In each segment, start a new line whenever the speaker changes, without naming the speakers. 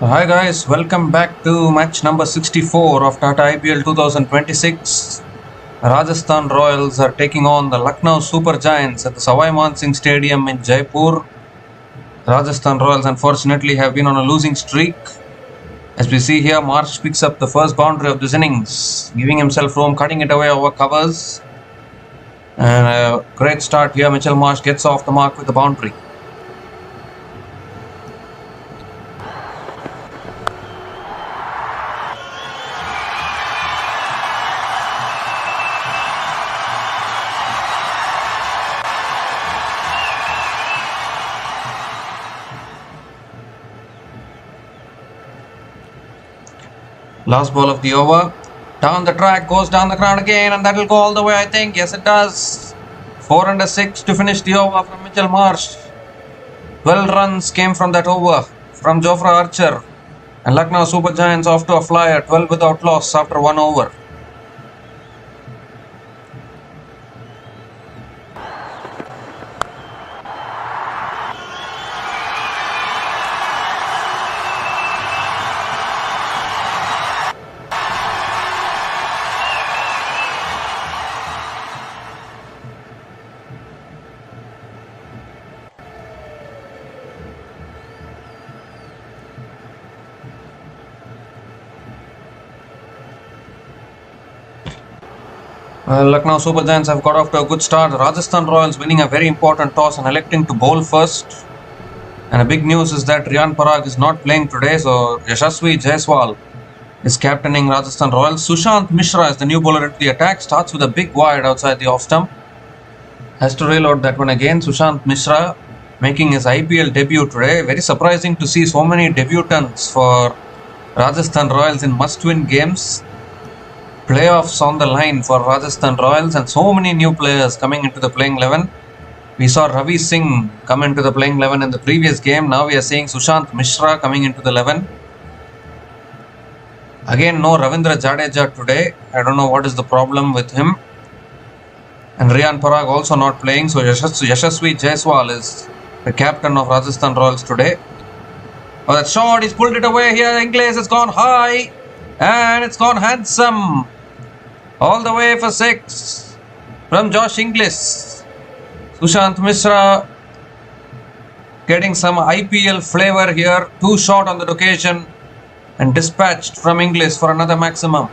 Hi guys, welcome back to match number 64 of Tata IPL 2026. Rajasthan Royals are taking on the Lucknow Super Giants at the Savai Man Singh Stadium in Jaipur. Rajasthan Royals unfortunately have been on a losing streak. As we see here, Marsh picks up the first boundary of this innings, giving himself room, cutting it away over covers. And a great start here, Mitchell Marsh gets off the mark with the boundary. Last ball of the over. Down the track, goes down the ground again, and that will go all the way, I think. Yes, it does. 4 under 6 to finish the over from Mitchell Marsh. 12 runs came from that over from Jofra Archer. And Lucknow Super Giants off to a flyer, 12 without loss after 1 over. Lucknow Super Giants have got off to a good start. Rajasthan Royals winning a very important toss and electing to bowl first. And a big news is that Riyan Parag is not playing today, so Yashasvi Jaiswal is captaining Rajasthan Royals. Sushant Mishra is the new bowler into the attack. Starts with a big wide outside the off stump. Has to reload that one again. Sushant Mishra making his IPL debut today. Very surprising to see so many debutants for Rajasthan Royals in must-win games. Playoffs on the line for Rajasthan Royals and so many new players coming into the playing 11. We saw Ravi Singh come into the playing 11 in the previous game. Now we are seeing Sushant Mishra coming into the 11. Again, no Ravindra Jadeja today. I don't know what is the problem with him. And Riyan Parag also not playing. So Yashasvi Jaiswal is the captain of Rajasthan Royals today. Oh, that shot, he's pulled it away here. Inglis has gone high. And it's gone handsome. All the way for 6 from Josh Inglis. Sushant Mishra getting some IPL flavour here. 2 short on that occasion and dispatched from Inglis for another maximum.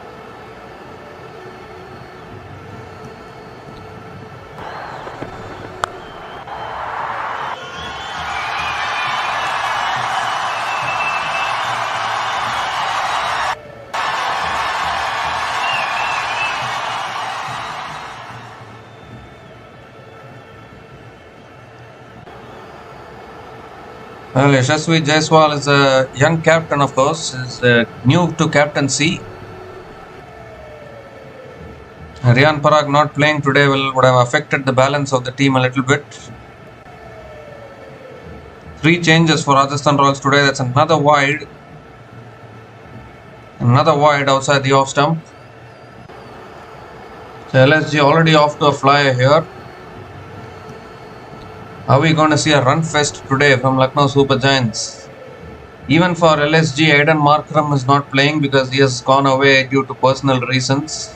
Well, Yashasvi Jaiswal is a young captain, of course. Is new to captaincy. Riyan Parag not playing today would have affected the balance of the team a little bit. 3 changes for Rajasthan Royals today. That's another wide. Another wide outside the off stump. So LSG already off to a flyer here. Are we going to see a run fest today from Lucknow Super Giants? Even for LSG, Aiden Markram is not playing because he has gone away due to personal reasons.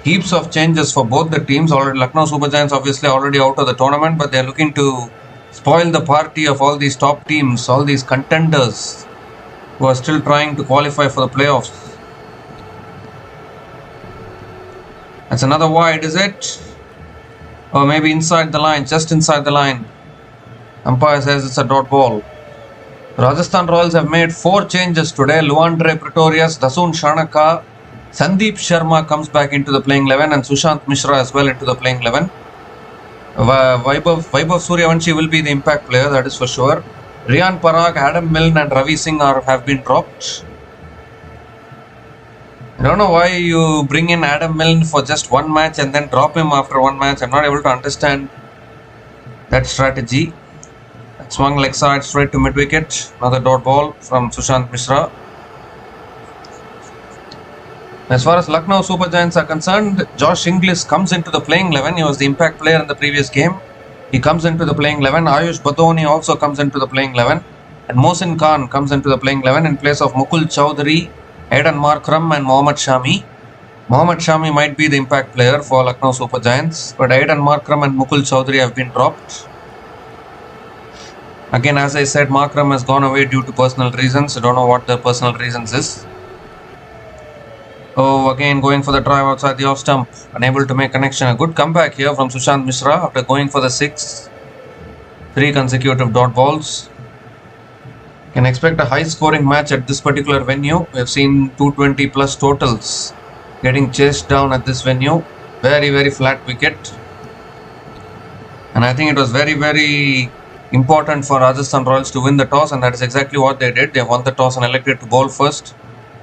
Heaps of changes for both the teams. Already, Lucknow Super Giants obviously already out of the tournament, but they are looking to spoil the party of all these top teams, all these contenders who are still trying to qualify for the playoffs. That's another wide, is it? Or maybe inside the line, just inside the line. Umpire says it's a dot ball. Rajasthan Royals have made 4 changes today. Luandre Pretorius, Dasun Shanaka, Sandeep Sharma comes back into the playing 11 and Sushant Mishra as well into the playing 11. Vaibhav Suryavanshi will be the impact player, that is for sure. Riyan Parag, Adam Milne and Ravi Singh have been dropped. I don't know why you bring in Adam Milne for just 1 match and then drop him after 1 match. I'm not able to understand that strategy. That swung leg side straight to mid wicket. Another dot ball from Sushant Mishra. As far as Lucknow Super Giants are concerned, Josh Inglis comes into the playing 11. He was the impact player in the previous game. He comes into the playing 11. Ayush Badoni also comes into the playing 11. And Mohsin Khan comes into the playing 11 in place of Mukul Chowdhury, Aidan Markram and Mohammad Shami. Mohammad Shami might be the impact player for Lucknow Super Giants, but Aidan Markram and Mukul Chowdhury have been dropped. Again, as I said, Markram has gone away due to personal reasons. I don't know what the personal reasons is. Oh, again going for the drive outside the off stump, unable to make connection. A good comeback here from Sushant Mishra after going for the 6. 3 consecutive dot balls. Can expect a high scoring match at this particular venue. We have seen 220 plus totals getting chased down at this venue. Very flat wicket. And I think it was very important for Rajasthan Royals to win the toss, and that is exactly what they did. They won the toss and elected to bowl first.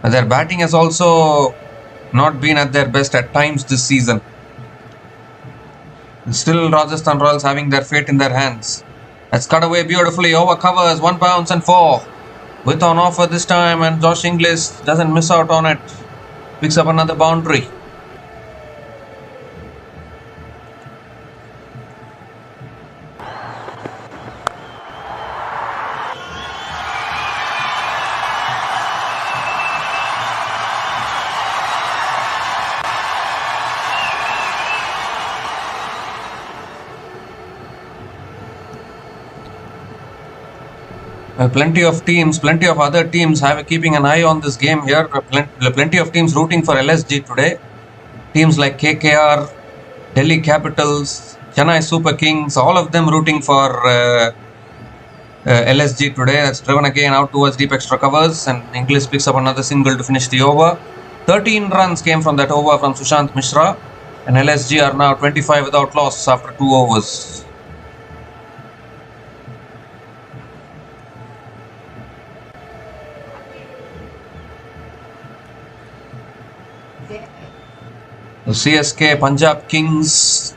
And their batting has also not been at their best at times this season. Still Rajasthan Royals having their fate in their hands. That's cut away beautifully, over covers, 1 bounce and 4. With on offer this time, and Josh Inglis doesn't miss out on it. Picks up another boundary. Plenty of other teams keeping an eye on this game here. Plenty of teams rooting for LSG today. Teams like KKR, Delhi Capitals, Chennai Super Kings, all of them rooting for LSG today. That's driven again out towards deep extra covers, and Inglis picks up another single to finish the over. 13 runs came from that over from Sushant Mishra, and LSG are now 25 without loss after 2 overs. The CSK, Punjab Kings,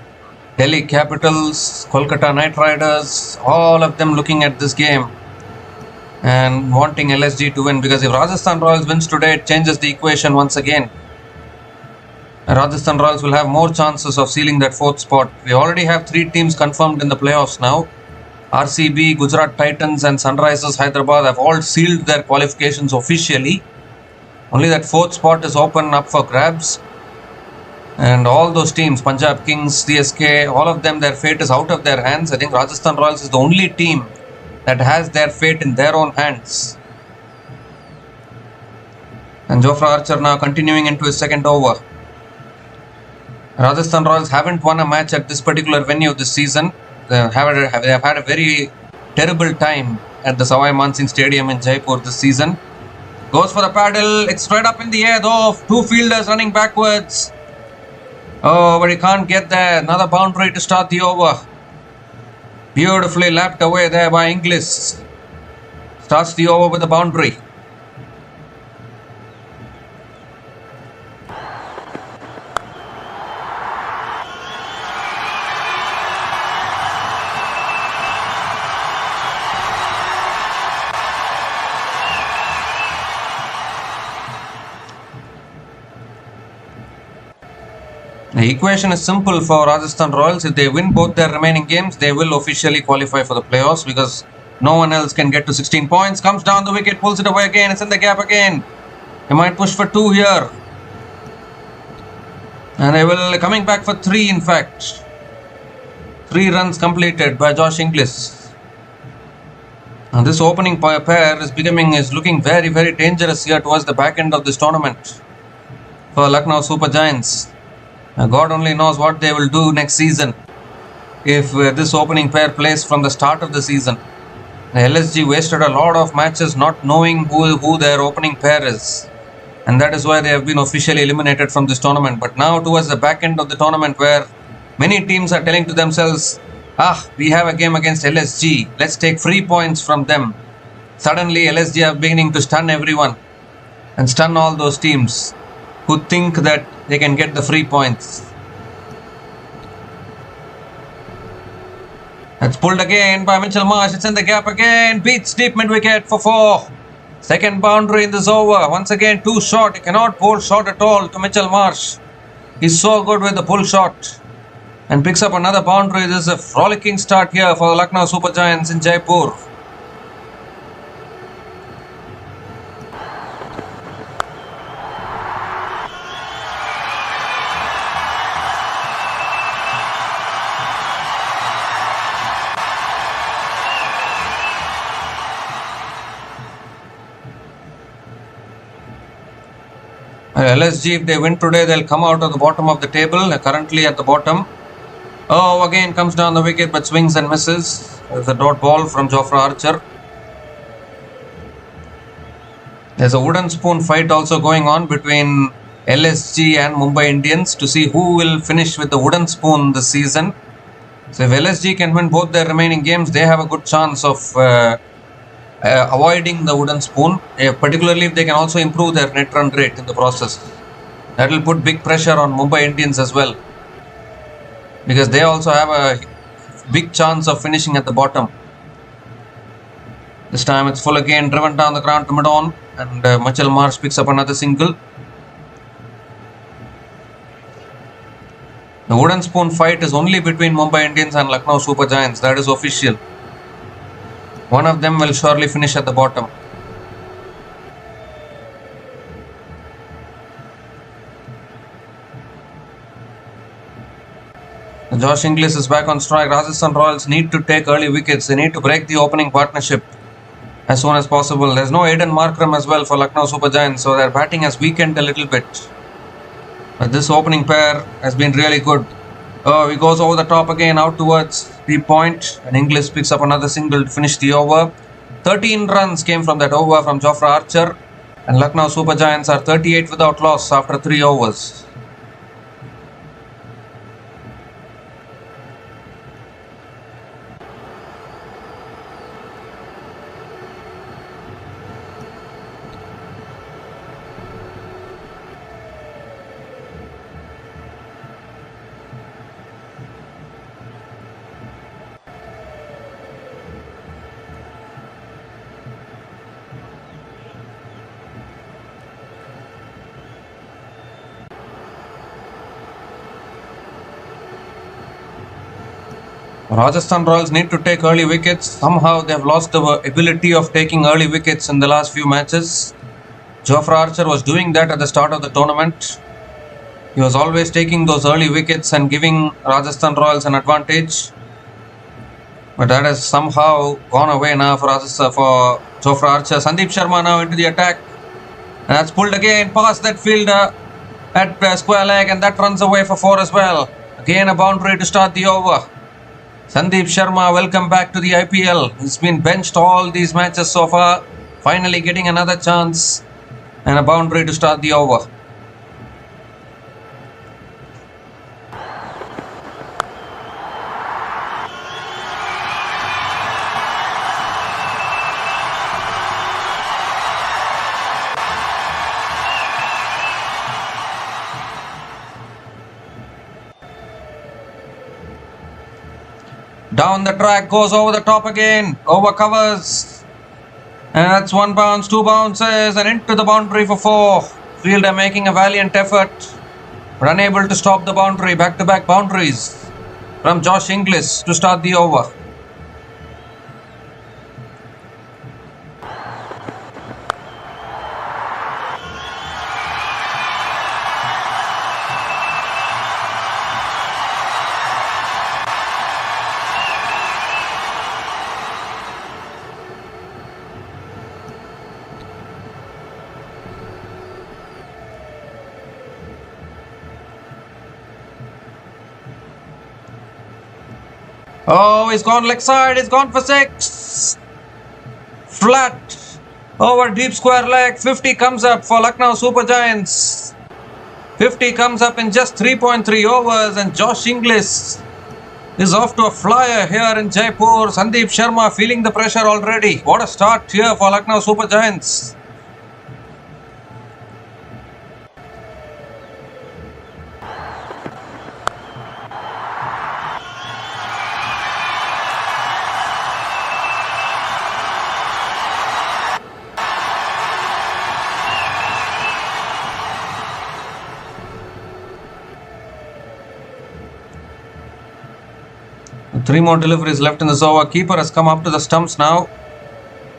Delhi Capitals, Kolkata Knight Riders, all of them looking at this game and wanting LSG to win, because if Rajasthan Royals wins today, it changes the equation once again. Rajasthan Royals will have more chances of sealing that 4th spot. We already have 3 teams confirmed in the playoffs now. RCB, Gujarat Titans and Sunrisers Hyderabad have all sealed their qualifications officially. Only that 4th spot is open up for grabs. And all those teams, Punjab Kings, CSK, all of them, their fate is out of their hands. I think Rajasthan Royals is the only team that has their fate in their own hands. And Jofra Archer now continuing into his 2nd over. Rajasthan Royals haven't won a match at this particular venue this season. They have had a very terrible time at the Sawai Mansingh Stadium in Jaipur this season. Goes for the paddle. It's straight up in the air though. 2 fielders running backwards. Oh, but he can't get there. Another boundary to start the over. Beautifully lapped away there by Inglis. Starts the over with a boundary. The equation is simple for Rajasthan Royals. If they win both their remaining games, they will officially qualify for the playoffs, because no one else can get to 16 points. Comes down the wicket, pulls it away again. It's in the gap again. They might push for 2 here. And they will coming back for 3 in fact. 3 runs completed by Josh Inglis. And this opening pair is looking very dangerous here towards the back end of this tournament for Lucknow Super Giants. God only knows what they will do next season if this opening pair plays from the start of the season. The LSG wasted a lot of matches not knowing who their opening pair is, and that is why they have been officially eliminated from this tournament. But now towards the back end of the tournament, where many teams are telling to themselves, we have a game against LSG, let's take free points from them. Suddenly LSG are beginning to stun everyone and stun all those teams who think that they can get the free points. It's pulled again by Mitchell Marsh. It's in the gap again. Beats deep mid-wicket for 4. 2nd boundary in this over. Once again, too short. He cannot bowl short at all to Mitchell Marsh. He's so good with the pull shot. And picks up another boundary. This is a frolicking start here for the Lucknow Super Giants in Jaipur. LSG, if they win today, they'll come out of the bottom of the table. They're currently at the bottom. Oh, again comes down the wicket but swings and misses. There's a dot ball from Jofra Archer. There's a wooden spoon fight also going on between LSG and Mumbai Indians to see who will finish with the wooden spoon this season. So if LSG can win both their remaining games, they have a good chance of avoiding the wooden spoon, particularly if they can also improve their net run rate in the process. That will put big pressure on Mumbai Indians as well, because they also have a big chance of finishing at the bottom. This time it's full again, driven down the ground to mid-on, and Mitchell Marsh picks up another single. The wooden spoon fight is only between Mumbai Indians and Lucknow Super Giants. That is official. One of them will surely finish at the bottom. Josh Inglis is back on strike. Rajasthan Royals need to take early wickets. They need to break the opening partnership as soon as possible. There's no Aiden Markram as well for Lucknow Super Giants, so their batting has weakened a little bit. But this opening pair has been really good. Oh, he goes over the top again, out towards the point, and Inglis picks up another single to finish the over. 13 runs came from that over from Jofra Archer, and Lucknow Super Giants are 38 without loss after 3 overs. Rajasthan Royals need to take early wickets. Somehow they have lost the ability of taking early wickets in the last few matches. Jofra Archer was doing that at the start of the tournament. He was always taking those early wickets and giving Rajasthan Royals an advantage. But that has somehow gone away now for Jofra Archer. Sandeep Sharma now into the attack. And that's pulled again past that fielder at square leg, and that runs away for 4 as well. Again a boundary to start the over. Sandeep Sharma, welcome back to the IPL. He's been benched all these matches so far. Finally getting another chance and a boundary to start the over. Down the track, goes over the top again, over covers, and that's 1 bounce, 2 bounces, and into the boundary for 4. Fielder making a valiant effort, but unable to stop the boundary. Back-to-back boundaries from Josh Inglis to start the over. Oh, he's gone leg side, he's gone for 6. Flat over deep square leg. 50 comes up for Lucknow Super Giants. 50 comes up in just 3.3 overs, and Josh Inglis is off to a flyer here in Jaipur. Sandeep Sharma feeling the pressure already. What a start here for Lucknow Super Giants. Three more deliveries left in this over. Keeper has come up to the stumps now.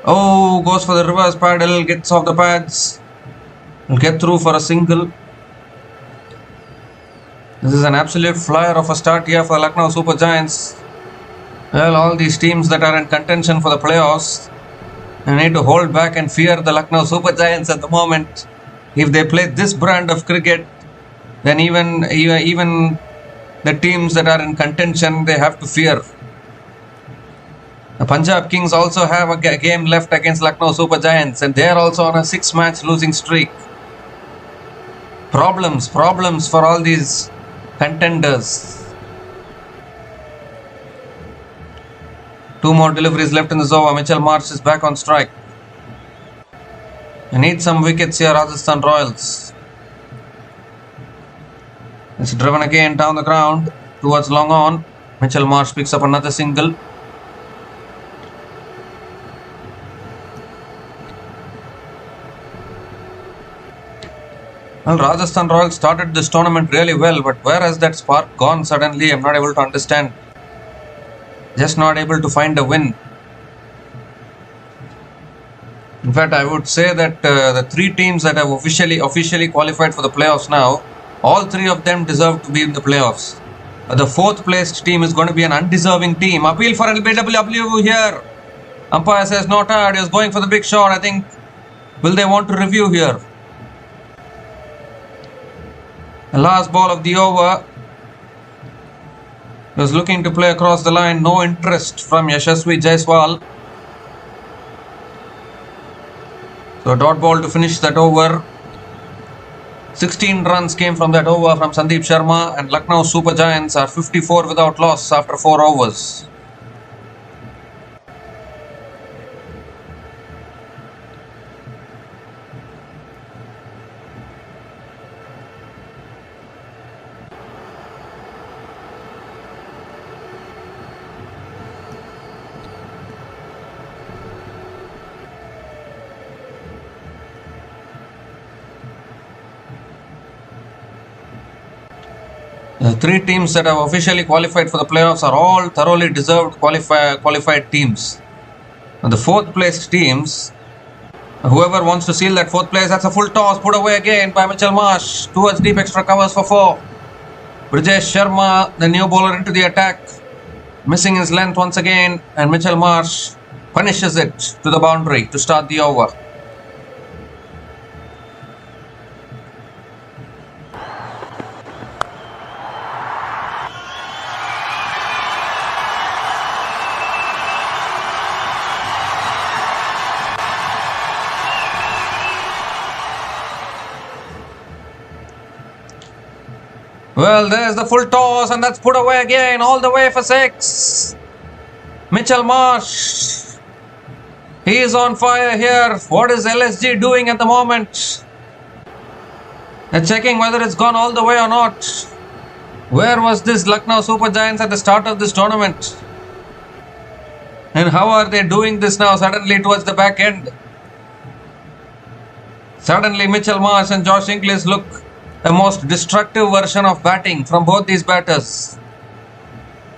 Oh, goes for the reverse paddle, gets off the pads. Will get through for a single. This is an absolute flyer of a start here for Lucknow Super Giants. Well, all these teams that are in contention for the playoffs, they need to hold back and fear the Lucknow Super Giants at the moment. If they play this brand of cricket, then even the teams that are in contention, they have to fear. The Punjab Kings also have a game left against Lucknow Super Giants, and they are also on a 6-match losing streak. Problems for all these contenders. 2 more deliveries left in this over. Mitchell Marsh is back on strike. I need some wickets here, Rajasthan Royals. It's driven again down the ground towards long on. Mitchell Marsh picks up another single. Well, Rajasthan Royals started this tournament really well, but where has that spark gone suddenly? I'm not able to understand. Just not able to find a win. In fact, I would say that the 3 teams that have officially qualified for the playoffs now, all 3 of them deserve to be in the playoffs. The 4th placed team is going to be an undeserving team. Appeal for LBW here. Umpire says not out. He was going for the big shot. I think, will they want to review here? The last ball of the over. He was looking to play across the line. No interest from Yashasvi Jaiswal. So dot ball to finish that over. 16 runs came from that over from Sandeep Sharma, and Lucknow Super Giants are 54 without loss after 4 overs. The 3 teams that have officially qualified for the playoffs are all thoroughly deserved qualified teams. And the 4th placed teams, whoever wants to seal that 4th place, that's a full toss, put away again by Mitchell Marsh towards deep extra covers for 4. Brijesh Sharma, the new bowler, into the attack, missing his length once again, and Mitchell Marsh punishes it to the boundary to start the over. Well, there's the full toss, and that's put away again, all the way for 6. Mitchell Marsh. He is on fire here. What is LSG doing at the moment? They're checking whether it's gone all the way or not. Where was this Lucknow Super Giants at the start of this tournament? And how are they doing this now suddenly towards the back end? Suddenly Mitchell Marsh and Josh Inglis look the most destructive version of batting from both these batters.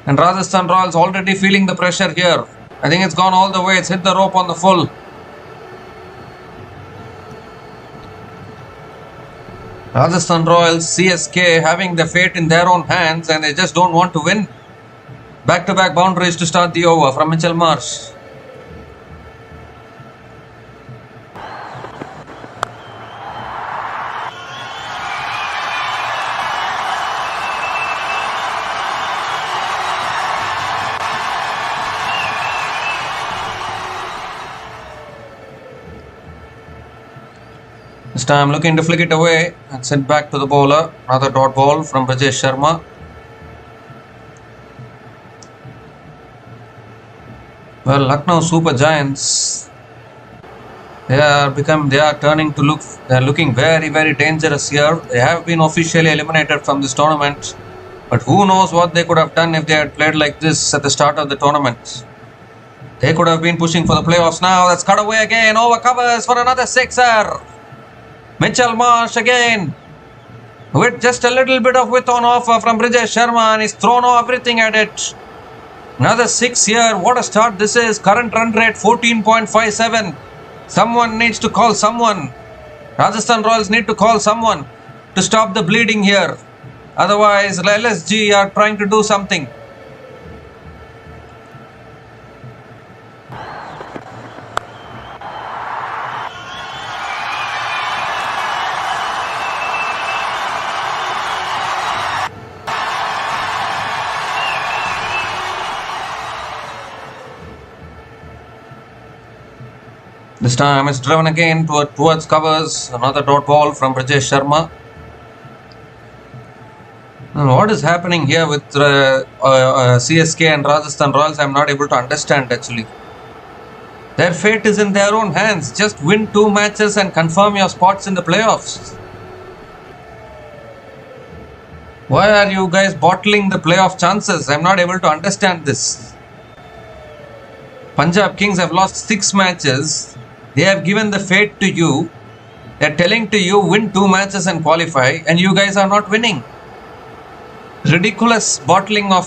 And Rajasthan Royals already feeling the pressure here. I think it's gone all the way. It's hit the rope on the full. Rajasthan Royals, CSK having the fate in their own hands, and they just don't want to win. Back-to-back boundaries to start the over from Mitchell Marsh. This time looking to flick it away and send back to the bowler. Another dot ball from Brijesh Sharma. Well, Lucknow Super Giants, they are looking very, very dangerous here. They have been officially eliminated from this tournament, but who knows what they could have done if they had played like this at the start of the tournament. They could have been pushing for the playoffs now. That's cut away again. Over covers for another sixer. Mitchell Marsh again with just a little bit of width on offer from Brijesh Sharma, and he's thrown everything at it. Another 6 here. What a start this is. Current run rate 14.57. Someone needs to call someone. Rajasthan Royals need to call someone to stop the bleeding here. Otherwise, LSG are trying to do something. This time it's driven again towards covers. Another dot ball from Rajesh Sharma. And what is happening here with CSK and Rajasthan Royals? I'm not able to understand actually. Their fate is in their own hands. Just win 2 matches and confirm your spots in the playoffs. Why are you guys bottling the playoff chances? I'm not able to understand this. Punjab Kings have lost 6 matches. They have given the fate to you. They're telling to you win 2 matches and qualify, and you guys are not winning. Ridiculous bottling of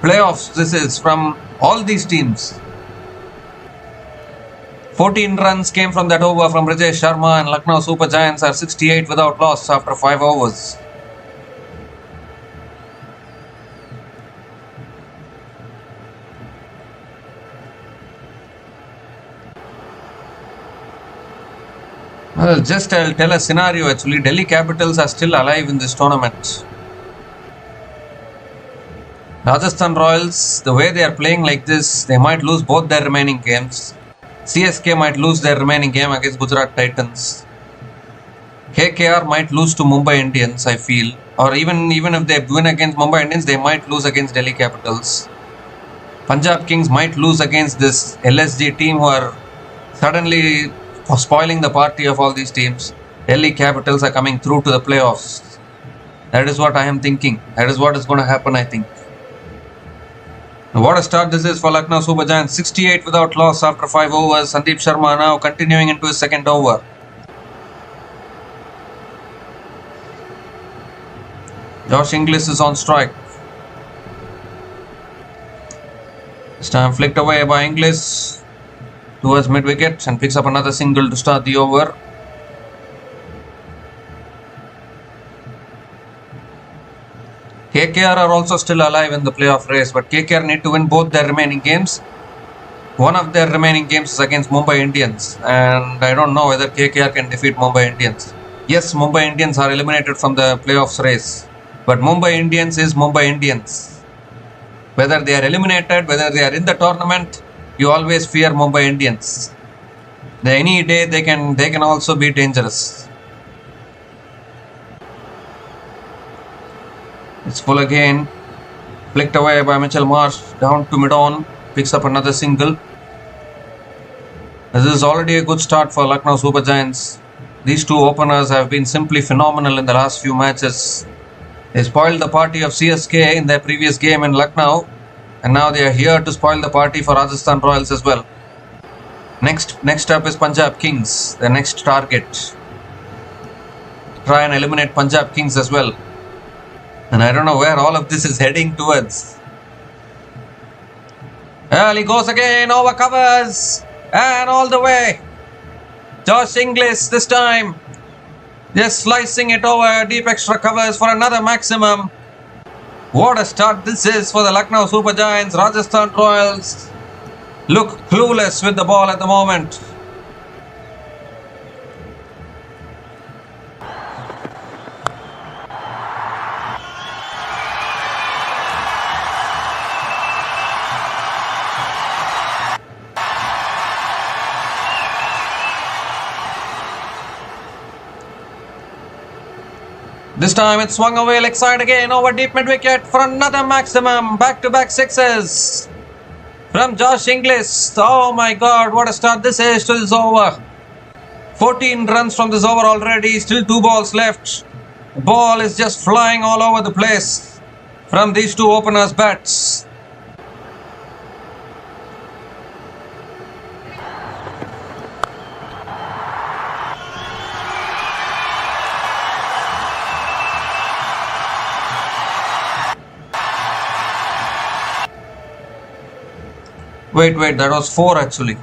playoffs this is from all these teams. 14 runs came from that over from Rajesh Sharma, and Lucknow Super Giants are 68 without loss after 5 overs. Well, I'll tell a scenario actually. Delhi Capitals are still alive in this tournament. Rajasthan Royals, the way they are playing like this, they might lose both their remaining games. CSK might lose their remaining game against Gujarat Titans. KKR might lose to Mumbai Indians, I feel. Or even if they win against Mumbai Indians, they might lose against Delhi Capitals. Punjab Kings might lose against this LSG team who are suddenly spoiling the party of all these teams. Delhi Capitals are coming through to the playoffs. That is what I am thinking. That is what is going to happen, I think. Now, what a start this is for Lucknow Super Giants. 68 without loss after 5 overs. Sandeep Sharma now continuing into his second over. Josh Inglis is on strike. This time flicked away by Inglis towards mid-wicket and picks up another single to start the over. KKR are also still alive in the playoff race, but KKR need to win both their remaining games. One of their remaining games is against Mumbai Indians, and I don't know whether KKR can defeat Mumbai Indians. Yes, Mumbai Indians are eliminated from the playoffs race, but Mumbai Indians is Mumbai Indians. Whether they are eliminated, whether they are in the tournament, you always fear Mumbai Indians. Any day they can also be dangerous. It's full again. Flicked away by Mitchell Marsh. Down to mid-on. Picks up another single. This is already a good start for Lucknow Super Giants. These two openers have been simply phenomenal in the last few matches. They spoiled the party of CSK in their previous game in Lucknow. And now they are here to spoil the party for Rajasthan Royals as well. Next up is Punjab Kings, the next target. Try and eliminate Punjab Kings as well. And I don't know where all of this is heading towards. Well, he goes again, over covers, and all the way. Josh Inglis this time. Just slicing it over deep extra covers for another maximum. What a start this is for the Lucknow Super Giants. Rajasthan Royals look clueless with the ball at the moment. This time it swung away leg side again over deep mid-wicket for another maximum. Back-to-back sixes from Josh Inglis. Oh my God, what a start this is to this over. 14 runs from this over already. Still 2 balls left. The ball is just flying all over the place from these two openers' bats. Wait, that was 4 actually.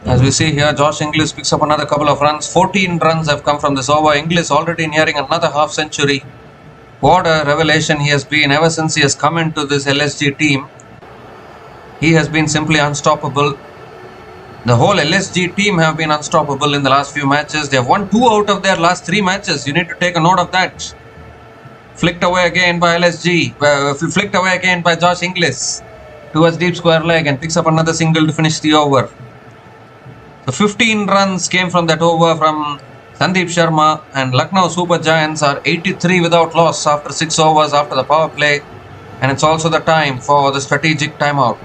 As we see here, Josh Inglis picks up another couple of runs. 14 runs have come from this over. Inglis already nearing another half century. What a revelation he has been ever since he has come into this LSG team. He has been simply unstoppable. The whole LSG team have been unstoppable in the last few matches. They have won 2 out of their last 3 matches. You need to take a note of that. Flicked away again by LSG. Flicked away again by Josh Inglis towards deep square leg and picks up another single to finish the over. The 15 runs came from that over from Sandeep Sharma, and Lucknow Super Giants are 83 without loss after 6 overs after the power play, and it's also the time for the strategic timeout.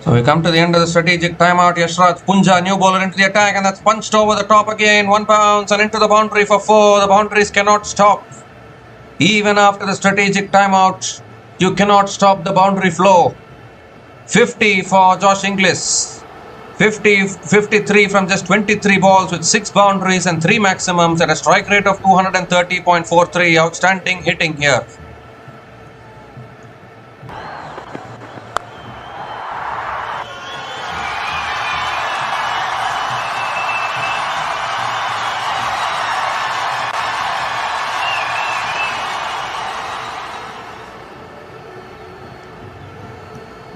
So we come to the end of the strategic timeout. Yashraj Punja, new bowler into the attack, and that's punched over the top again. 1 bounce and into the boundary for 4. The boundaries cannot stop. Even after the strategic timeout, you cannot stop the boundary flow. 50 for Josh Inglis. 53 from just 23 balls with 6 boundaries and 3 maximums at a strike rate of 230.43. Outstanding hitting here.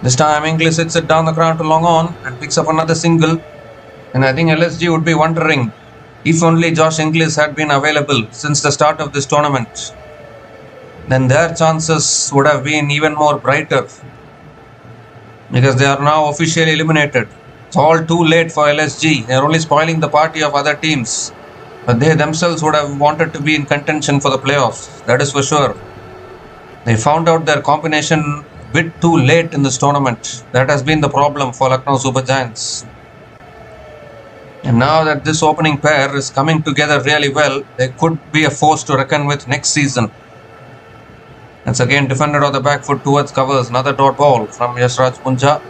This time Inglis hits it down the ground to long on and picks up another single. And I think LSG would be wondering If only Josh Inglis had been available since the start of this tournament, then their chances would have been even more brighter, because they are now officially eliminated. It's all too late for LSG. They are only spoiling the party of other teams, but they themselves would have wanted to be in contention for the playoffs, that is for sure. They found out their combination a bit too late in this tournament. That has been the problem for Lucknow Super Giants. And now that this opening pair is coming together really well, they could be a force to reckon with next season. It's again defended on the back foot towards covers. Another dot ball from Yashraj Punja.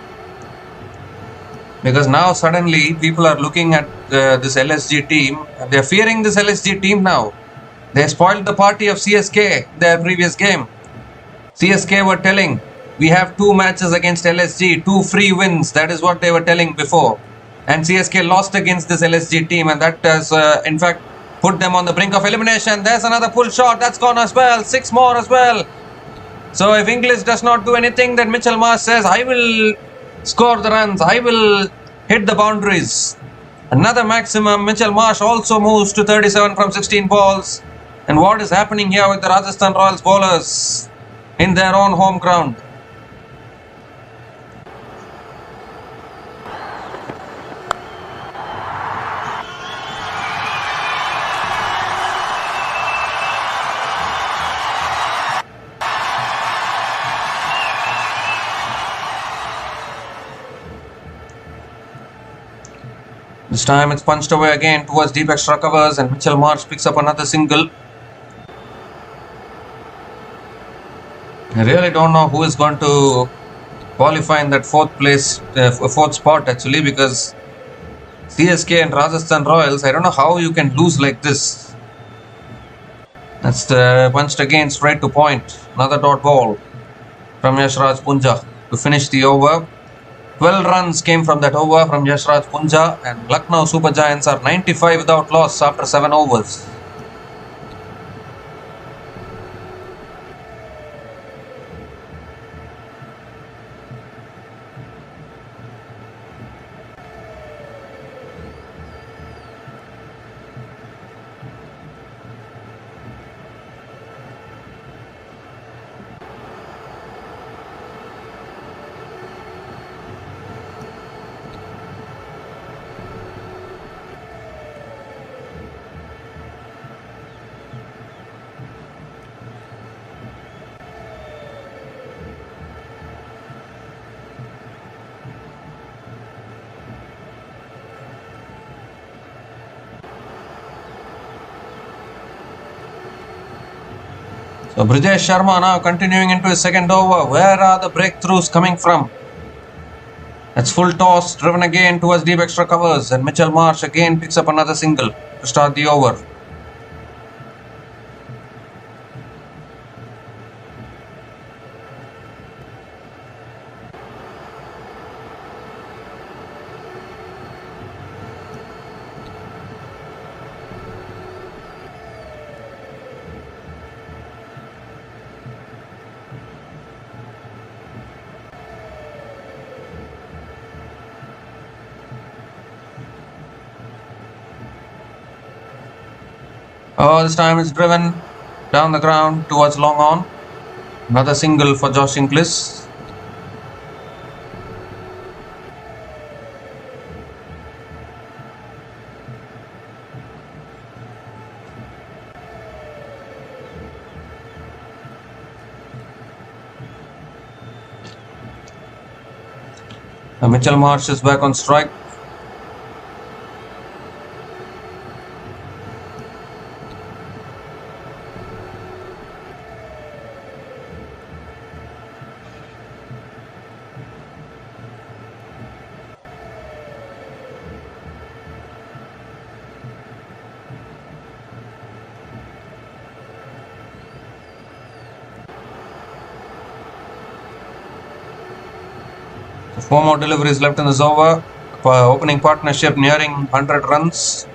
Because now suddenly people are looking at this LSG team. They are fearing this LSG team now. They spoiled the party of CSK their previous game. CSK were telling, we have 2 matches against LSG, 2 free wins. That is what they were telling before. And CSK lost against this LSG team, and that has in fact put them on the brink of elimination. There's another pull shot that's gone as well. 6 more as well. So if Inglis does not do anything, then Mitchell Marsh says, I will score the runs. I will hit the boundaries. Another maximum. Mitchell Marsh also moves to 37 from 16 balls. And what is happening here with the Rajasthan Royals bowlers in their own home ground? This time it's punched away again towards deep extra covers, and Mitchell Marsh picks up another single. I really don't know who is going to qualify in that fourth spot actually, because CSK and Rajasthan Royals, I don't know how you can lose like this. That's punched again straight to point. Another dot ball from Yashraj Punja to finish the over. 12 runs came from that over from Yashraj Punja, and Lucknow Super Giants are 95 without loss after 7 overs. So Brijesh Sharma now continuing into his second over. Where are the breakthroughs coming from? It's full toss, driven again towards deep extra covers, and Mitchell Marsh again picks up another single to start the over. Oh, this time it's driven down the ground towards long on. Another single for Josh Inglis. Mitchell Marsh is back on strike. Four more deliveries left in this over. Opening partnership nearing 100 runs.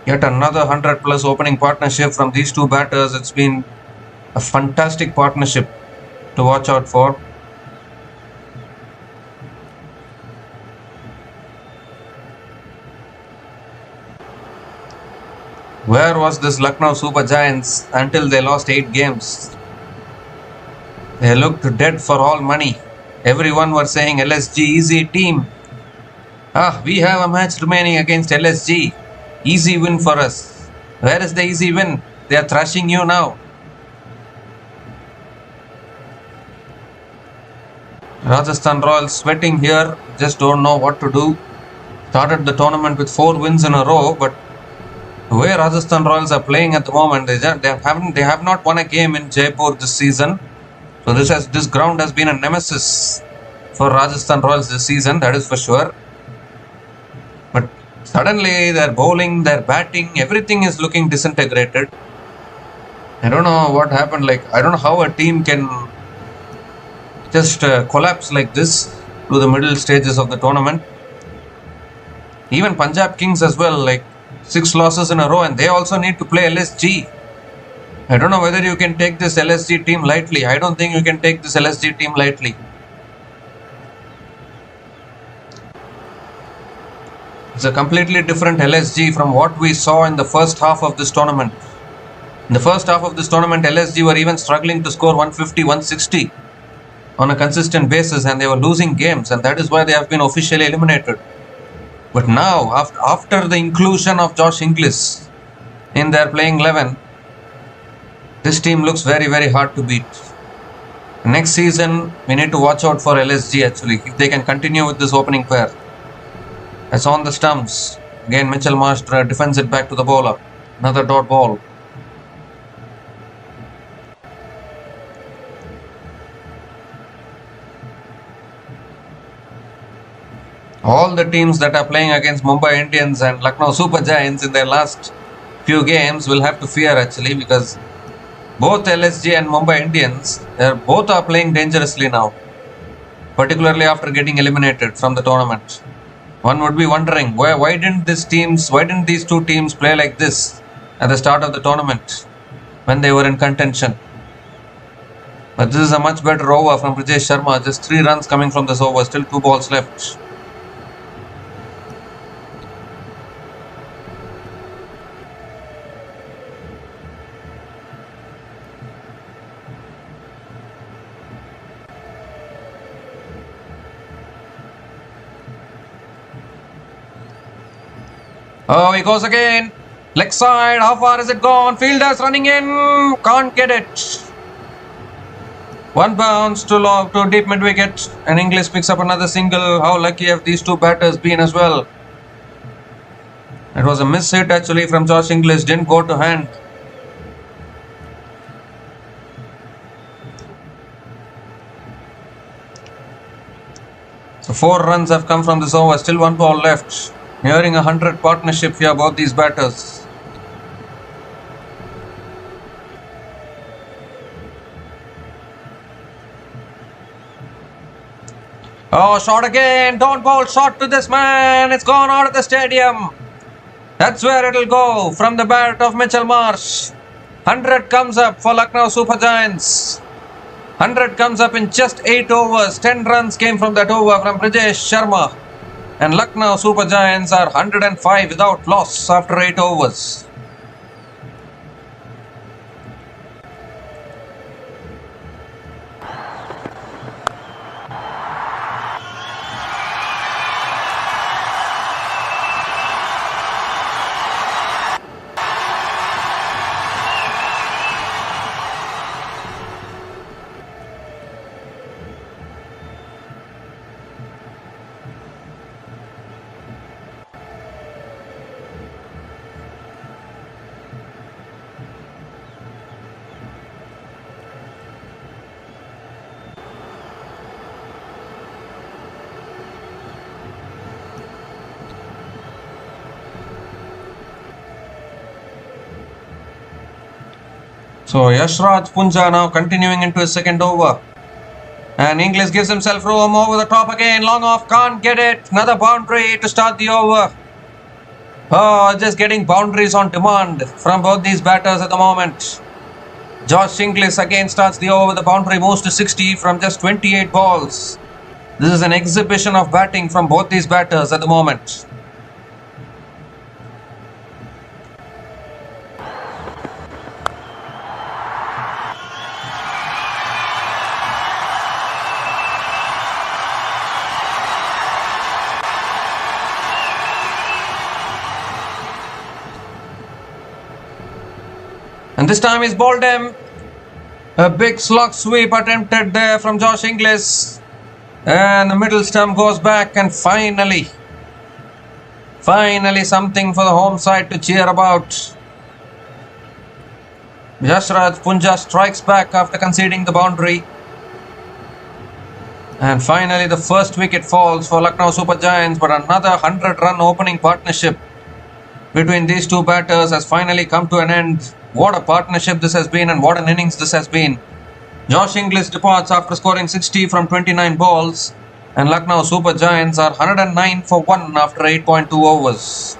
Yet another 100 plus opening partnership from these two batters. It's been a fantastic partnership to watch out for. Where was this Lucknow Super Giants until they lost 8 games? They looked dead for all money. Everyone was saying LSG easy team. We have a match remaining against LSG. Easy win for us. Where is the easy win? They are thrashing you now. Rajasthan Royals sweating here. Just don't know what to do. Started the tournament with 4 wins in a row, but the way Rajasthan Royals are playing at the moment, they have not won a game in Jaipur this season. So this ground has been a nemesis for Rajasthan Royals this season, that is for sure. But suddenly their bowling, their batting, everything is looking disintegrated. I don't know what happened. I don't know how a team can just collapse like this to the middle stages of the tournament. Even Punjab Kings as well, 6 losses in a row, and they also need to play LSG. I don't know whether you can take this LSG team lightly. I don't think you can take this LSG team lightly. It's a completely different LSG from what we saw in the first half of this tournament. In the first half of this tournament, LSG were even struggling to score 150, 160 on a consistent basis, and they were losing games, and that is why they have been officially eliminated. But now, after the inclusion of Josh Inglis in their playing 11, this team looks very, very hard to beat. Next season, we need to watch out for LSG actually, if they can continue with this opening pair. It's on the stumps. Again, Mitchell Marsh defends it back to the bowler. Another dot ball. All the teams that are playing against Mumbai Indians and Lucknow Super Giants in their last few games will have to fear actually, because both LSG and Mumbai Indians, both are playing dangerously now, particularly after getting eliminated from the tournament. One would be wondering, why didn't these two teams play like this at the start of the tournament when they were in contention? But this is a much better over from Brijesh Sharma. Just 3 runs coming from this over, still 2 balls left. Oh, he goes again. Leg side. How far is it gone? Fielders running in. Can't get it. 1 bounce to deep mid wicket. And Inglis picks up another single. How lucky have these two batters been as well? It was a miss hit actually from Josh Inglis. Didn't go to hand. So 4 runs have come from this over. Still 1 ball left. Nearing 100 partnership here, both these batters. Oh, shot again. Don't bowl shot to this man. It's gone out of the stadium. That's where it'll go from the bat of Mitchell Marsh. 100 comes up for Lucknow Super Giants. 100 comes up in just 8 overs. 10 runs came from that over from Brijesh Sharma. And Lucknow Super Giants are 105 without loss after 8 overs. So Yashraj Punja now continuing into his second over. And Inglis gives himself room over the top again. Long off, can't get it. Another boundary to start the over. Oh, just getting boundaries on demand from both these batters at the moment. Josh Inglis again starts the over. The boundary moves to 60 from just 28 balls. This is an exhibition of batting from both these batters at the moment. And this time he's bowled him. A big slog sweep attempted there from Josh Inglis. And the middle stump goes back, and finally something for the home side to cheer about. Yashraj Punja strikes back after conceding the boundary. And finally the first wicket falls for Lucknow Super Giants, but another 100-run opening partnership between these two batters has finally come to an end. What a partnership this has been, and what an innings this has been. Josh Inglis departs after scoring 60 from 29 balls, and Lucknow Super Giants are 109 for 1 after 8.2 overs.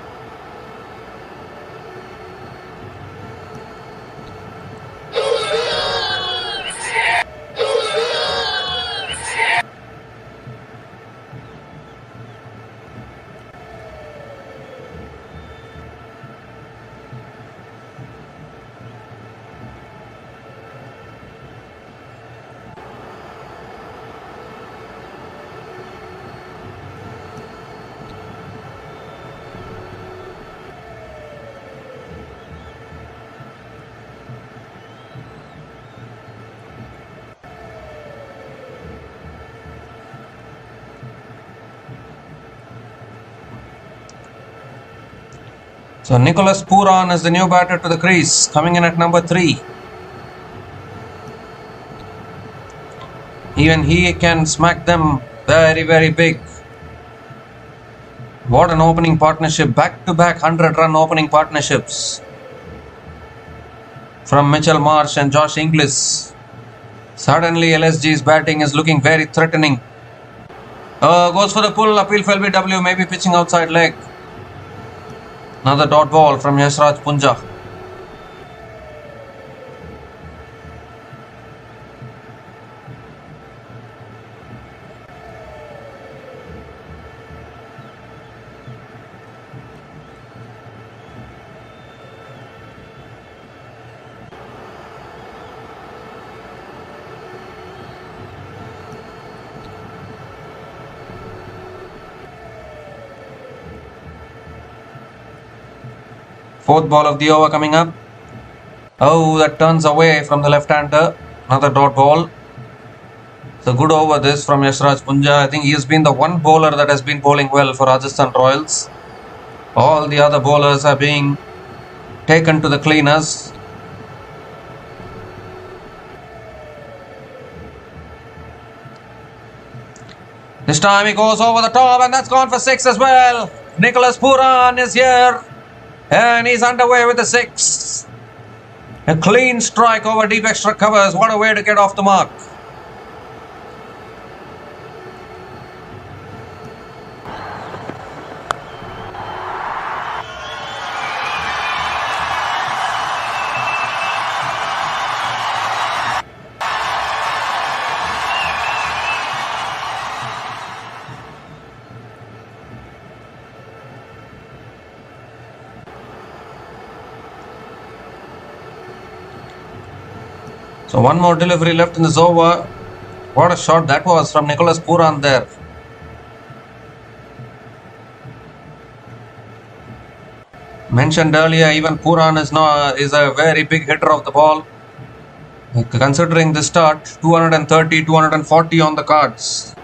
So Nicholas Pooran is the new batter to the crease, coming in at number 3. Even he can smack them very, very big. What an opening partnership. Back-to-back 100-run opening partnerships from Mitchell Marsh and Josh Inglis. Suddenly LSG's batting is looking very threatening. Goes for the pull, appeal for LBW, maybe pitching outside leg. Another dot ball from Yashraj Punja. Fourth ball of the over coming up. Oh, that turns away from the left-hander. Another dot ball. It's a good over this from Yashraj Punja. I think he has been the one bowler that has been bowling well for Rajasthan Royals. All the other bowlers are being taken to the cleaners. This time he goes over the top, and that's gone for 6 as well. Nicholas Pooran is here. And he's underway with the 6. A clean strike over deep extra covers. What a way to get off the mark. So one more delivery left in this over. What a shot that was from Nicholas Pooran there. Mentioned earlier, even Pooran is a very big hitter of the ball. Considering this start, 230, 240 on the cards.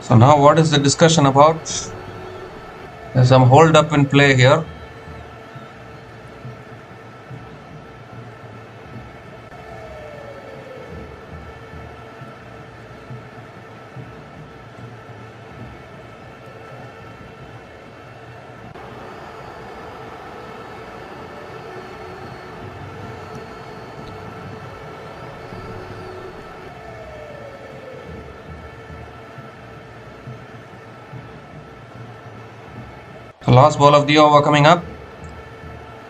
So now what is the discussion about? There's some hold up in play here. The last ball of the over coming up.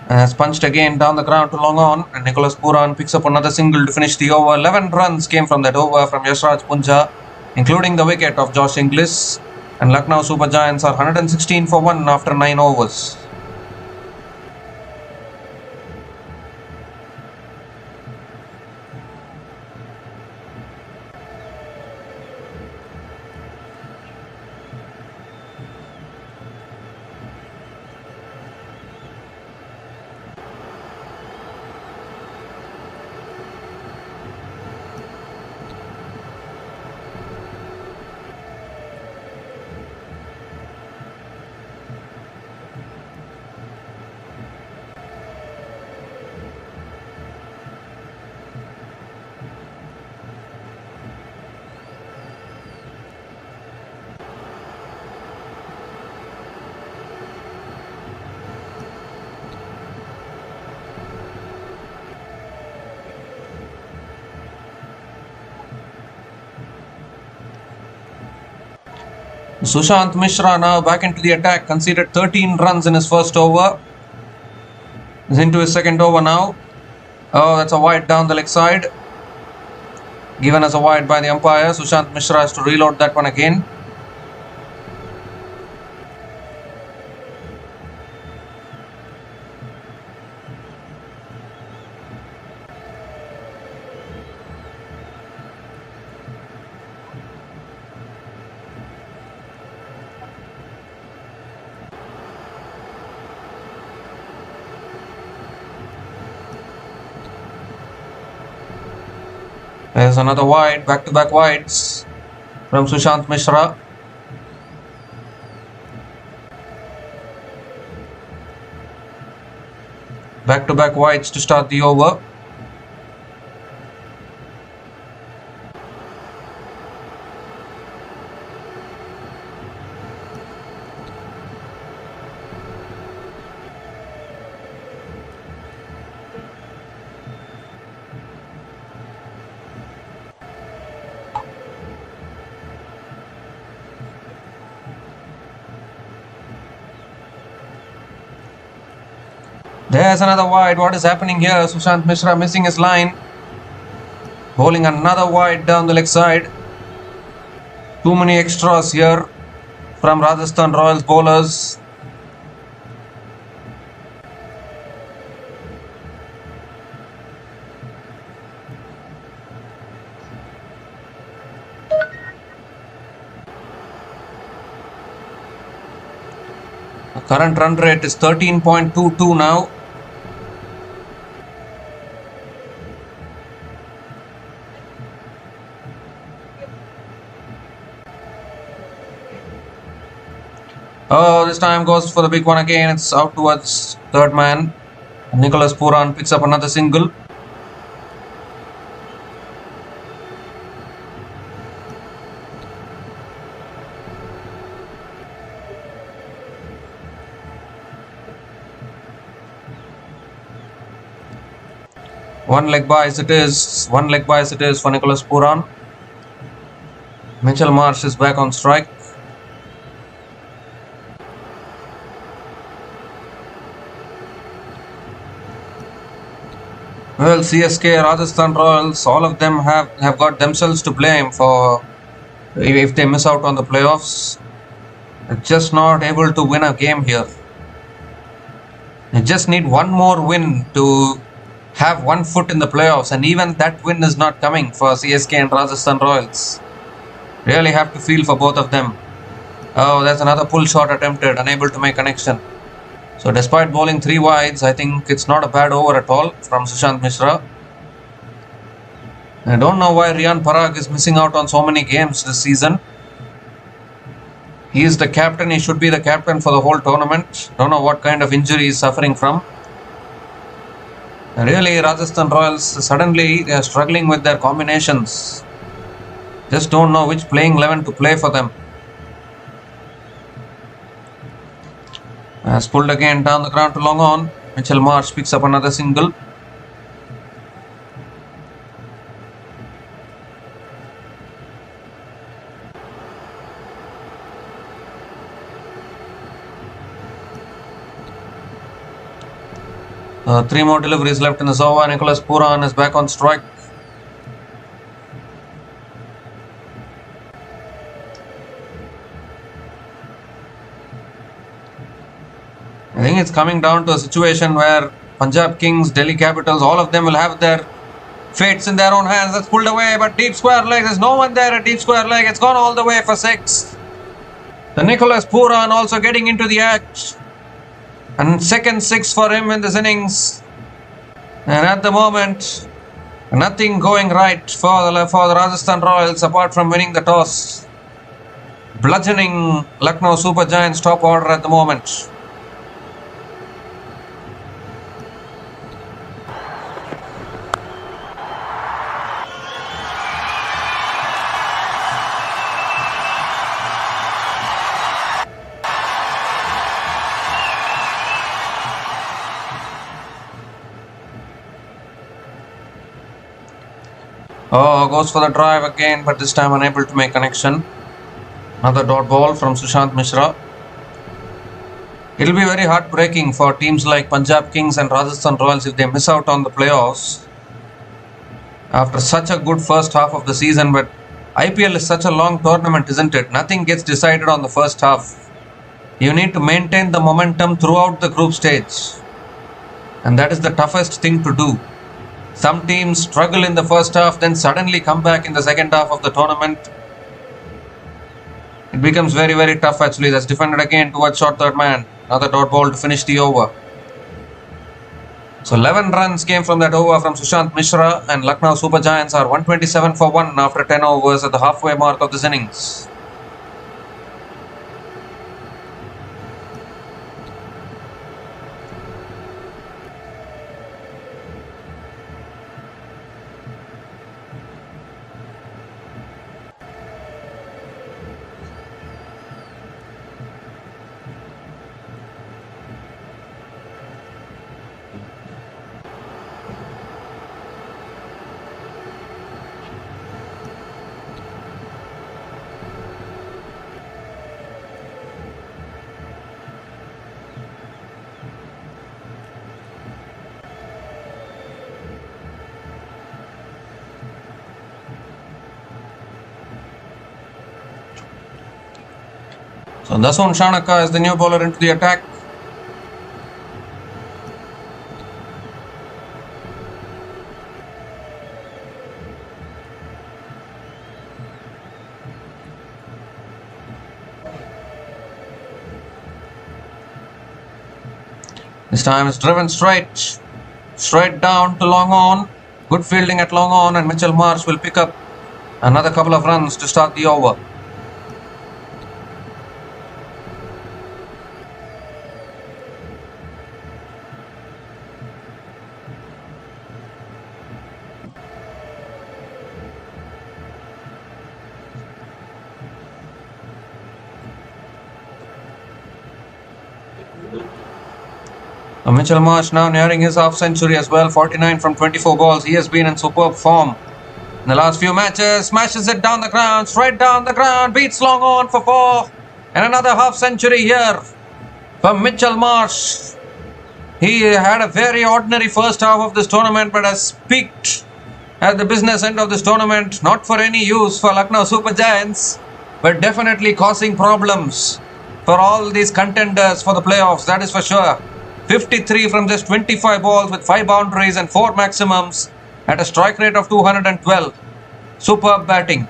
And has punched again down the ground to long on, and Nicholas Puran picks up another single to finish the over. 11 runs came from that over from Yashraj Punja, including the wicket of Josh Inglis. And Lucknow Super Giants are 116 for 1 after 9 overs. Sushant Mishra now back into the attack, conceded 13 runs in his first over. He's into his second over now. Oh, that's a wide down the leg side. Given as a wide by the umpire. Sushant Mishra has to reload that one again. There's another wide, back-to-back wides from Sushant Mishra. Back-to-back wides to start the over. There's another wide. What is happening here? Sushant Mishra missing his line. Bowling another wide down the leg side. Too many extras here from Rajasthan Royals bowlers. The current run rate is 13.22 now. Oh, this time goes for the big one again. It's out towards third man. Nicholas Puran picks up another single. One leg by as it is. One leg by as it is for Nicholas Puran. Mitchell Marsh is back on strike. Well, CSK, Rajasthan Royals, all of them have got themselves to blame for if they miss out on the playoffs. They're just not able to win a game here. They just need one more win to have one foot in the playoffs, and even that win is not coming for CSK and Rajasthan Royals. Really have to feel for both of them. Oh, that's another pull shot attempted, unable to make connection. So despite bowling 3 wides, I think it's not a bad over at all from Sushant Mishra. I don't know why Riyan Parag is missing out on so many games this season. He is the captain, he should be the captain for the whole tournament. Don't know what kind of injury he is suffering from. Really, Rajasthan Royals, suddenly they are struggling with their combinations. Just don't know which playing 11 to play for them. Has pulled again down the ground to long on. Mitchell Marsh picks up another single. Three more deliveries left in the over. Nicholas Puran is back on strike. I think it's coming down to a situation where Punjab Kings, Delhi Capitals, all of them will have their fates in their own hands. That's pulled away, but deep square leg. There's no one there at deep square leg. It's gone all the way for 6. The Nicholas Puran also getting into the act. And second 6 for him in this innings. And at the moment, nothing going right for the Rajasthan Royals apart from winning the toss. Bludgeoning Lucknow Super Giants top order at the moment. Oh, goes for the drive again, but this time unable to make connection. Another dot ball from Sushant Mishra. It'll be very heartbreaking for teams like Punjab Kings and Rajasthan Royals if they miss out on the playoffs after such a good first half of the season. But IPL is such a long tournament, isn't it? Nothing gets decided on the first half. You need to maintain the momentum throughout the group stage, and that is the toughest thing to do. Some teams struggle in the first half, then suddenly come back in the second half of the tournament. It becomes very, very tough actually. That's defended again towards short third man. Another dot ball to finish the over. So 11 runs came from that over from Sushant Mishra, and Lucknow Super Giants are 127 for 1 after 10 overs at the halfway mark of this innings. So Dasun Shanaka is the new bowler into the attack. This time it's driven straight down to long on. Good fielding at long on, and Mitchell Marsh will pick up another couple of runs to start the over. Mitchell Marsh now nearing his half century as well. 49 from 24 balls. He has been in superb form in the last few matches. Smashes it down the ground, straight down the ground. Beats long on for 4. And another half century here for Mitchell Marsh. He had a very ordinary first half of this tournament, but has peaked at the business end of this tournament. Not for any use for Lucknow Super Giants, but definitely causing problems for all these contenders for the playoffs. That is for sure. 53 from just 25 balls with 5 boundaries and 4 maximums at a strike rate of 212. Superb batting.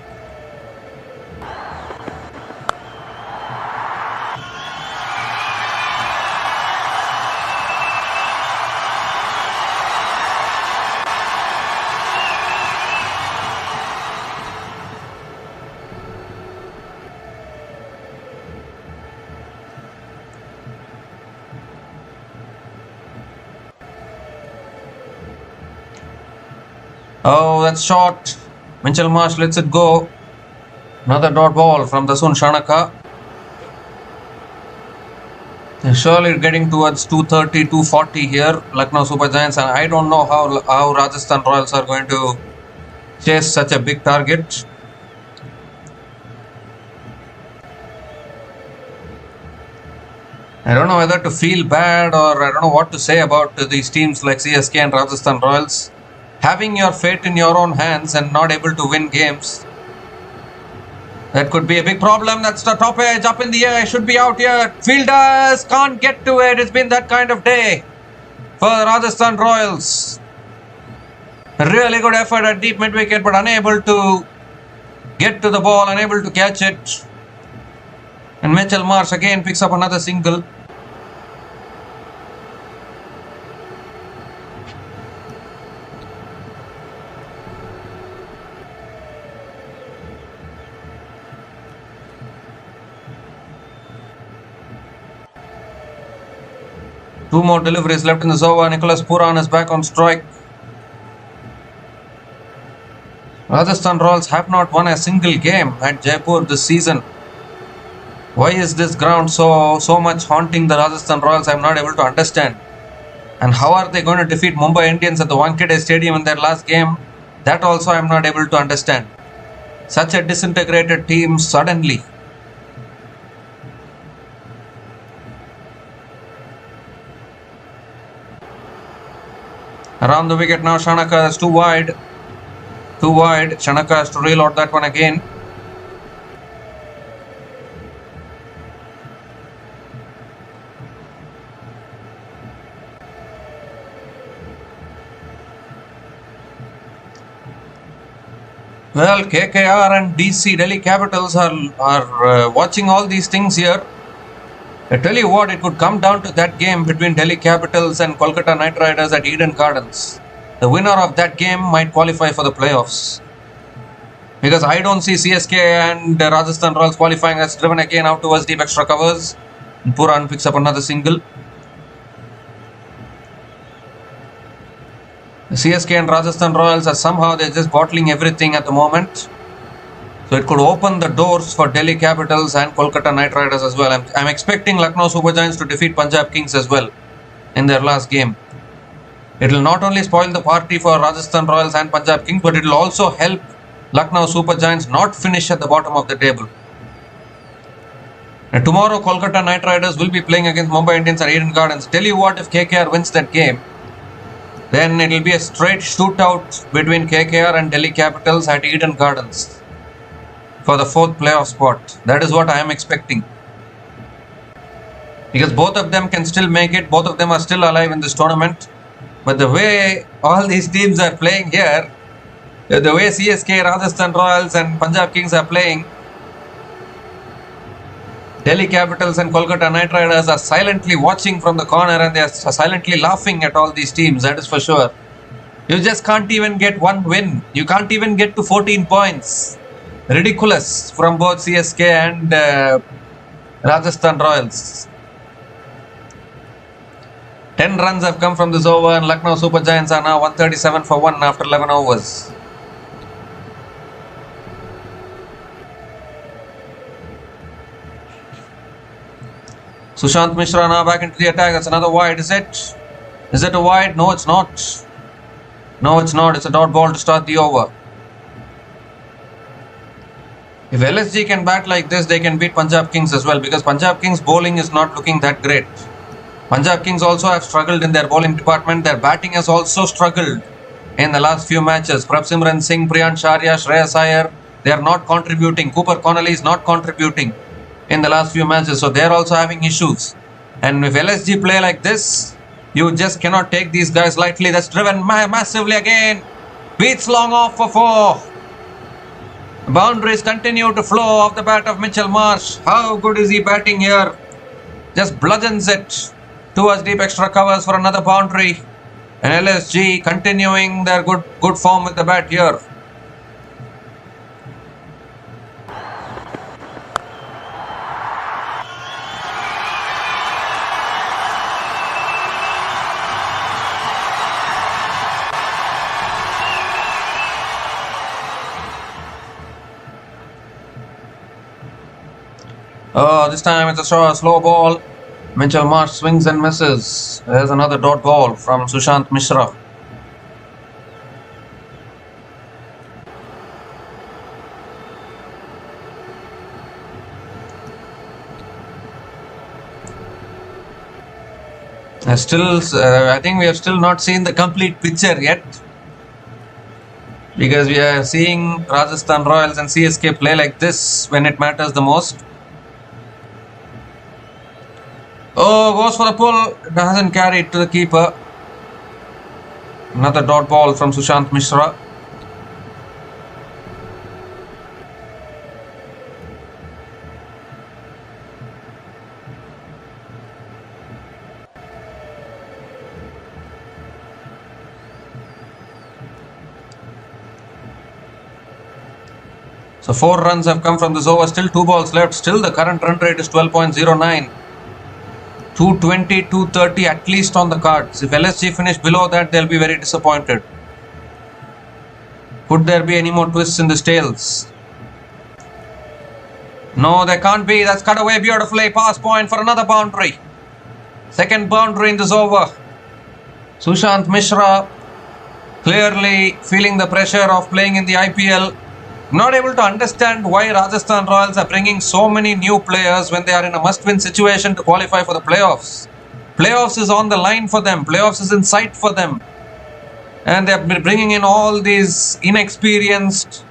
Oh, that's short. Mitchell Marsh lets it go. Another dot ball from Dasun Shanaka. They're surely getting towards 230, 240 here, Lucknow Super Giants, and I don't know how Rajasthan Royals are going to chase such a big target. I don't know whether to feel bad or I don't know what to say about these teams like CSK and Rajasthan Royals. Having your fate in your own hands and not able to win games, that could be a big problem. That's the top edge up in the air. Should be out here. Fielders can't get to it. It's been that kind of day for the Rajasthan Royals. A really good effort at deep mid wicket, but unable to get to the ball, unable to catch it. And Mitchell Marsh again picks up another single. Two more deliveries left in the over. Nicholas Puran is back on strike. Rajasthan Royals have not won a single game at Jaipur this season. Why is this ground so much haunting the Rajasthan Royals? I am not able to understand. And how are they going to defeat Mumbai Indians at the Wankhede Stadium in their last game? That also I am not able to understand. Such a disintegrated team suddenly. Around the wicket now, Shanaka is too wide. Too wide. Shanaka has to reload that one again. Well, KKR and DC Delhi Capitals are watching all these things here. I tell you what, it could come down to that game between Delhi Capitals and Kolkata Knight Riders at Eden Gardens. The winner of that game might qualify for the playoffs. Because I don't see CSK and Rajasthan Royals qualifying. That's driven again out towards deep extra covers. And Puran picks up another single. The CSK and Rajasthan Royals are somehow they're just bottling everything at the moment. So it could open the doors for Delhi Capitals and Kolkata Knight Riders as well. I'm expecting Lucknow Super Giants to defeat Punjab Kings as well in their last game. It will not only spoil the party for Rajasthan Royals and Punjab Kings, but it will also help Lucknow Super Giants not finish at the bottom of the table. And tomorrow Kolkata Knight Riders will be playing against Mumbai Indians at Eden Gardens. Tell you what, if KKR wins that game, then it will be a straight shootout between KKR and Delhi Capitals at Eden Gardens for the fourth playoff spot. That is what I am expecting. Because both of them can still make it. Both of them are still alive in this tournament. But the way all these teams are playing here, the way CSK, Rajasthan Royals and Punjab Kings are playing, Delhi Capitals and Kolkata Knight Riders are silently watching from the corner and they are silently laughing at all these teams. That is for sure. You just can't even get one win. You can't even get to 14 points. Ridiculous from both CSK and Rajasthan Royals. 10 runs have come from this over and Lucknow Super Giants are now 137 for 1 after 11 overs. Sushant Mishra now back into the attack. That's another wide, is it? Is it a wide? No, it's not. No, it's not. It's a dot ball to start the over. If LSG can bat like this, they can beat Punjab Kings as well, because Punjab Kings bowling is not looking that great. Punjab Kings also have struggled in their bowling department. Their batting has also struggled in the last few matches. Prabsimran Singh, Priyansh Arya, Shreyas Iyer, they are not contributing. Cooper Connolly is not contributing in the last few matches, so they are also having issues. And if LSG play like this, you just cannot take these guys lightly. That's driven massively again. Beats long off for 4. Boundaries continue to flow off the bat of Mitchell Marsh. How good is he batting here? Just bludgeons it towards deep extra covers for another boundary. And LSG continuing their good form with the bat here. Oh, this time it's a slow ball. Mitchell Marsh swings and misses. There's another dot ball from Sushant Mishra. I think we have still not seen the complete picture yet, because we are seeing Rajasthan Royals and CSK play like this when it matters the most. Oh, goes for the pull. It doesn't carry it to the keeper. Another dot ball from Sushant Mishra. So 4 runs have come from this over. Still 2 balls left. Still the current run rate is 12.09. 220, 230 at least on the cards. If LSG finish below that, they'll be very disappointed. Could there be any more twists in the tails? No, there can't be. That's cut away beautifully. Pass point for another boundary. Second boundary in this over. Sushant Mishra clearly feeling the pressure of playing in the IPL. Not able to understand why Rajasthan Royals are bringing so many new players when they are in a must-win situation to qualify for the playoffs. Playoffs is on the line for them. Playoffs is in sight for them. And they are bringing in all these inexperienced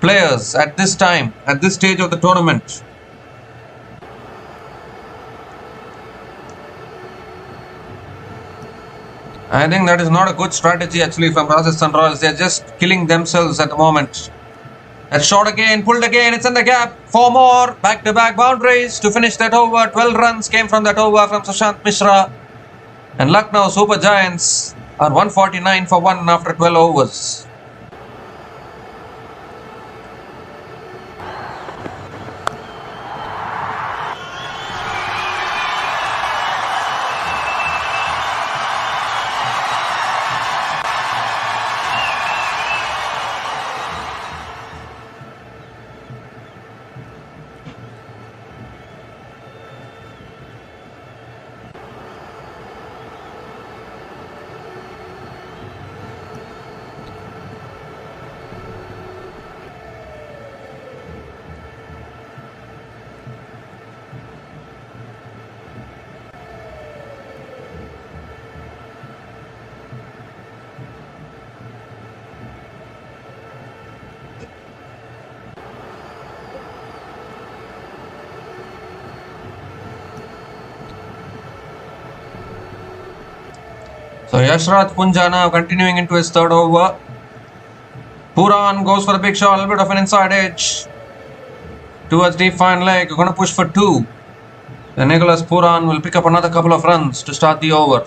players at this time, at this stage of the tournament. I think that is not a good strategy actually from Rajasthan Royals. They are just killing themselves at the moment. That's shot again, pulled again, it's in the gap. 4 more back-to-back boundaries to finish that over. 12 runs came from that over from Sushant Mishra. And Lucknow Super Giants are 149 for 1 after 12 overs. So Yashraj Punja now continuing into his third over. Puran goes for a big shot, a little bit of an inside edge towards deep fine leg. We're going to push for 2. Then Nicholas Puran will pick up another couple of runs to start the over.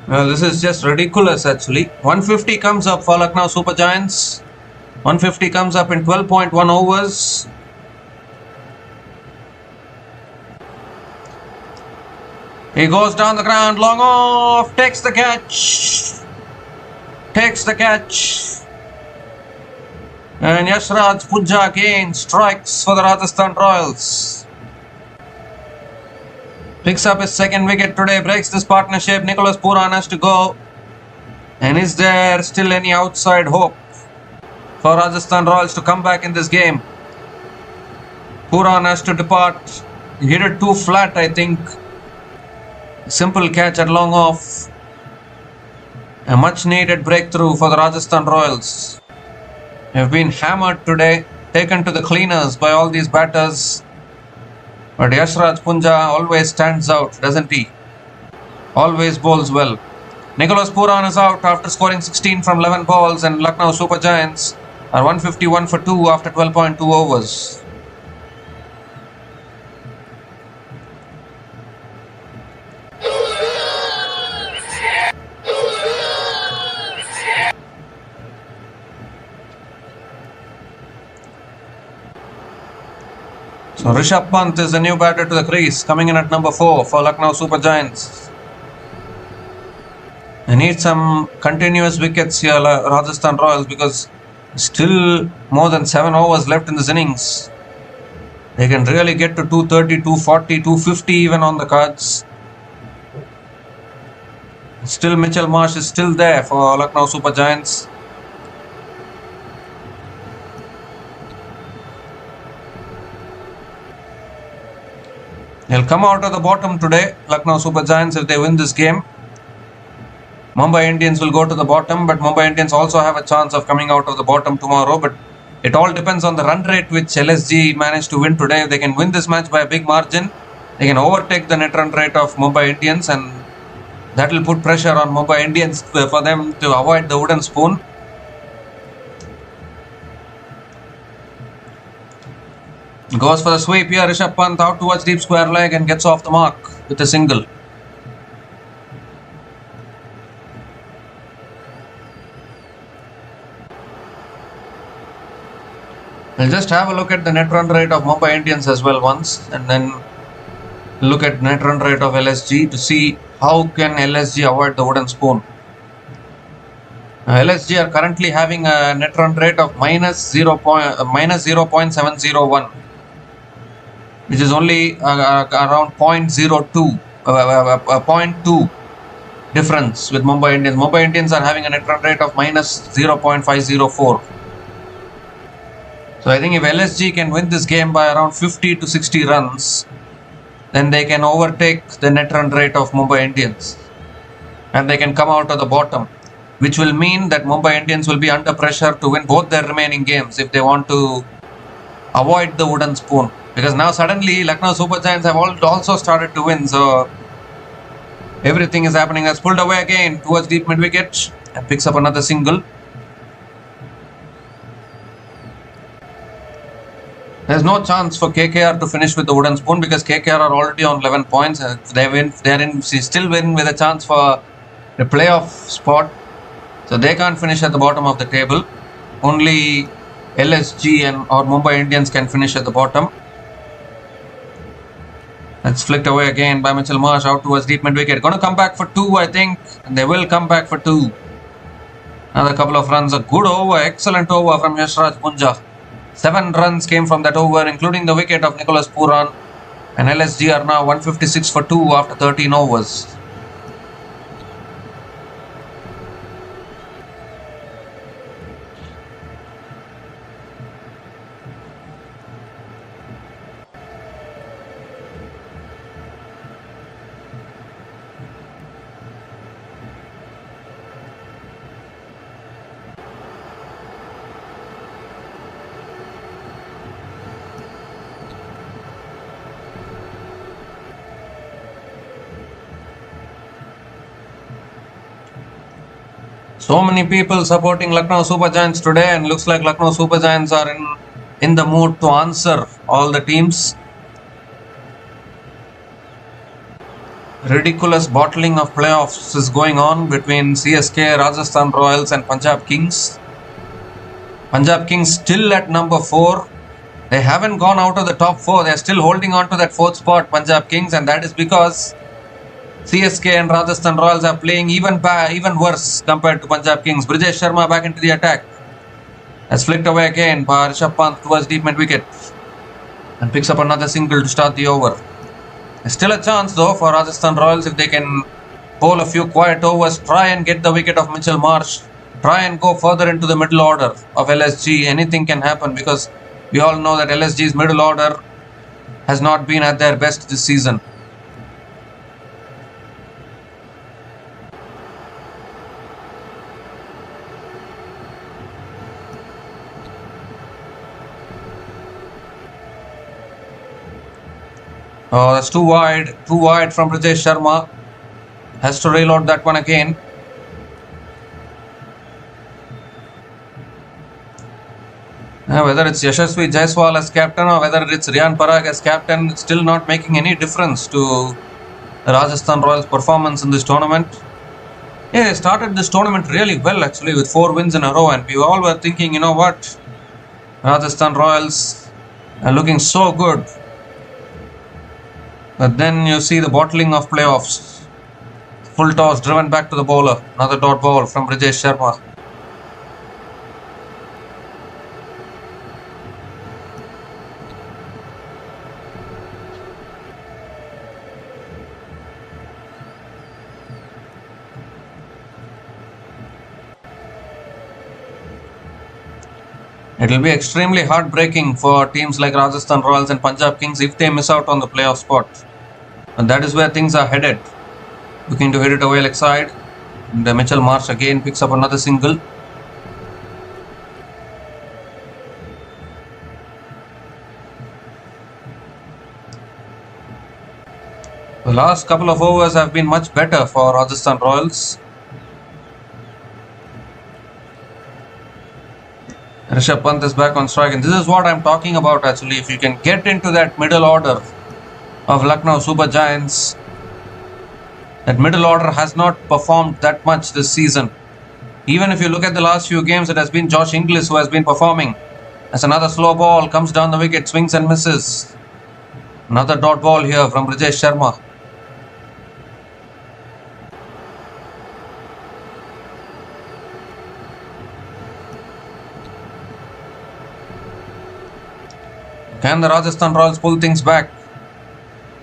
Well, this is just ridiculous actually. 150 comes up for Lucknow Super Giants. 150 comes up in 12.1 overs. He goes down the ground, long off, takes the catch. Takes the catch. And Yashraj Punja again strikes for the Rajasthan Royals. Picks up his second wicket today, breaks this partnership. Nicholas Puran has to go. And is there still any outside hope for Rajasthan Royals to come back in this game? Puran has to depart. He hit it too flat, I think. Simple catch at long off. A much needed breakthrough for the Rajasthan Royals. They have been hammered today, taken to the cleaners by all these batters. But Yashraj Punja always stands out, doesn't he? Always bowls well. Nicholas Puran is out after scoring 16 from 11 balls, and Lucknow Super Giants are 151 for 2 after 12.2 overs. So Rishabh Pant is the new batter to the crease, coming in at number 4 for Lucknow Super Giants. They need some continuous wickets here, Rajasthan Royals, because still more than 7 overs left in this innings. They can really get to 230, 240, 250 even on the cards. Still Mitchell Marsh is still there for Lucknow Super Giants. They'll come out of the bottom today, Lucknow Super Giants, if they win this game. Mumbai Indians will go to the bottom, but Mumbai Indians also have a chance of coming out of the bottom tomorrow. But it all depends on the run rate which LSG managed to win today. If they can win this match by a big margin, they can overtake the net run rate of Mumbai Indians, and that will put pressure on Mumbai Indians for them to avoid the wooden spoon. Goes for the sweep here. Rishabh Pant out towards deep square leg and gets off the mark with a single. We'll just have a look at the net run rate of Mumbai Indians as well once, and then look at net run rate of LSG to see how can LSG avoid the wooden spoon. LSG are currently having a net run rate of minus 0.701, which is only around 0.02, 0.2 difference with Mumbai Indians. Mumbai Indians are having a net run rate of minus 0.504. So I think if LSG can win this game by around 50 to 60 runs, then they can overtake the net run rate of Mumbai Indians, and they can come out of the bottom, which will mean that Mumbai Indians will be under pressure to win both their remaining games if they want to avoid the wooden spoon. Because now suddenly Lucknow Super Giants have also started to win, so everything is happening. That's pulled away again towards deep mid wicket and picks up another single. There's no chance for KKR to finish with the wooden spoon because KKR are already on 11 points. If they win, still win with a chance for the playoff spot. So they can't finish at the bottom of the table. Only LSG or Mumbai Indians can finish at the bottom. That's flicked away again by Mitchell Marsh out towards deep mid wicket. Going to come back for 2, I think. And they will come back for 2. Another couple of runs. A good over. Excellent over from Yashraj Punja. 7 runs came from that over, including the wicket of Nicholas Pooran. And LSG are now 156 for 2 after 13 overs. So many people supporting Lucknow Super Giants today, and looks like Lucknow Super Giants are in the mood to answer all the teams. Ridiculous bottling of playoffs is going on between CSK, Rajasthan Royals and Punjab Kings. Punjab Kings still at number 4. They haven't gone out of the top 4. They're still holding on to that 4th spot, Punjab Kings, and that is because CSK and Rajasthan Royals are playing even worse compared to Punjab Kings. Brijesh Sharma back into the attack. That's flicked away again by Rishabh Pant towards deep mid wicket and picks up another single to start the over. There's still a chance though for Rajasthan Royals if they can bowl a few quiet overs, try and get the wicket of Mitchell Marsh, try and go further into the middle order of LSG. Anything can happen because we all know that LSG's middle order has not been at their best this season. Oh, that's too wide from Brijesh Sharma. Has to reload that one again. Whether it's Yashasvi Jaiswal as captain or whether it's Riyan Parag as captain, it's still not making any difference to the Rajasthan Royals' performance in this tournament. Yeah, they started this tournament really well actually with 4 wins in a row, and we all were thinking, you know what, Rajasthan Royals are looking so good. But then you see the bottling of playoffs. Full toss driven back to the bowler. Another dot ball from Brijesh Sharma. It will be extremely heartbreaking for teams like Rajasthan Royals and Punjab Kings if they miss out on the playoff spot. And that is where things are headed. Looking to hit it away leg side. And Mitchell Marsh again picks up another single. The last couple of overs have been much better for Rajasthan Royals. Rishabh Pant is back on strike, and this is what I'm talking about actually. If you can get into that middle order of Lucknow Super Giants, that middle order has not performed that much this season. Even if you look at the last few games, it has been Josh Inglis who has been performing. As another slow ball comes down the wicket, swings and misses. Another dot ball here from Brijesh Sharma. Can the Rajasthan Royals pull things back?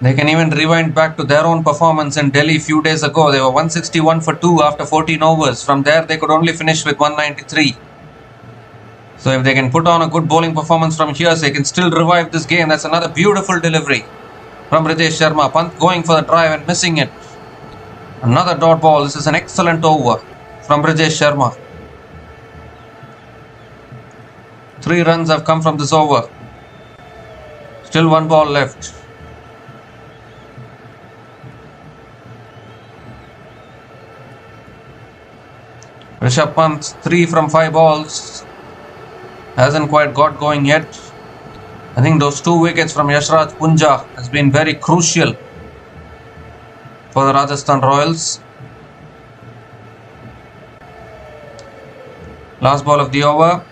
They can even rewind back to their own performance in Delhi a few days ago. They were 161 for 2 after 14 overs. From there, they could only finish with 193. So if they can put on a good bowling performance from here, so they can still revive this game. That's another beautiful delivery from Brijesh Sharma. Pant going for the drive and missing it. Another dot ball. This is an excellent over from Brijesh Sharma. 3 runs have come from this over. Still 1 ball left. Rishabh Pant 3 from 5 balls. Hasn't quite got going yet. I think those 2 wickets from Yashraj Punja has been very crucial for the Rajasthan Royals. Last ball of the over.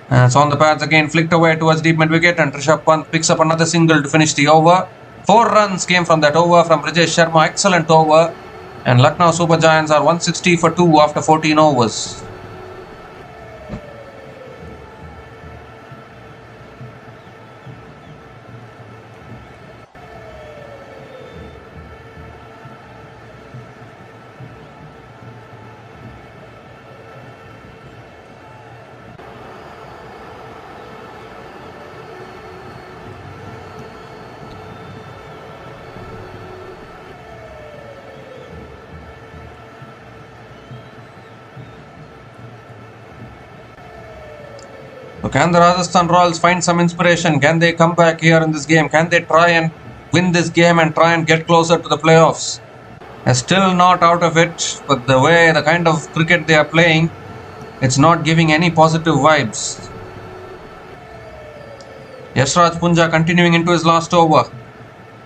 And it's on the pads again, flicked away towards deep mid wicket, and Rishabh Pant picks up another single to finish the over. 4 runs came from that over from Brijesh Sharma. Excellent over. And Lucknow Super Giants are 160 for 2 after 14 overs. So can the Rajasthan Royals find some inspiration? Can they come back here in this game? Can they try and win this game and try and get closer to the playoffs? They're still not out of it, but the kind of cricket they are playing, it's not giving any positive vibes. Yashraj Punja continuing into his last over.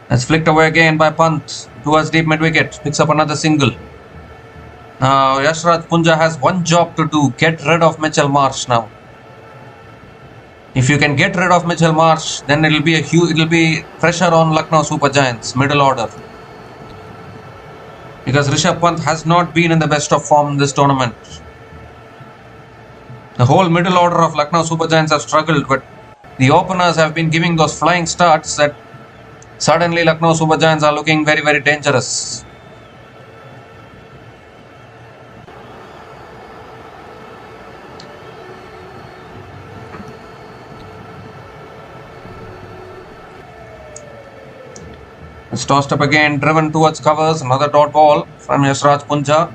That's flicked away again by Pant towards deep mid wicket. Picks up another single. Now Yashraj Punja has one job to do. Get rid of Mitchell Marsh now. If you can get rid of Mitchell Marsh, then it'll be pressure on Lucknow Super Giants middle order. Because Rishabh Pant has not been in the best of form in this tournament. The whole middle order of Lucknow Super Giants have struggled, but the openers have been giving those flying starts that suddenly Lucknow Super Giants are looking very, very dangerous. It's tossed up again, driven towards covers. Another dot ball from Yashraj Punja.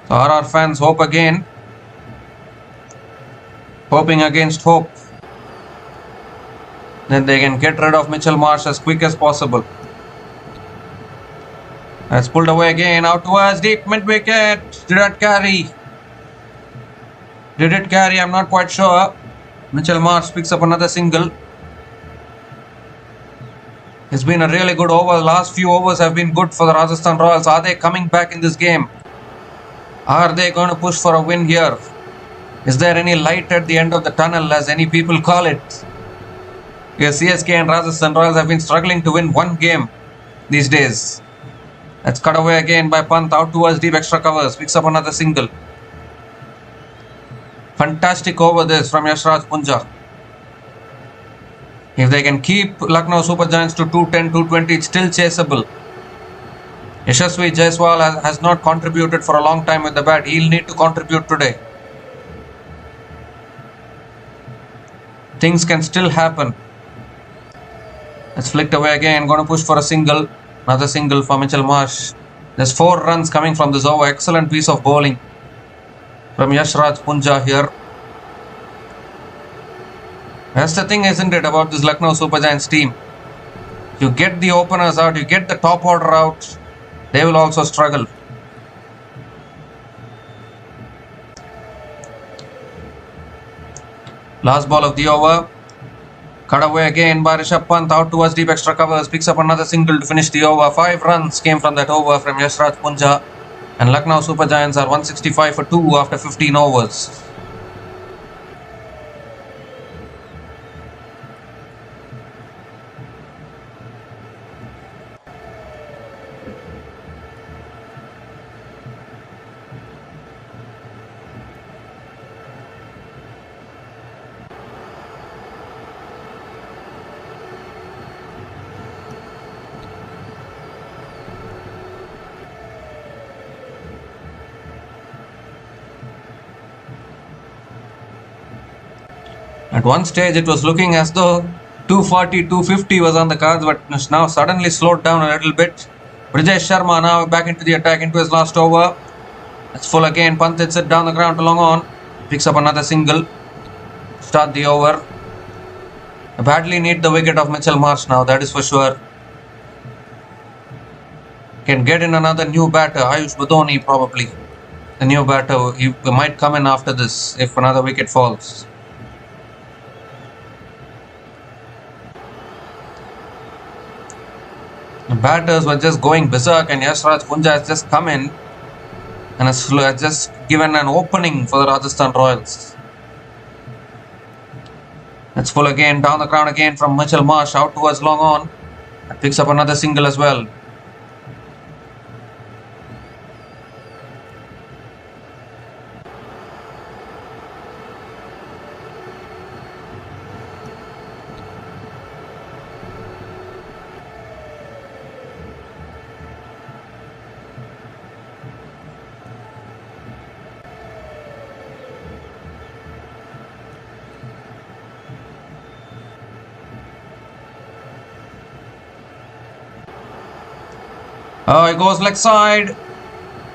So RR fans hope again. Hoping against hope that they can get rid of Mitchell Marsh as quick as possible. That's pulled away again, out towards deep mid wicket. Did it carry? Did it carry? I'm not quite sure. Mitchell Marsh picks up another single. It's been a really good over. The last few overs have been good for the Rajasthan Royals. Are they coming back in this game? Are they going to push for a win here? Is there any light at the end of the tunnel, as any people call it? Because CSK and Rajasthan Royals have been struggling to win one game these days. That's cut away again by Pant, out towards deep extra covers. Picks up another single. Fantastic over this from Yashraj Punja. If they can keep Lucknow Super Giants to 210, 220, it's still chaseable. Yashasvi Jaiswal has not contributed for a long time with the bat. He'll need to contribute today. Things can still happen. It's flicked away again. Going to push for a single. Another single for Mitchell Marsh. There's 4 runs coming from this over. Excellent piece of bowling from Yashraj Punja here. That's the thing, isn't it, about this Lucknow Super Giants team? You get the openers out, you get the top order out, they will also struggle. Last ball of the over. Cut away again by Rishabh Pant, out towards deep extra covers, picks up another single to finish the over. 5 runs came from that over from Yashraj Punja, and Lucknow Super Giants are 165 for 2 after 15 overs. At one stage, it was looking as though 240, 250 was on the cards, but it's now suddenly slowed down a little bit. Brijesh Sharma now back into the attack, into his last over. It's full again. Pant hits it down the ground to long on. Picks up another single. Start the over. Badly need the wicket of Mitchell Marsh now, that is for sure. Can get in another new batter, Ayush Badoni probably. The new batter, he might come in after this if another wicket falls. The batters were just going berserk, and Yashraj Punja has just come in and has just given an opening for the Rajasthan Royals. Let's pull again, down the ground again from Mitchell Marsh, out towards long on. That picks up another single as well. Oh, he goes leg side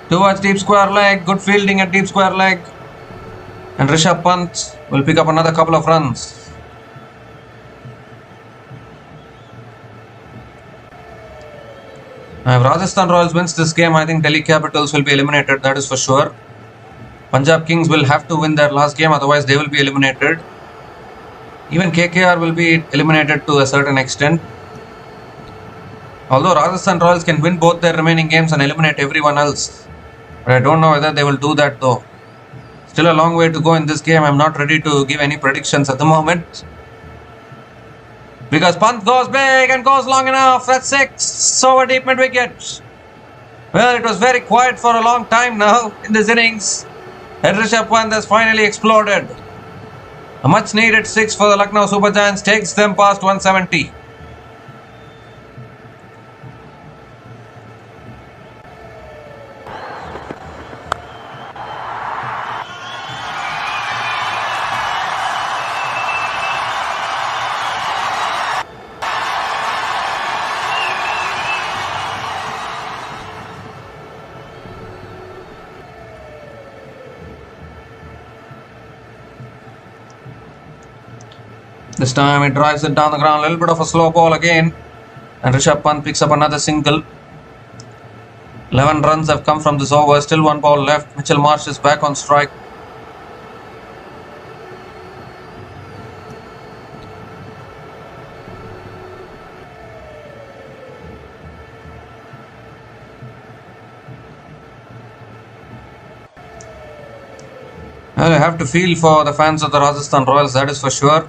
towards deep square leg. Good fielding at deep square leg. And Rishabh Pant will pick up another couple of runs. Now, if Rajasthan Royals wins this game, I think Delhi Capitals will be eliminated, that is for sure. Punjab Kings will have to win their last game, otherwise they will be eliminated. Even KKR will be eliminated to a certain extent. Although Rajasthan Royals can win both their remaining games and eliminate everyone else. But I don't know whether they will do that though. Still a long way to go in this game. I'm not ready to give any predictions at the moment. Because Pant goes big and goes long enough. That's 6 over deep mid wicket. Well, it was very quiet for a long time now in this innings. And Rishabh Pant has finally exploded. A much needed 6 for the Lucknow Super Giants takes them past 170. This time he drives it down the ground, a little bit of a slow ball again, and Rishabh Pant picks up another single. 11 runs have come from this over, still 1 ball left. Mitchell Marsh is back on strike. Well, I have to feel for the fans of the Rajasthan Royals, that is for sure.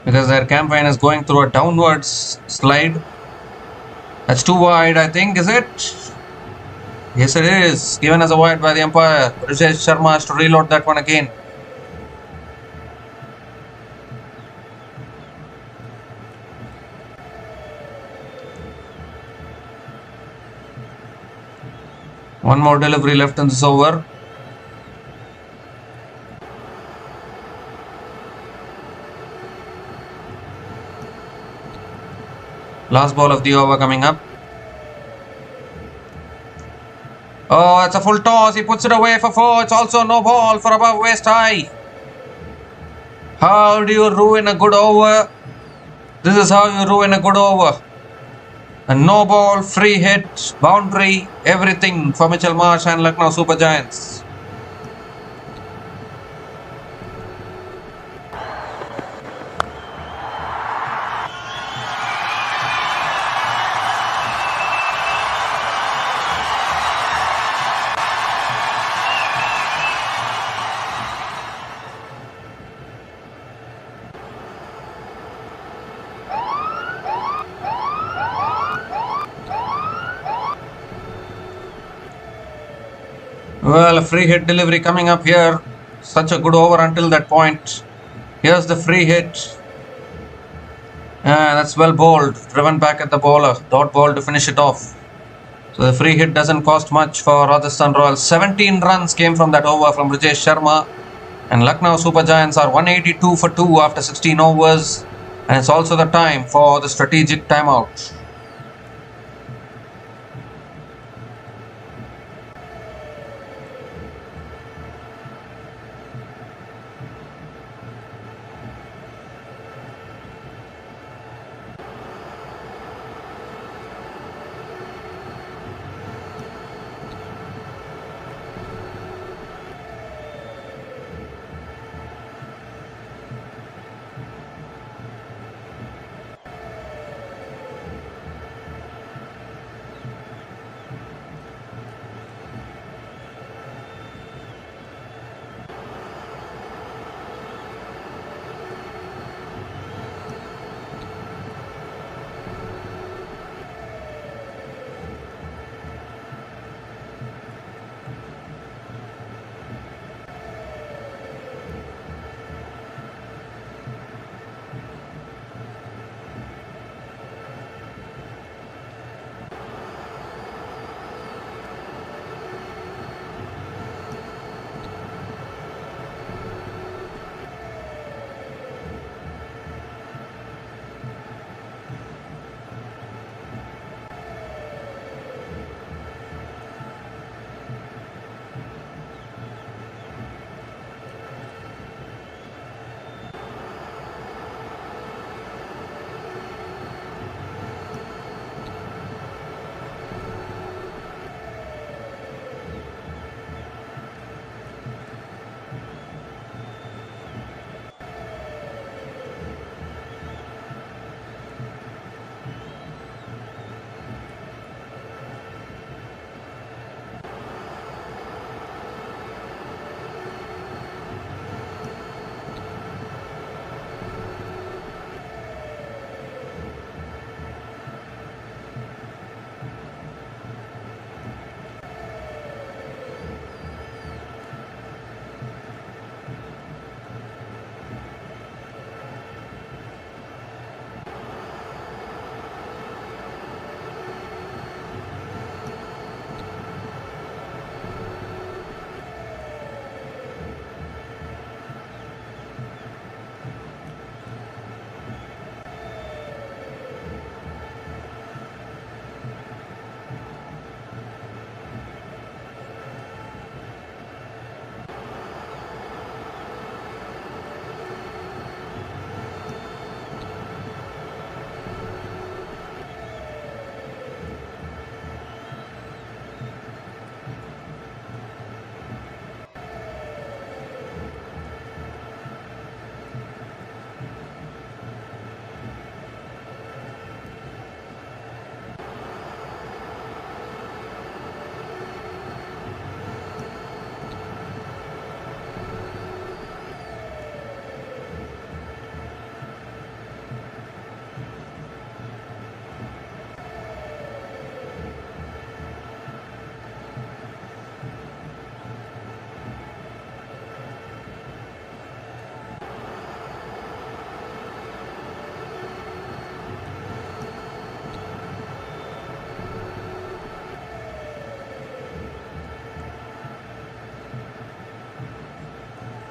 Because their campaign is going through a downwards slide. That's too wide, I think, is it? Yes, it is. Given as a wide by the umpire. Brijesh Sharma has to reload that one again. One more delivery left in this over. Last ball of the over coming up. Oh, it's a full toss. He puts it away for 4. It's also no ball for above waist high. How do you ruin a good over? This is how you ruin a good over. A no ball, free hit, boundary, everything for Mitchell Marsh and Lucknow Super Giants. Well, a free hit delivery coming up here. Such a good over until that point. Here's the free hit. That's well bowled. Driven back at the bowler. Dot ball to finish it off. So the free hit doesn't cost much for Rajasthan Royals. 17 runs came from that over from Rajesh Sharma. And Lucknow Super Giants are 182 for 2 after 16 overs. And it's also the time for the strategic timeout.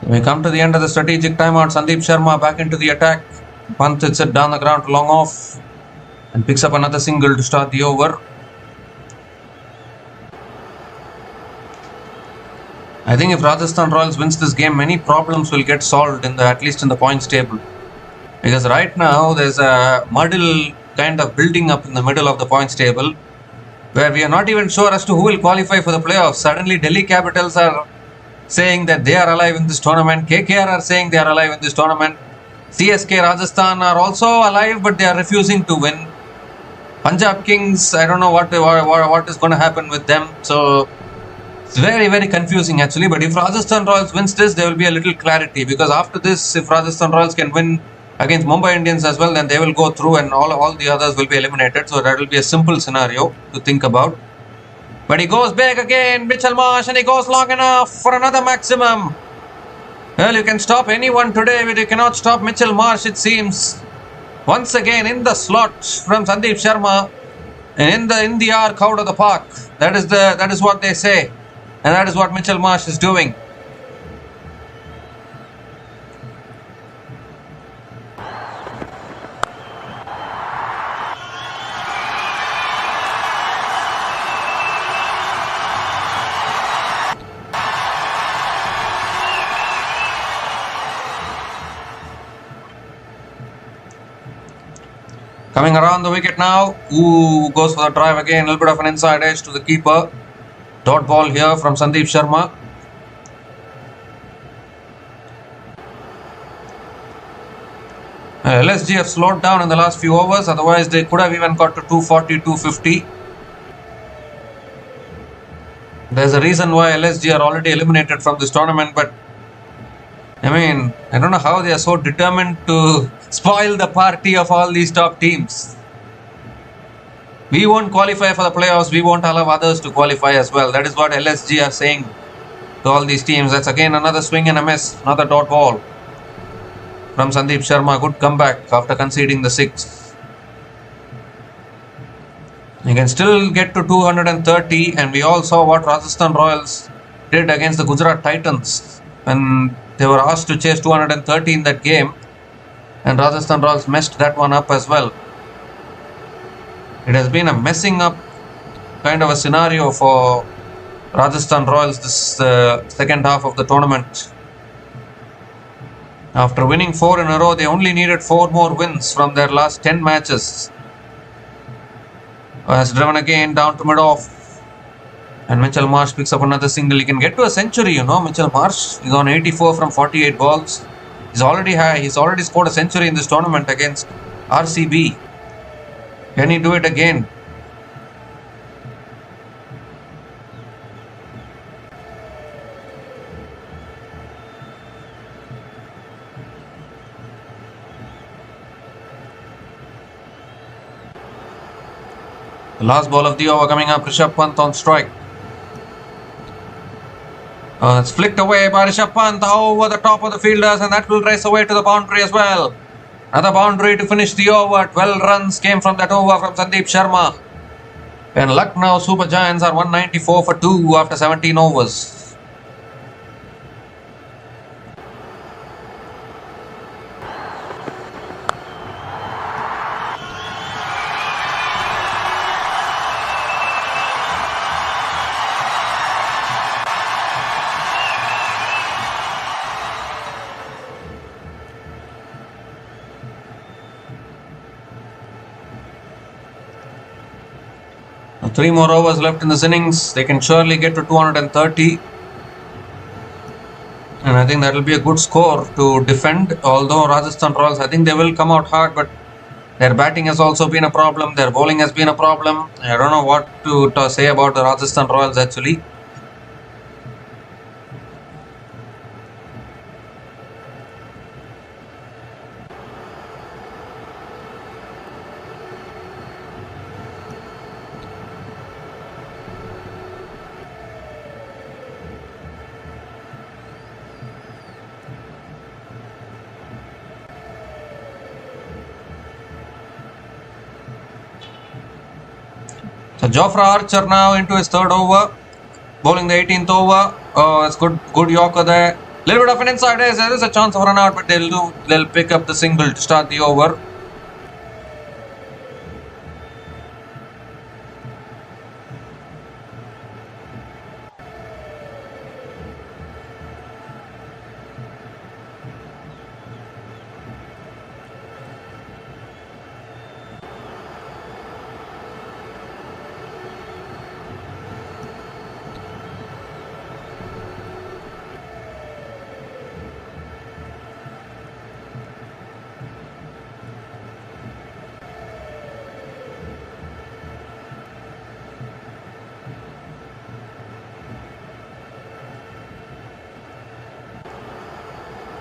We come to the end of the strategic timeout. Sandeep Sharma back into the attack. Pant hits it down the ground to long off and picks up another single to start the over. I think if Rajasthan Royals wins this game, many problems will get solved at least in the points table. Because right now there's a muddle kind of building up in the middle of the points table where we are not even sure as to who will qualify for the playoffs. Suddenly Delhi Capitals are saying that they are alive in this tournament. KKR are saying they are alive in this tournament. CSK Rajasthan are also alive, but they are refusing to win. Punjab Kings, I don't know what is going to happen with them. So it's very, very confusing actually. But if Rajasthan Royals wins this, there will be a little clarity. Because after this, if Rajasthan Royals can win against Mumbai Indians as well, then they will go through and all the others will be eliminated. So that will be a simple scenario to think about. But he goes back again, Mitchell Marsh, and he goes long enough for another maximum. Well, you can stop anyone today, but you cannot stop Mitchell Marsh, it seems. Once again in the slot from Sandeep Sharma, and in the arc out of the park. That is what they say, and that is what Mitchell Marsh is doing. Coming around the wicket now. Ooh, goes for the drive again. A little bit of an inside edge to the keeper. Dot ball here from Sandeep Sharma. LSG have slowed down in the last few overs. Otherwise, they could have even got to 240, 250. There's a reason why LSG are already eliminated from this tournament, but I mean, I don't know how they are so determined to spoil the party of all these top teams. We won't qualify for the playoffs. We won't allow others to qualify as well. That is what LSG are saying to all these teams. That's again another swing and a miss. Another dot ball from Sandeep Sharma. Good comeback after conceding the 6. You can still get to 230, and we all saw what Rajasthan Royals did against the Gujarat Titans when they were asked to chase 230 in that game, and Rajasthan Royals messed that one up as well. It has been a messing up kind of a scenario for Rajasthan Royals this second half of the tournament. After winning 4 in a row, they only needed 4 more wins from their last 10 matches. Has driven again down to mid-off. And Mitchell Marsh picks up another single. He can get to a century, you know. Mitchell Marsh is on 84 from 48 balls. He's already scored a century in this tournament against RCB. Can he do it again? The last ball of the over coming up. Rishabh Pant on strike. It's flicked away by Rishabh Pant over the top of the fielders, and that will race away to the boundary as well. Another boundary to finish the over. 12 runs came from that over from Sandeep Sharma. And Lucknow Super Giants are 194 for 2 after 17 overs. Now 3 more overs left in this innings. They can surely get to 230. And I think that will be a good score to defend. Although Rajasthan Royals, I think they will come out hard, but their batting has also been a problem. Their bowling has been a problem. I don't know what to say about the Rajasthan Royals actually. So Jofra Archer now into his 3rd over, bowling the 18th over. Oh, it's good Yorker there. Little bit of an inside edge. There is a chance of run out, but they'll pick up the single to start the over.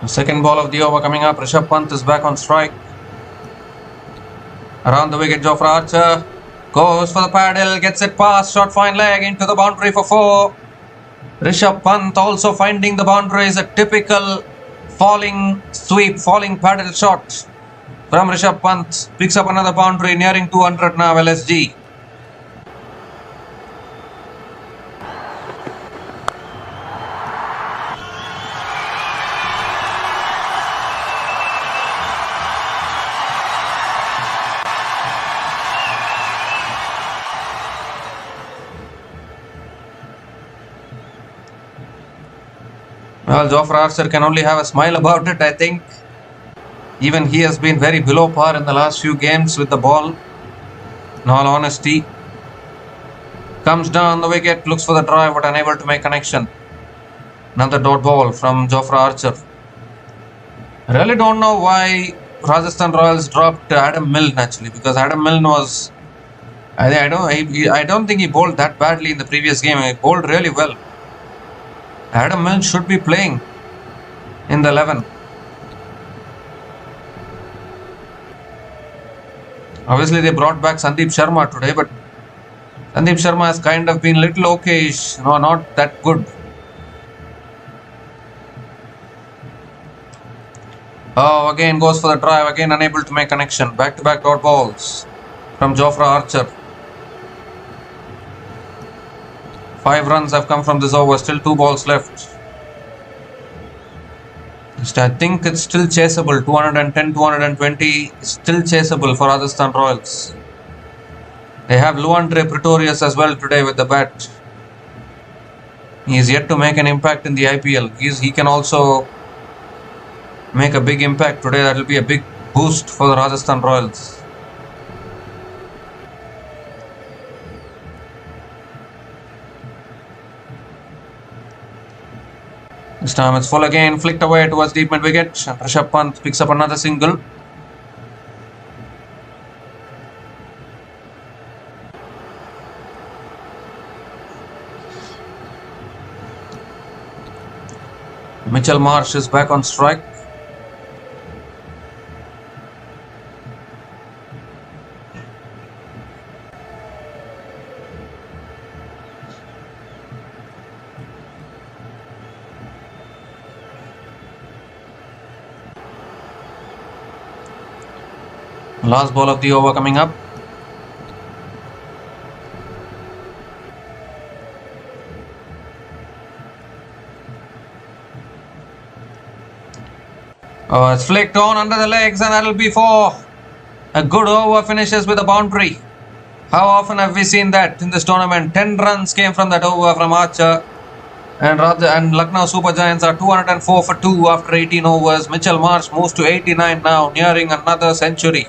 The second ball of the over coming up. Rishabh Pant is back on strike. Around the wicket, Jofra Archer goes for the paddle, gets it past, short fine leg into the boundary for 4. Rishabh Pant also finding the boundary is a typical falling sweep, falling paddle shot from Rishabh Pant. Picks up another boundary, nearing 200 now, LSG. Well, Jofra Archer can only have a smile about it, I think. Even he has been very below par in the last few games with the ball. In all honesty. Comes down the wicket, looks for the drive but unable to make connection. Another dot ball from Jofra Archer. I really don't know why Rajasthan Royals dropped Adam Milne actually, because Adam Milne was... I don't think he bowled that badly in the previous game. He bowled really well. Adam Milne should be playing in the 11. Obviously, they brought back Sandeep Sharma today, but Sandeep Sharma has kind of been little okayish, not that good. Oh, again goes for the drive, again unable to make connection. Back-to-back dot balls from Jofra Archer. 5 runs have come from this over, still 2 balls left. I think it's still chaseable, 210, 220, still chaseable for Rajasthan Royals. They have Luandre Pretorius as well today with the bat. He is yet to make an impact in the IPL. He can also make a big impact today. That will be a big boost for the Rajasthan Royals. This time it's full again, flicked away towards deep mid wicket. And Rishabh Pant picks up another single. Mitchell Marsh is back on strike. Last ball of the over coming up. Oh, it's flicked on under the legs and that'll be for a good over, finishes with a boundary. How often have we seen that in this tournament? 10 runs came from that over from Archer. And Lucknow Super Giants are 204 for 2 after 18 overs. Mitchell Marsh moves to 89 now, nearing another century.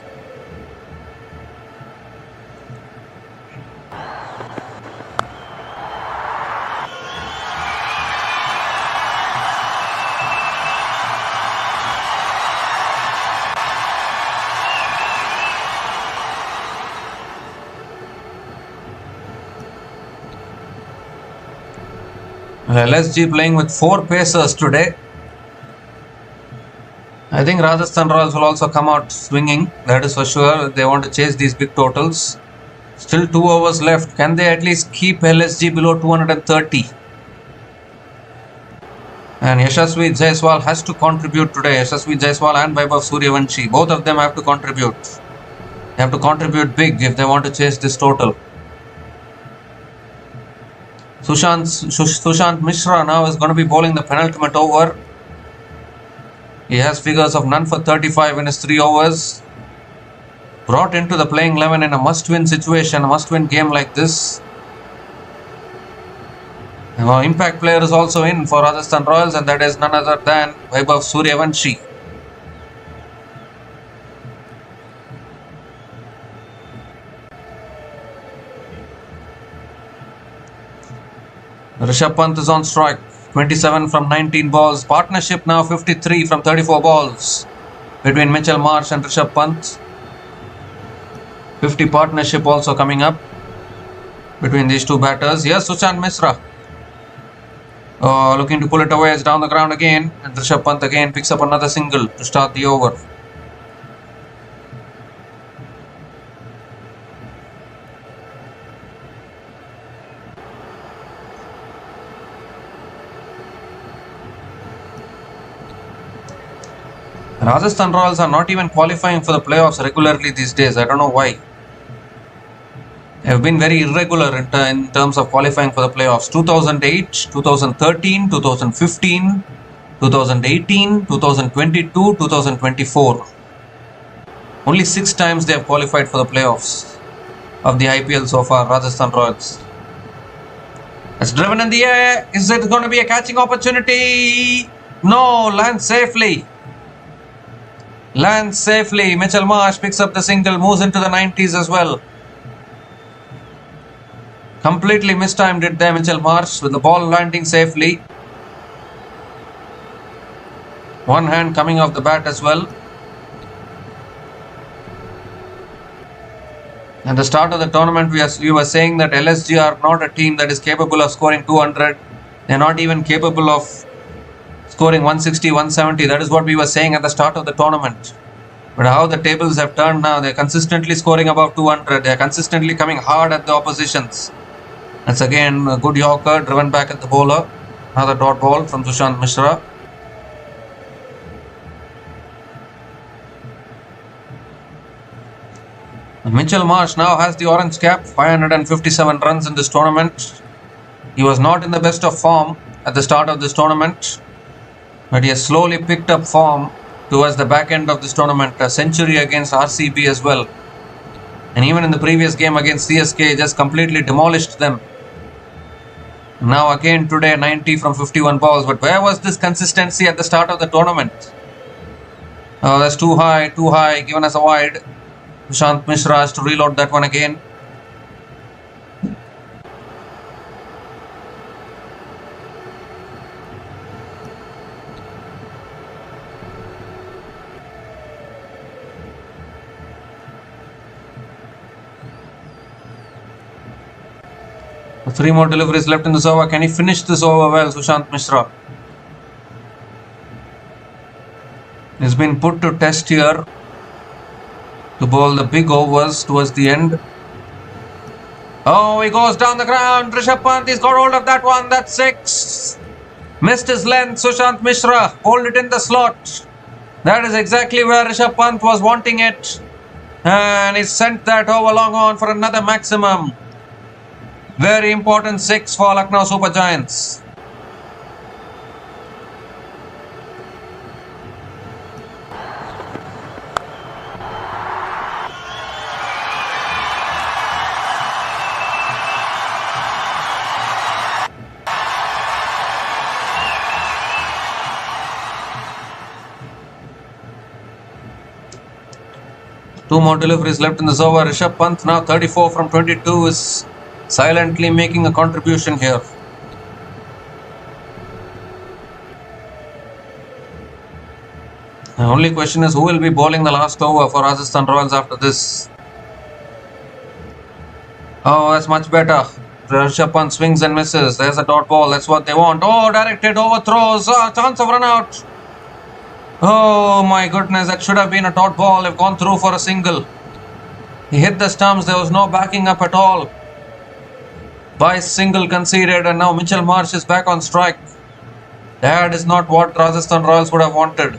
LSG playing with 4 pacers today. I think Rajasthan Royals will also come out swinging, that is for sure. They want to chase these big totals. Still 2 overs left. Can they at least keep LSG below 230? And Yashasvi Jaiswal has to contribute today. Yashasvi Jaiswal and Vaibhav Suryavanshi, both of them have to contribute. They have to contribute big if they want to chase this total. Sushant Mishra now is going to be bowling the penultimate over. He has figures of none for 35 in his 3 overs. Brought into the playing 11 in a must-win situation, a must-win game like this. Our impact player is also in for Rajasthan Royals, and that is none other than Vaibhav Suryavanshi. Rishabh Pant is on strike. 27 from 19 balls. Partnership now 53 from 34 balls between Mitchell Marsh and Rishabh Pant. 50 partnership also coming up between these two batters. Here's Sushant Mishra. Looking to pull it away. It's down the ground again. And Rishabh Pant again picks up another single to start the over. Rajasthan Royals are not even qualifying for the playoffs regularly these days. I don't know why. They have been very irregular in terms of qualifying for the playoffs. 2008, 2013, 2015, 2018, 2022, 2024. Only 6 times they have qualified for the playoffs of the IPL so far, Rajasthan Royals. It's driven in the air. Is it going to be a catching opportunity? No, lands safely. Lands safely. Mitchell Marsh picks up the single, moves into the 90s as well. Completely mistimed it there, Mitchell Marsh, with the ball landing safely. One hand coming off the bat as well. At the start of the tournament, we were saying that LSG are not a team that is capable of scoring 200. They're not even capable of scoring 160, 170. That is what we were saying at the start of the tournament. But how the tables have turned now, they're consistently scoring above 200. They're consistently coming hard at the oppositions. That's again a good Yorker driven back at the bowler. Another dot ball from Sushant Mishra. And Mitchell Marsh now has the orange cap. 557 runs in this tournament. He was not in the best of form at the start of this tournament, but he has slowly picked up form towards the back end of this tournament. A century against RCB as well. And even in the previous game against CSK, he just completely demolished them. Now again today 90 from 51 balls. But where was this consistency at the start of the tournament? That's too high, given as a wide. Sushant Mishra has to reload that one again. Three more deliveries left in this over. Can he finish this over well, Sushant Mishra? He's been put to test here to bowl the big overs towards the end. Oh, he goes down the ground. Rishabh Pant, he's got hold of that one. That's 6. Missed his length, Sushant Mishra. Hold it in the slot. That is exactly where Rishabh Pant was wanting it. And he sent that over long on for another maximum. Very important 6 for Lucknow Super Giants. Two more deliveries left in this over. Rishabh Pant now 34 from 22 is silently making a contribution here. The only question is who will be bowling the last over for Rajasthan Royals after this. Oh, that's much better. Rishabh Pant swings and misses. There's a dot ball. That's what they want. Oh, directed overthrows. Chance of run out. Oh my goodness, that should have been a dot ball. They've gone through for a single. He hit the stumps. There was no backing up at all. By single conceded, and now Mitchell Marsh is back on strike. That is not what Rajasthan Royals would have wanted.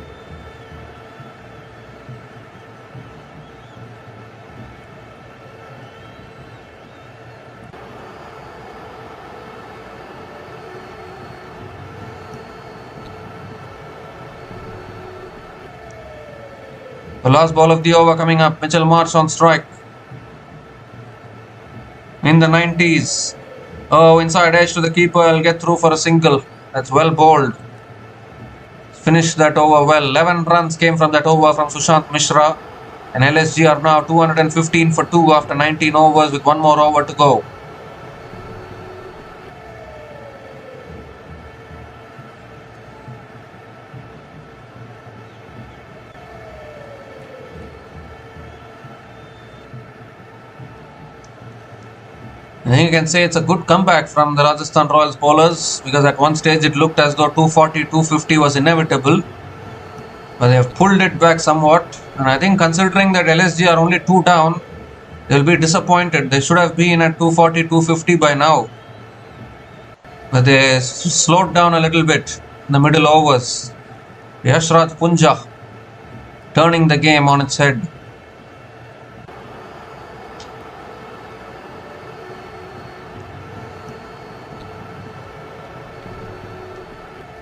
The last ball of the over coming up. Mitchell Marsh on strike. In the 90s. Oh, inside edge to the keeper. I'll get through for a single. That's well bowled. Finished that over well. 11 runs came from that over from Sushant Mishra. And LSG are now 215 for 2 after 19 overs with one more over to go. I think you can say it's a good comeback from the Rajasthan Royals bowlers, because at one stage it looked as though 240, 250 was inevitable. But they have pulled it back somewhat. And I think considering that LSG are only 2 down, they'll be disappointed. They should have been at 240, 250 by now. But they slowed down a little bit in the middle overs. Yashraj Punja turning the game on its head.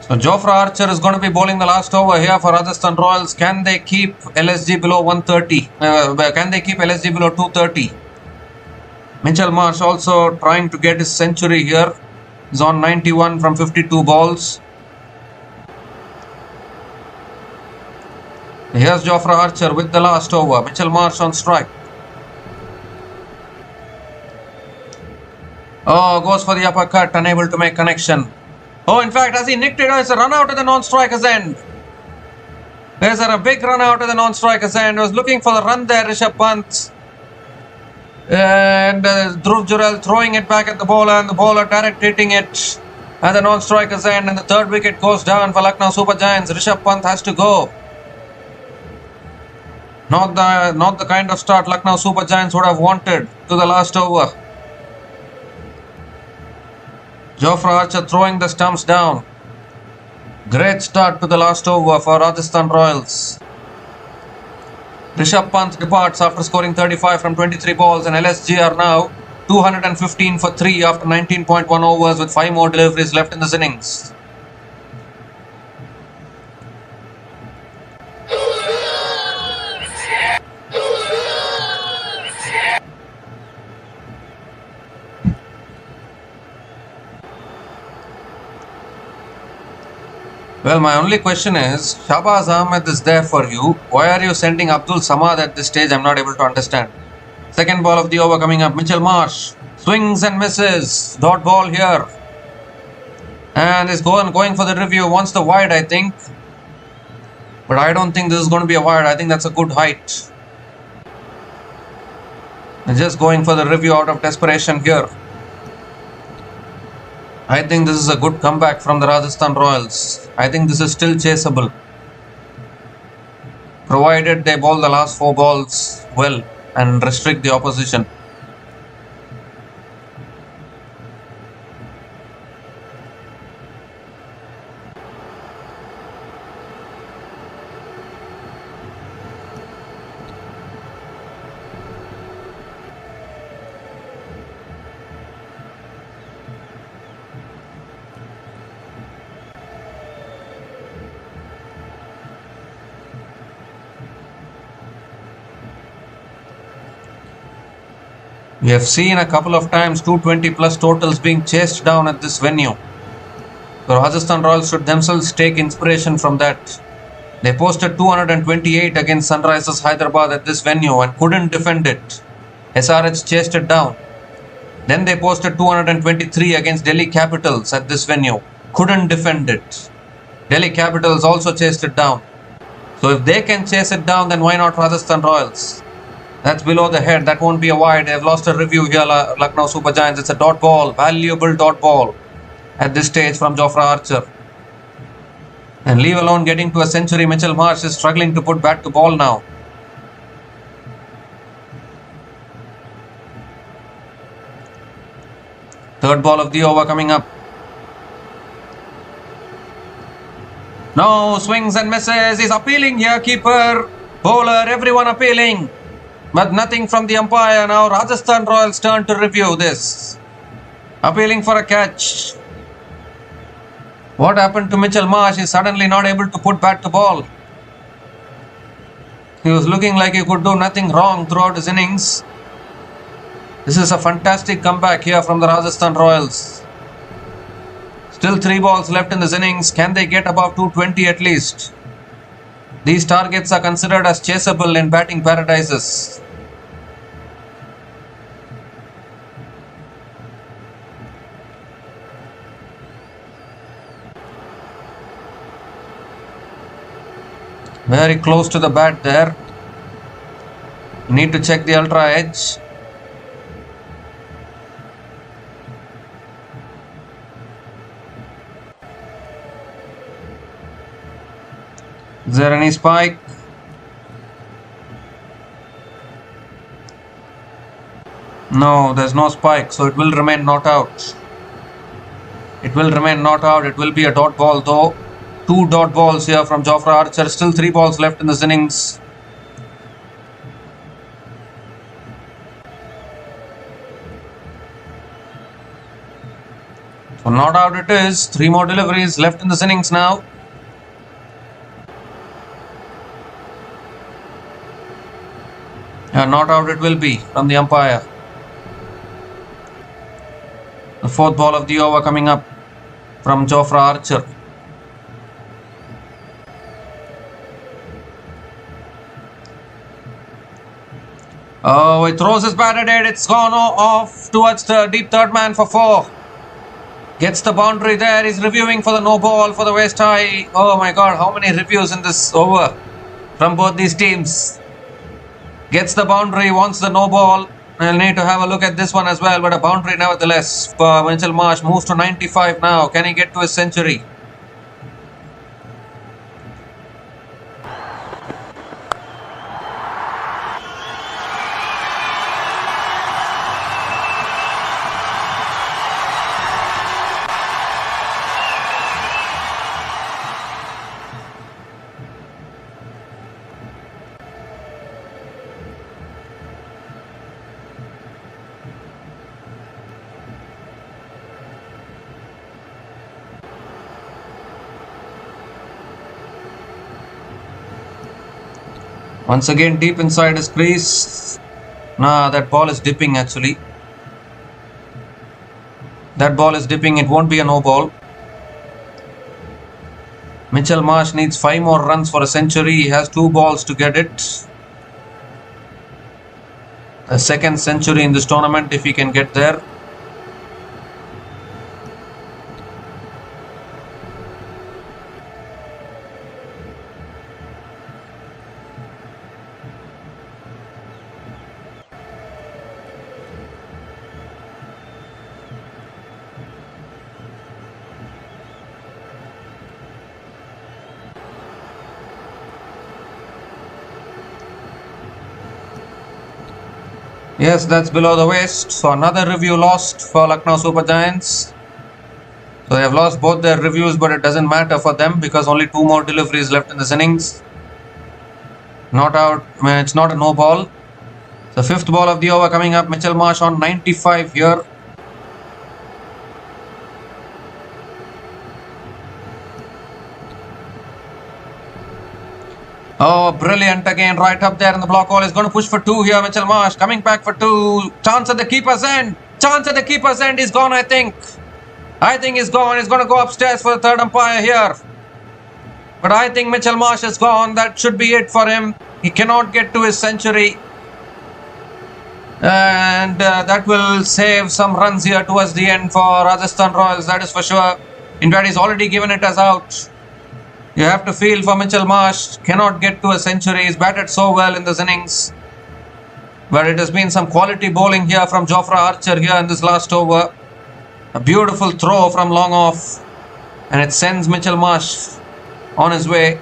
So Jofra Archer is going to be bowling the last over here for Rajasthan Royals. Can they keep LSG below 130? Can they keep LSG below 230? Mitchell Marsh also trying to get his century here. He's on 91 from 52 balls. Here's Jofra Archer with the last over. Mitchell Marsh on strike. Oh, goes for the uppercut, unable to make connection. Oh, in fact, as he nicked it, it's a run out at the non-striker's end. There's a big run out at the non-striker's end. He was looking for the run there, Rishabh Pant. And Dhruv Jurel throwing it back at the bowler, and the bowler direct hitting it at the non-striker's end. And the third wicket goes down for Lucknow Super Giants. Rishabh Pant has to go. Not the kind of start Lucknow Super Giants would have wanted to the last over. Jofra Archer throwing the stumps down. Great start to the last over for Rajasthan Royals. Rishabh Pant departs after scoring 35 from 23 balls, and LSG are now 215 for 3 after 19.1 overs with 5 more deliveries left in this innings. Well, my only question is, Shahbaz Ahmed is there for you. Why are you sending Abdul Samad at this stage? I'm not able to understand. Second ball of the over coming up. Mitchell Marsh swings and misses. Dot ball here. And is going for the review. Wants the wide, I think. But I don't think this is going to be a wide. I think that's a good height. And just going for the review out of desperation here. I think this is a good comeback from the Rajasthan Royals. I think this is still chaseable, provided they bowl the last 4 balls well and restrict the opposition. We have seen a couple of times 220 plus totals being chased down at this venue. The Rajasthan Royals should themselves take inspiration from that. They posted 228 against Sunrisers Hyderabad at this venue and couldn't defend it. SRH chased it down. Then they posted 223 against Delhi Capitals at this venue. Couldn't defend it. Delhi Capitals also chased it down. So if they can chase it down, then why not Rajasthan Royals? That's below the head. That won't be a wide. They've lost a review here, Lucknow Super Giants. It's a dot ball. Valuable dot ball at this stage from Jofra Archer. And leave alone getting to a century, Mitchell Marsh is struggling to put bat to ball now. Third ball of the over coming up. No, swings and misses. He's appealing here, keeper, bowler, everyone appealing. But nothing from the umpire. Now Rajasthan Royals turn to review this. Appealing for a catch. What happened to Mitchell Marsh? He's suddenly not able to put bat to ball. He was looking like he could do nothing wrong throughout his innings. This is a fantastic comeback here from the Rajasthan Royals. Still 3 balls left in this innings. Can they get above 220 at least? These targets are considered as chaseable in batting paradises. Very close to the bat there. Need to check the ultra edge. Is there any spike? No, there's no spike, so it will remain not out. It will remain not out. It will be a dot ball though. 2 dot balls here from Jofra Archer. Still 3 balls left in this innings. So not out it is. 3 more deliveries left in this innings now. Not out it will be from the umpire. The 4th ball of the over coming up from Jofra Archer. Oh, he throws his bat at it. It's gone off towards the deep third man for 4. Gets the boundary there. He's reviewing for the no ball for the West High. Oh my God, how many reviews in this over from both these teams. Gets the boundary, wants the no ball. I'll need to have a look at this one as well, but a boundary nevertheless for Mitchell Marsh. Moves to 95 now. Can he get to his century? Once again deep inside his crease. Nah, that ball is dipping actually. That ball is dipping. It won't be a no ball. Mitchell Marsh needs 5 more runs for a century. He has 2 balls to get it. A 2nd century in this tournament if he can get there. Yes, that's below the waist. So another review lost for Lucknow Super Giants. So they have lost both their reviews, but it doesn't matter for them because only 2 more deliveries left in this innings. Not out. I mean, it's not a no ball. The 5th ball of the over coming up. Mitchell Marsh on 95 here. Oh, brilliant again, right up there in the block hole. Is going to push for 2 here. Mitchell Marsh coming back for 2. Chance at the keeper's end. Chance at the keeper's end. Is gone, I think. I think he's gone. He's going to go upstairs for the 3rd umpire here. But I think Mitchell Marsh is gone. That should be it for him. He cannot get to his century. And that will save some runs here towards the end for Rajasthan Royals. That is for sure. In fact, he's already given it as out. You have to feel for Mitchell Marsh. Cannot get to a century. He's batted so well in this innings. But it has been some quality bowling here from Jofra Archer here in this last over. A beautiful throw from long off. And it sends Mitchell Marsh on his way.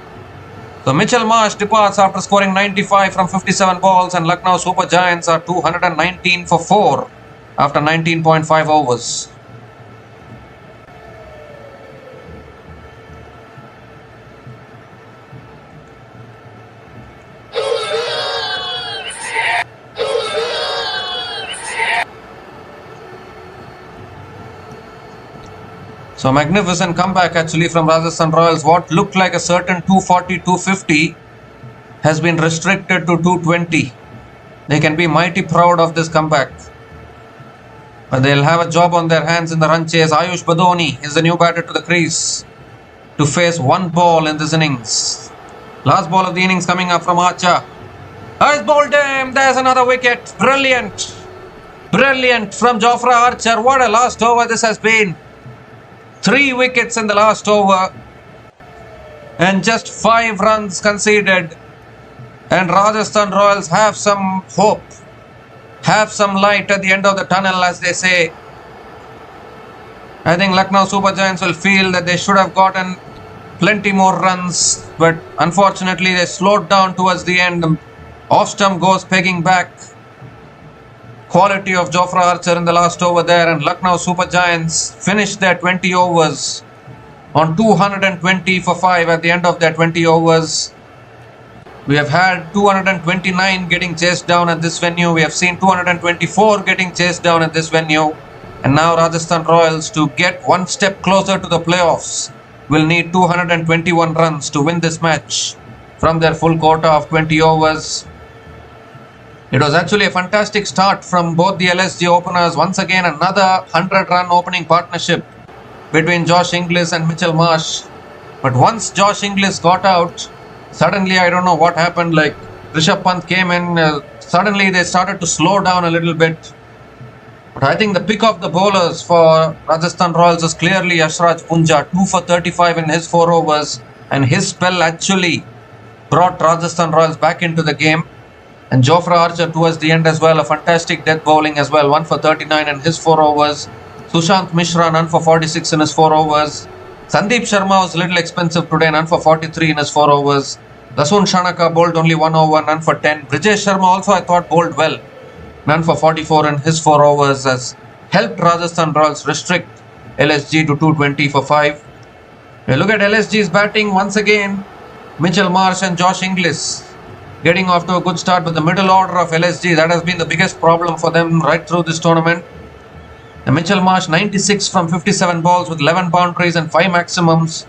So Mitchell Marsh departs after scoring 95 from 57 balls. And Lucknow Super Giants are 219 for 4 after 19.5 overs. So magnificent comeback actually from Rajasthan Royals. What looked like a certain 240, 250 has been restricted to 220. They can be mighty proud of this comeback. But they'll have a job on their hands in the run chase. Ayush Badoni is the new batter to the crease to face one ball in this innings. Last ball of the innings coming up from Archer. Has bowled him. There's another wicket. Brilliant. Brilliant from Jofra Archer. What a last over this has been. 3 wickets in the last over. And just 5 runs conceded. And Rajasthan Royals have some hope. Have some light at the end of the tunnel, as they say. I think Lucknow Super Giants will feel that they should have gotten plenty more runs. But unfortunately, they slowed down towards the end. Off stump goes pegging back. Quality of Jofra Archer in the last over there, and Lucknow Super Giants finished their 20 overs on 220 for 5 at the end of their 20 overs. We have had 229 getting chased down at this venue. We have seen 224 getting chased down at this venue. And now Rajasthan Royals, to get one step closer to the playoffs, will need 221 runs to win this match from their full quota of 20 overs. It was actually a fantastic start from both the LSG openers. Once again, another 100-run opening partnership between Josh Inglis and Mitchell Marsh. But once Josh Inglis got out, suddenly I don't know what happened. Like Rishabh Pant came in, suddenly they started to slow down a little bit. But I think the pick of the bowlers for Rajasthan Royals is clearly Yashraj Punja, 2 for 35 in his 4 overs. And his spell actually brought Rajasthan Royals back into the game. And Jofra Archer towards the end as well, a fantastic death bowling as well, 1 for 39 in his 4 overs. Sushant Mishra, none for 46 in his 4 overs. Sandeep Sharma was a little expensive today, none for 43 in his 4 overs. Dasun Shanaka bowled only 1 over, none for 10. Brijesh Sharma also I thought bowled well, none for 44 in his 4 overs, has helped Rajasthan Royals restrict LSG to 220 for 5. We look at LSG's batting once again. Mitchell Marsh and Josh Inglis getting off to a good start, with the middle order of LSG, that has been the biggest problem for them right through this tournament. And Mitchell Marsh 96 from 57 balls with 11 boundaries and 5 maximums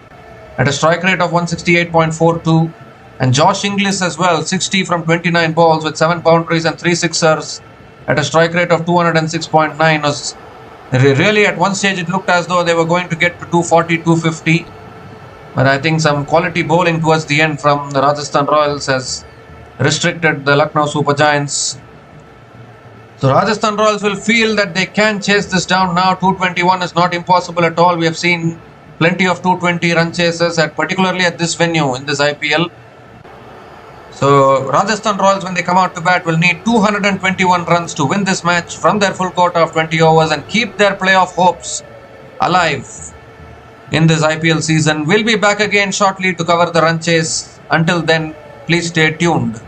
at a strike rate of 168.42. And Josh Inglis as well, 60 from 29 balls with 7 boundaries and 3 sixers at a strike rate of 206.9. Was really, at one stage it looked as though they were going to get to 240, 250. But I think some quality bowling towards the end from the Rajasthan Royals has restricted the Lucknow Super Giants. So Rajasthan Royals will feel that they can chase this down now. 221 is not impossible at all. We have seen plenty of 220 run chases, particularly at this venue in this IPL. So Rajasthan Royals, when they come out to bat, will need 221 runs to win this match from their full quota of 20 overs and keep their playoff hopes alive in this IPL season. We'll be back again shortly to cover the run chase. Until then, please stay tuned.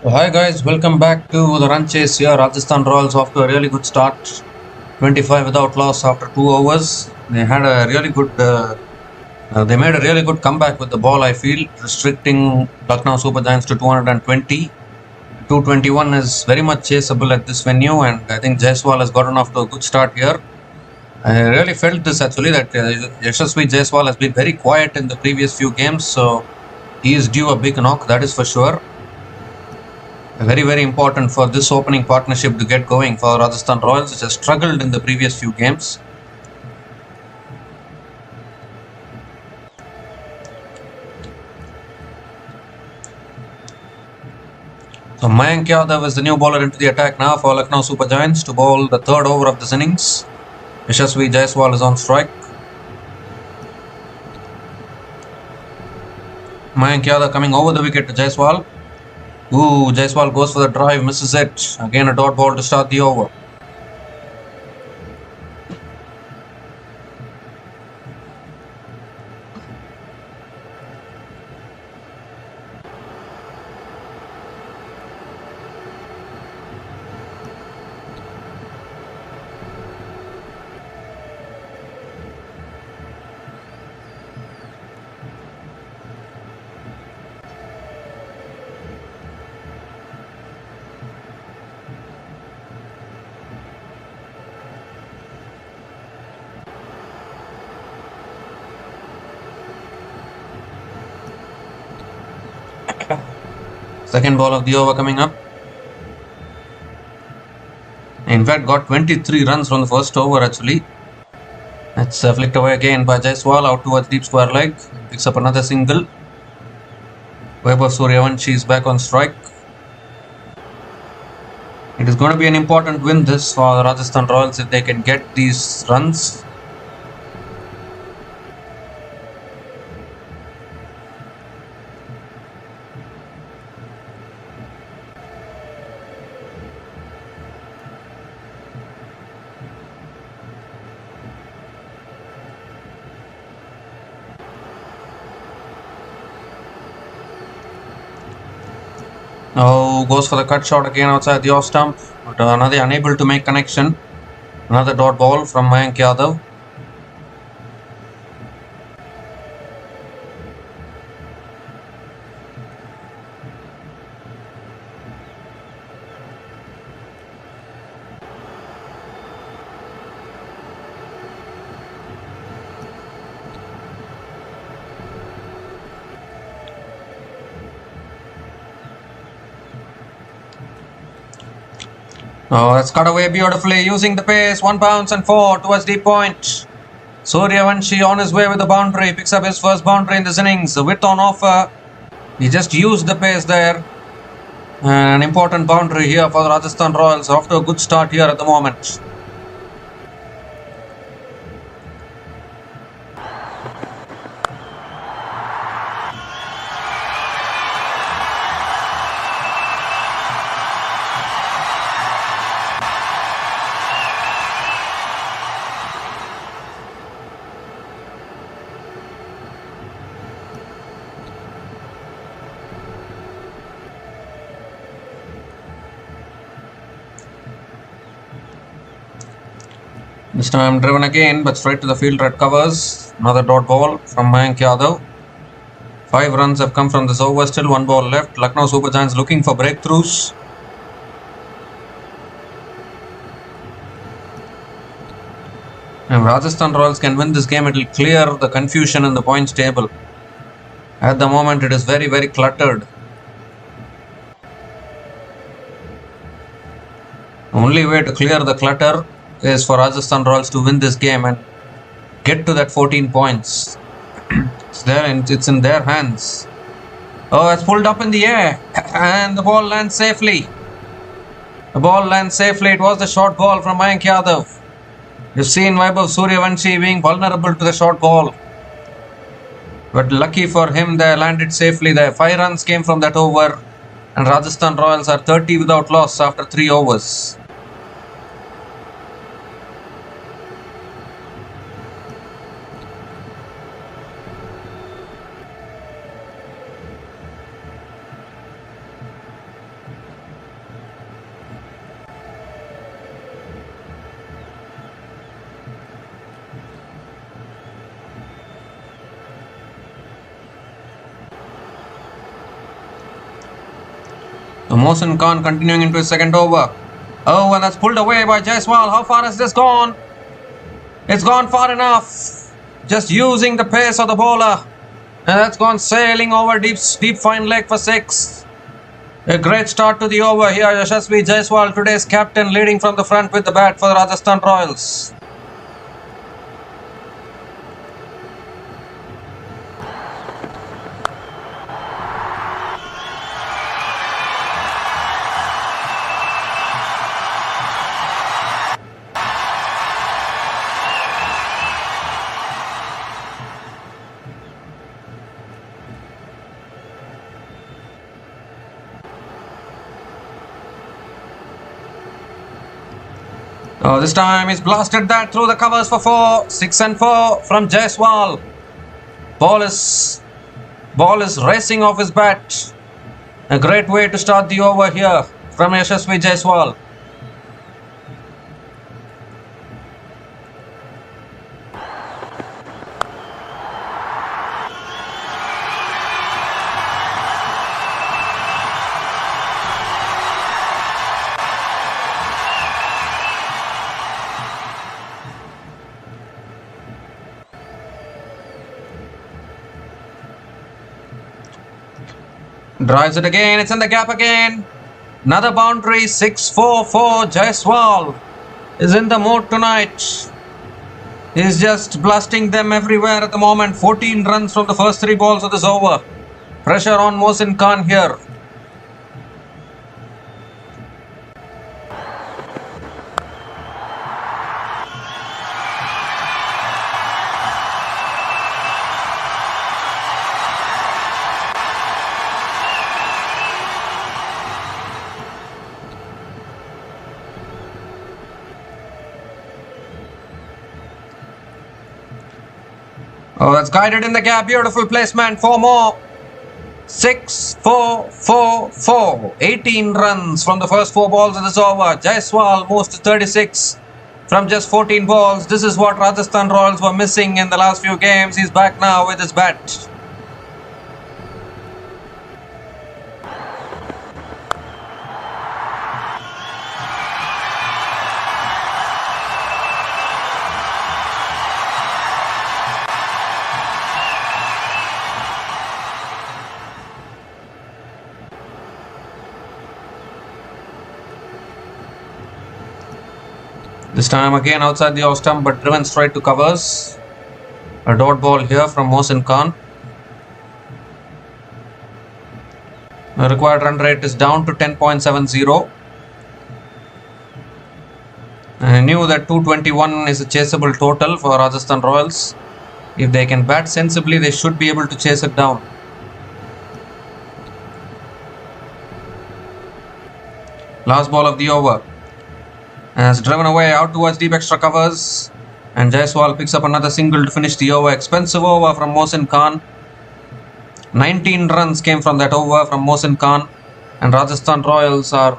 Hi guys, welcome back to the run chase here. Rajasthan Royals off to a really good start. 25 without loss after 2 overs. They had a really good. They made a really good comeback with the ball. I feel restricting Lucknow Super Giants to 220. 221 is very much chaseable at this venue, and I think Jaiswal has gotten off to a good start here. I really felt this actually that Yashasvi Jaiswal has been very quiet in the previous few games, so he is due a big knock, that is for sure. Very important for this opening partnership to get going for Rajasthan Royals, which has struggled in the previous few games. So Mayank Yadav is the new bowler into the attack now for Lucknow Super Giants to bowl the third over of this innings. Yashasvi Jaiswal is on strike. Mayank Yadav coming over the wicket to Jaiswal. Ooh, Jaiswal goes for the drive, misses it. Again a dot ball to start the over. Second ball of the over coming up. In fact, got 23 runs from the first over actually. That's flicked away again by Jaiswal out towards deep square leg. Picks up another single. Vaibhav Suryavanshi is back on strike. It is going to be an important win this for the Rajasthan Royals if they can get these runs. Oh, goes for the cut shot again outside the off stump, but another unable to make connection. Another dot ball from Mayank Yadav. Oh, that's cut away beautifully using the pace. 1 bounce and 4 towards deep point. Suryavanshi on his way with the boundary. Picks up his first boundary in this innings. The width on offer. He just used the pace there. An important boundary here for the Rajasthan Royals. Off to a good start here at the moment. This time driven again, but straight to the field, red covers. Another dot ball from Mayank Yadav. 5 runs have come from this over, still 1 ball left. Lucknow Super Giants looking for breakthroughs. If Rajasthan Royals can win this game, it will clear the confusion in the points table. At the moment, it is very cluttered. The only way to clear the clutter is for Rajasthan Royals to win this game and get to that 14 points. It's in their hands. Oh, it's pulled up in the air and the ball lands safely. The ball lands safely. It was the short ball from Mayank Yadav. You've seen Vaibhav Suryavanshi being vulnerable to the short ball. But lucky for him, they landed safely there. 5 runs came from that over, and Rajasthan Royals are 30 without loss after 3 overs. So Mohsin Khan continuing into his second over. Oh, and that's pulled away by Jaiswal. How far has this gone? It's gone far enough. Just using the pace of the bowler. And that's gone sailing over deep fine leg for 6. A great start to the over here. Yashasvi Jaiswal, today's captain, leading from the front with the bat for the Rajasthan Royals. Oh, this time he's blasted that through the covers for 4. 6 and 4 from Jaiswal. Ball is racing off his bat. A great way to start the over here from Yashasvi Jaiswal. Drives it again, it's in the gap again. Another boundary, 6-4-4. Jaiswal is in the mood tonight. He's just blasting them everywhere at the moment. 14 runs from the first 3 balls of this over. Pressure on Mohsin Khan here. Oh, that's guided in the gap. Beautiful placement. 4 more. 6-4-4-4. 18 runs from the first 4 balls of this over. Jaiswal moves to 36 from just 14 balls. This is what Rajasthan Royals were missing in the last few games. He's back now with his bat. This time again outside the off stump but driven straight to covers. A dot ball here from Mohsin Khan. The required run rate is down to 10.70. I knew that 221 is a chaseable total for Rajasthan Royals. If they can bat sensibly, they should be able to chase it down. Last ball of the over. Has driven away out towards deep extra covers, and Jaiswal picks up another single to finish the over. Expensive over from Mohsin Khan. 19 runs came from that over from Mohsin Khan, and Rajasthan Royals are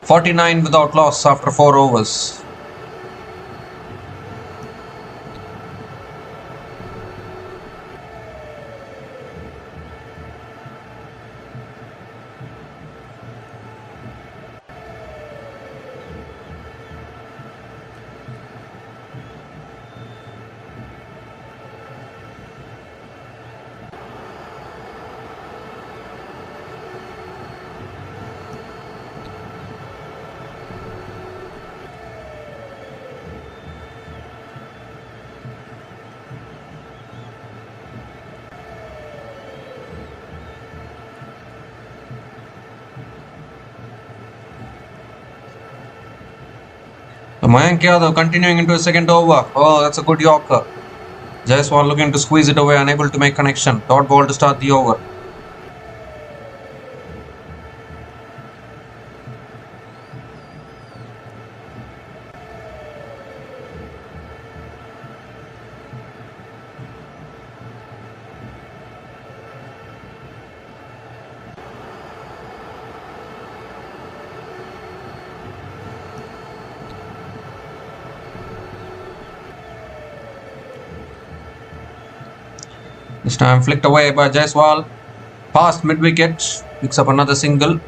49 without loss after 4 overs. Mayank Yadav continuing into his second over. Oh, that's a good Yorker. Jaiswal looking to squeeze it away, unable to make connection. Dot ball to start the over. This time flicked away by Jaiswal. Past mid-wicket. Picks up another single.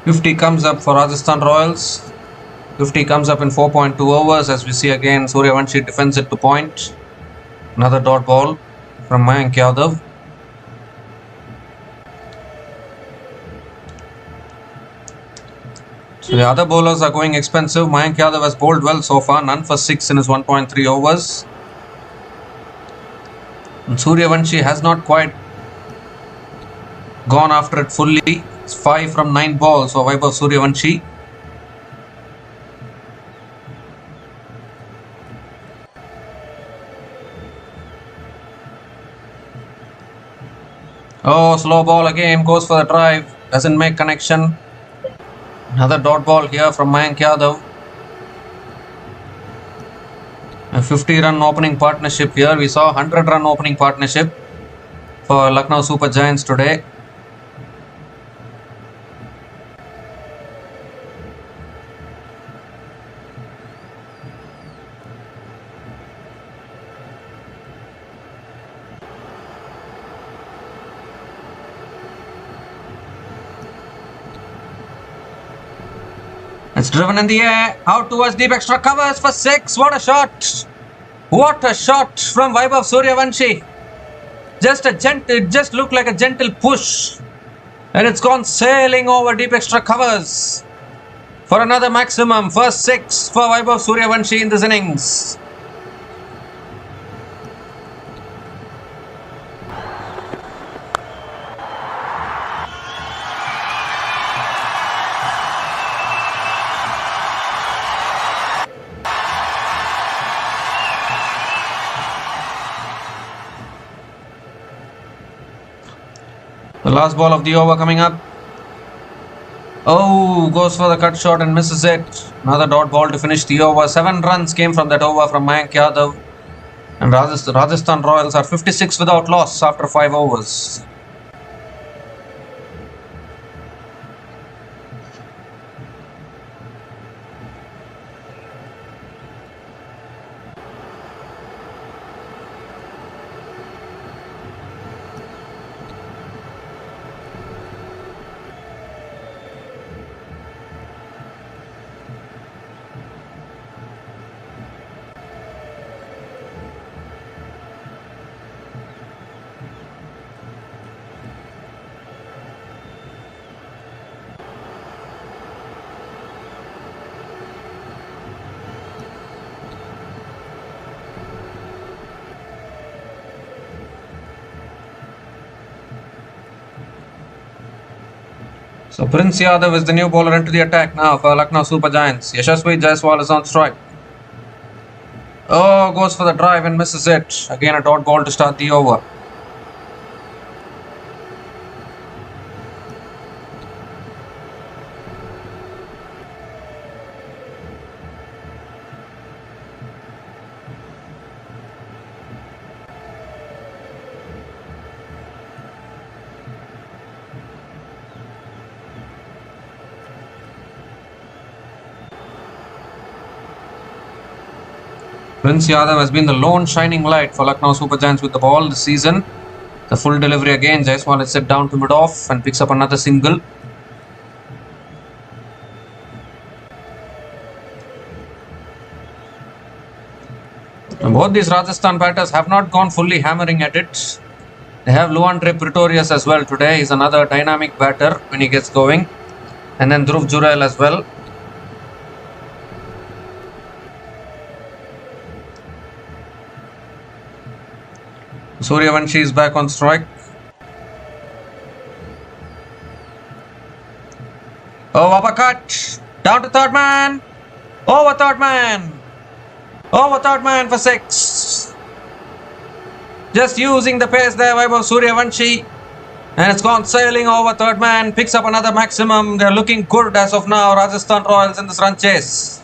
50 comes up for Rajasthan Royals. 50 comes up in 4.2 overs. As we see again, Suryavanshi defends it to point. Another dot ball from Mayank Yadav. So the other bowlers are going expensive. Mayank Yadav has bowled well so far. None for 6 in his 1.3 overs. And Suryavanshi has not quite gone after it fully. It's 5 from 9 balls for Vaibhav Suryavanshi. Oh, slow ball again, goes for the drive, doesn't make connection. Another dot ball here from Mayank Yadav. A 50-run opening partnership here. We saw 100-run opening partnership for Lucknow Super Giants today. It's driven in the air, out towards deep extra covers for 6. What a shot! What a shot from Vaibhav Suryavanshi. It just looked like a gentle push. And it's gone sailing over deep extra covers for another maximum. First 6 for Vaibhav Suryavanshi in this innings. The last ball of the over coming up. Oh, goes for the cut shot and misses it. Another dot ball to finish the over. 7 runs came from that over from Mayank Yadav. And Rajasthan Royals are 56 without loss after 5 overs. So Prince Yadav is the new bowler into the attack now for Lucknow Super Giants. Yashasvi Jaiswal is on strike. Oh, goes for the drive and misses it. Again a dot ball to start the over. Prince Yadav has been the lone shining light for Lucknow Super Giants with the ball this season. The full delivery again. Jaiswal is set down to mid-off and picks up another single. And both these Rajasthan batters have not gone fully hammering at it. They have Luandre Pretorius as well today. He's another dynamic batter when he gets going. And then Dhruv Jurel as well. Suryavanshi is back on strike. Oh, uppercut. Down to third man. Over third man. Over third man for 6. Just using the pace there, Vaibhav Suryavanshi. And it's gone sailing over third man. Picks up another maximum. They're looking good as of now, Rajasthan Royals in this run chase.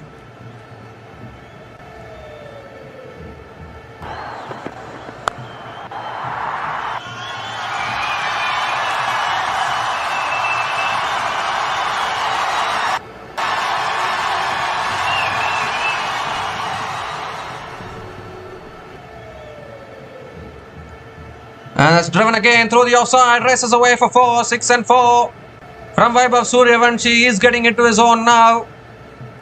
And it's driven again through the offside, races away for 4, 6 and 4. from Vaibhav Suryavanshi. He's getting into his own now.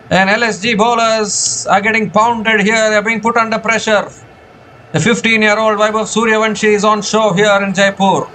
And LSG bowlers are getting pounded here. They're being put under pressure. The 15-year-old Vaibhav Suryavanshi is on show here in Jaipur.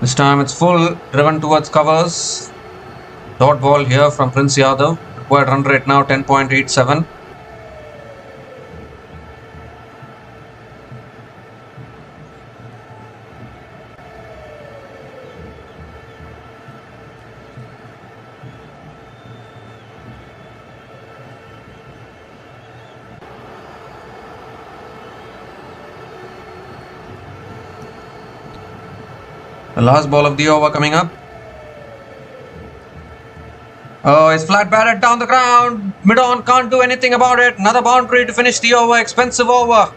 This time it's full, driven towards covers. Dot ball here from Prince Yadav. Required run rate now 10.87. The last ball of the over coming up. Oh, it's flat batted down the ground. Mid-on can't do anything about it. Another boundary to finish the over. Expensive over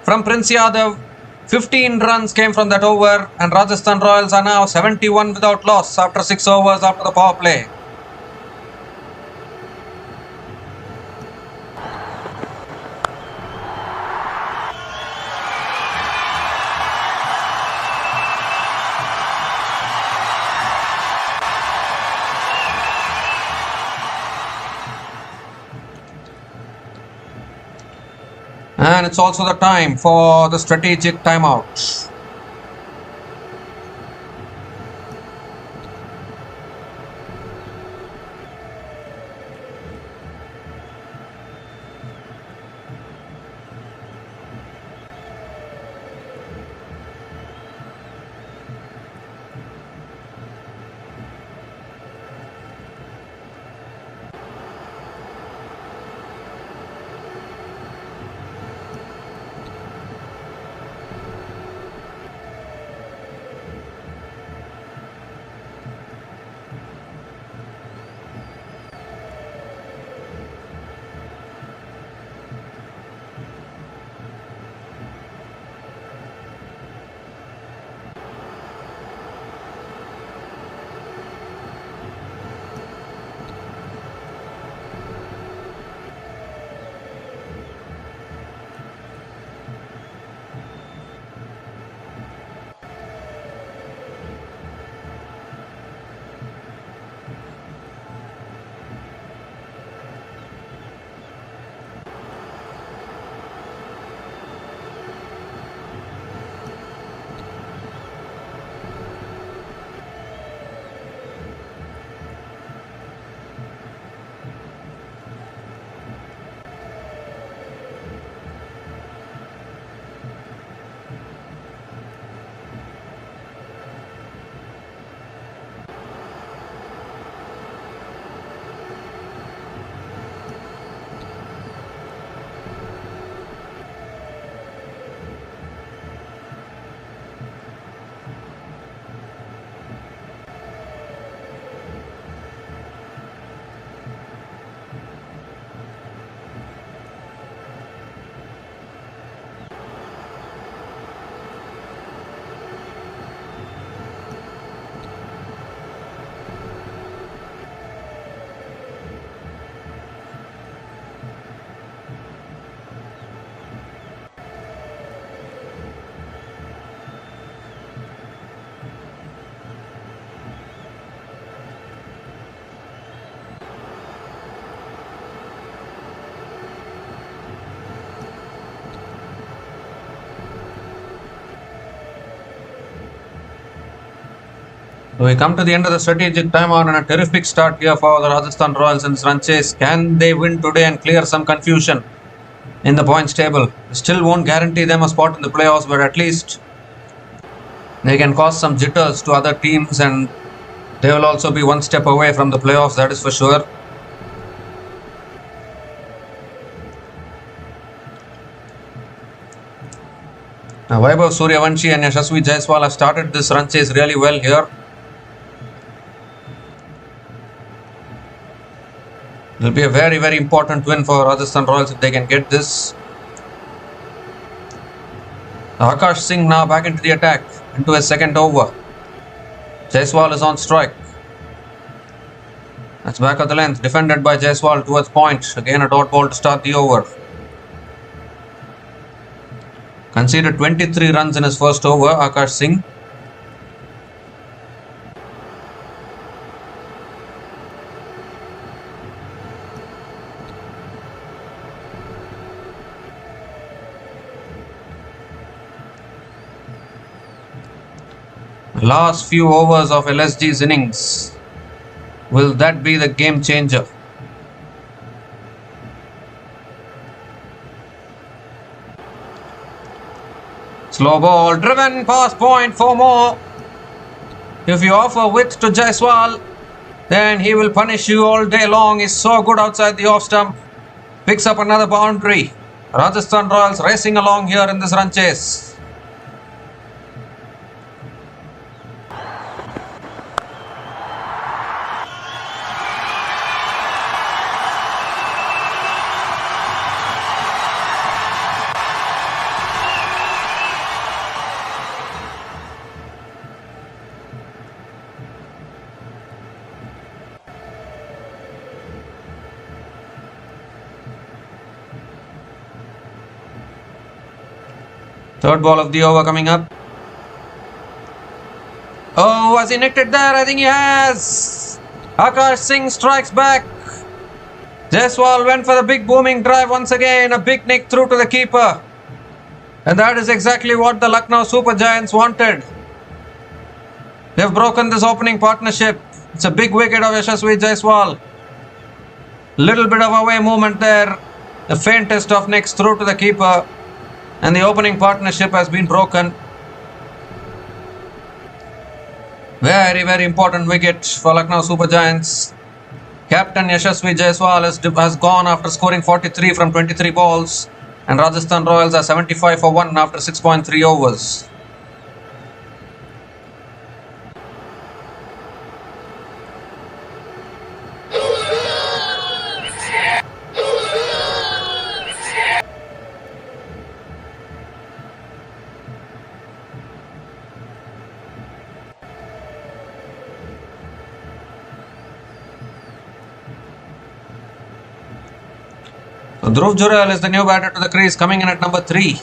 from Prince Yadav. 15 runs came from that over, and Rajasthan Royals are now 71 without loss after 6 overs after the power play. And it's also the time for the strategic timeout. So we come to the end of the strategic timeout and a terrific start here for the Rajasthan Royals in this run chase. Can they win today and clear some confusion in the points table? Still won't guarantee them a spot in the playoffs, but at least they can cause some jitters to other teams, and they will also be one step away from the playoffs, that is for sure. Now Vaibhav Suryavanshi and Yashasvi Jaiswal have started this run chase really well here. It will be a very, very important win for Rajasthan Royals if they can get this. Akash Singh now back into the attack, into his second over. Jaiswal is on strike. That's back of the length, defended by Jaiswal towards point. Again a dot ball to start the over. Conceded 23 runs in his first over, Akash Singh. Last few overs of LSG's innings. Will that be the game changer? Slow ball, driven past point for more. If you offer width to Jaiswal, then he will punish you all day long. He's so good outside the off stump. Picks up another boundary. Rajasthan Royals racing along here in this run chase. Third ball of the over coming up. Oh, has he nicked it there? I think he has. Akash Singh strikes back. Jaiswal went for the big booming drive once again. A big nick through to the keeper. And that is exactly what the Lucknow Super Giants wanted. They've broken this opening partnership. It's a big wicket of Yashasvi Jaiswal. Little bit of away movement there. The faintest of nicks through to the keeper. And the opening partnership has been broken. Very, very important wicket for Lucknow Super Giants. Captain Yashasvi Jaiswal has gone after scoring 43 from 23 balls. And Rajasthan Royals are 75 for 1 after 6.3 overs. So Dhruv Jurel is the new batter to the crease, coming in at number 3.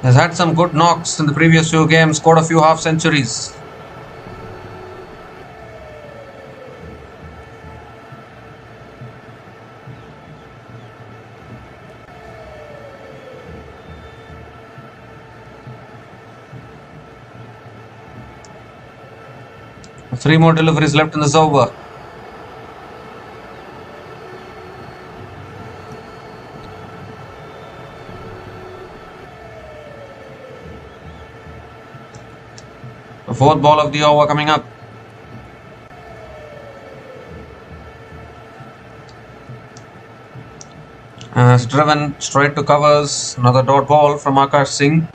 Has had some good knocks in the previous few games, scored a few half centuries. Three more deliveries left in this over. The fourth ball of the over coming up. And it's driven straight to covers. Another dot ball from Akash Singh.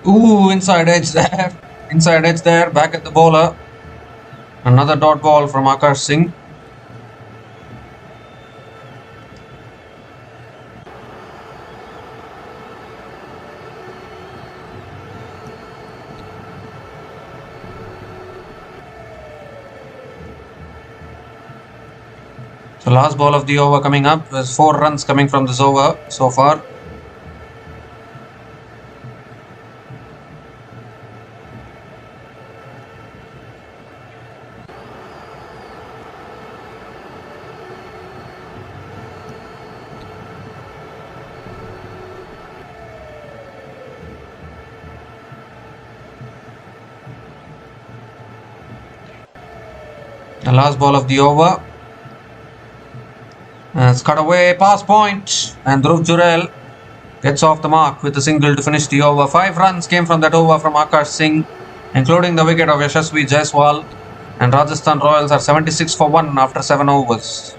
Ooh, inside edge there. Inside edge there, back at the bowler. Another dot ball from Akash Singh. So last ball of the over coming up. There's 4 runs coming from this over so far. The last ball of the over. It's cut away, pass point, and Dhruv Jurel gets off the mark with a single to finish the over. 5 runs came from that over from Akash Singh, including the wicket of Yashasvi Jaiswal, and Rajasthan Royals are 76 for 1 after 7 overs.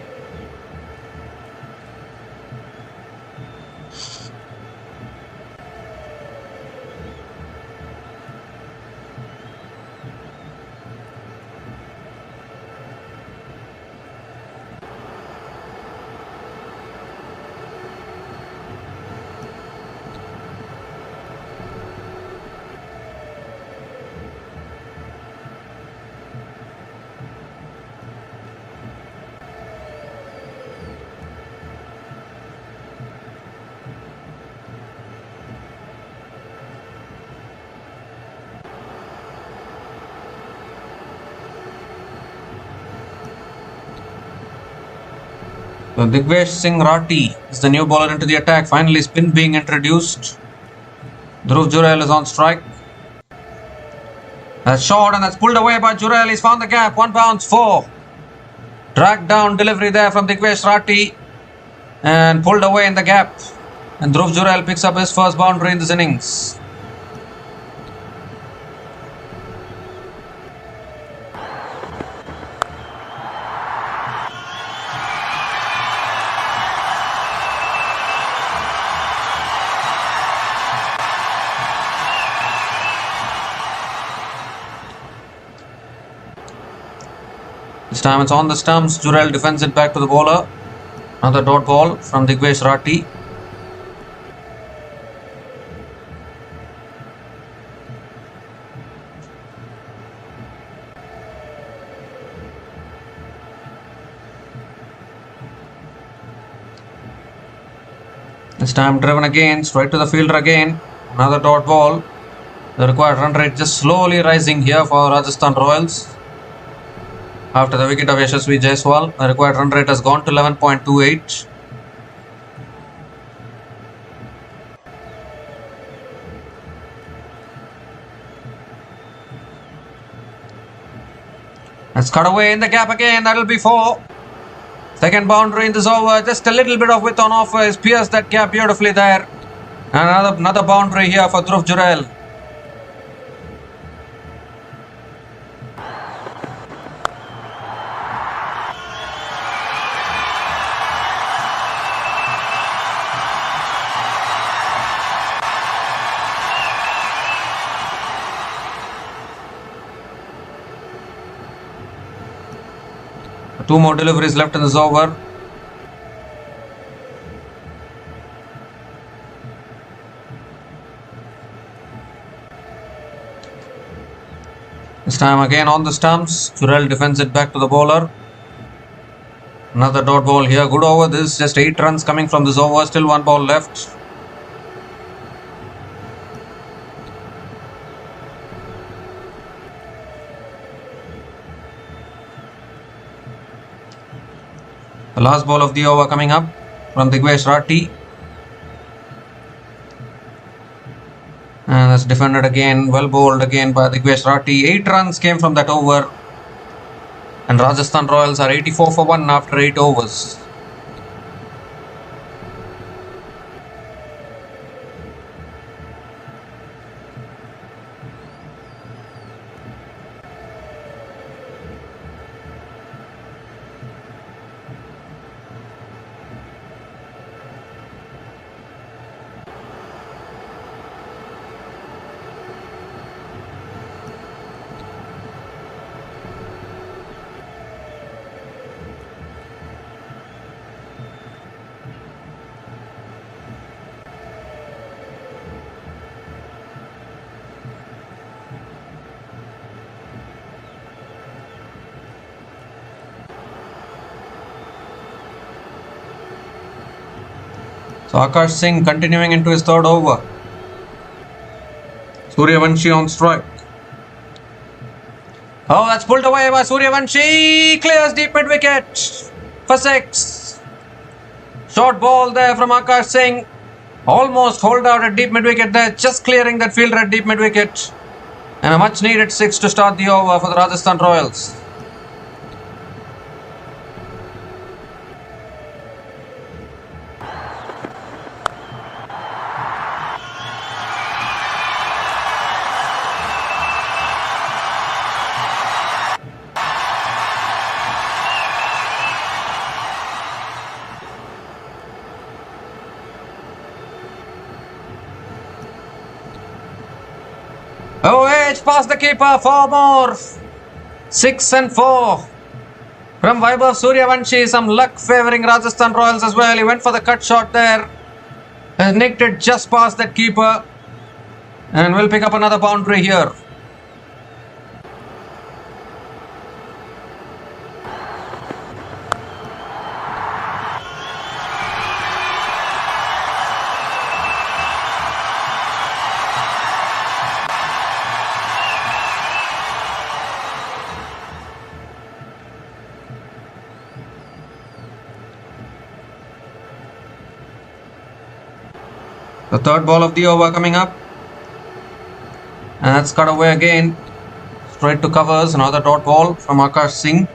So Digvesh Singh Rati is the new bowler into the attack. Finally, spin being introduced. Dhruv Jurel is on strike. That's short and that's pulled away by Jurel. He's found the gap. 1 bounce, 4. Dragged down delivery there from Digvesh Rati and pulled away in the gap. And Dhruv Jurel picks up his first boundary in this innings. This time it's on the stumps. Jurel defends it back to the bowler. Another dot ball from Digvesh Rati. This time driven again, straight to the fielder again. Another dot ball. The required run rate just slowly rising here for Rajasthan Royals. After the wicket of Yashasvi Jaiswal, the required run rate has gone to 11.28. That's cut away in the gap again. That'll be 4. Second boundary in this over. Just a little bit of width on offer. He's pierced that gap beautifully there. And another boundary here for Dhruv Jurel. Two more deliveries left in this over. This time again on the stumps. Jurel defends it back to the bowler. Another dot ball here. Good over this. Just 8 runs coming from this over. Still 1 ball left. The last ball of the over coming up from Digvesh Rati. And that's defended again, well bowled again by Digvesh Rati. 8 runs came from that over. And Rajasthan Royals are 84 for 1 after 8 overs. So Akash Singh continuing into his third over. Suryavanshi on strike. Oh, that's pulled away by Suryavanshi. Clears deep mid wicket for 6. Short ball there from Akash Singh. Almost hold out at deep mid wicket there. Just clearing that fielder at deep mid wicket. And a much needed 6 to start the over for the Rajasthan Royals. Edge past the keeper. 4 more. 6 and 4. From Vaibhav Suryavanshi, some luck favouring Rajasthan Royals as well. He went for the cut shot there. And nicked it just past that keeper. And will pick up another boundary here. The third ball of the over coming up. And that's cut away again. Straight to covers. Another dot ball from Akash Singh.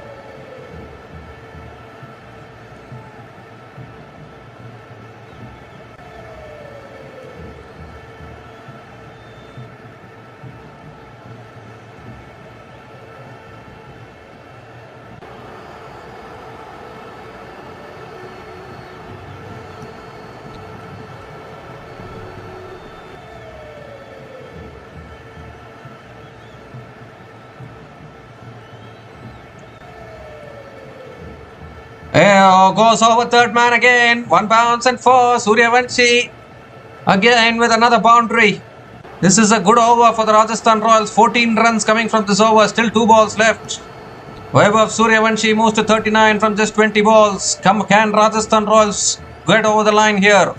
Goes over third man again. 1 bounce and 4. Suryavanshi again with another boundary. This is a good over for the Rajasthan Royals. 14 runs coming from this over. Still 2 balls left. Vaibhav Suryavanshi moves to 39 from just 20 balls. Can Rajasthan Royals get over the line here?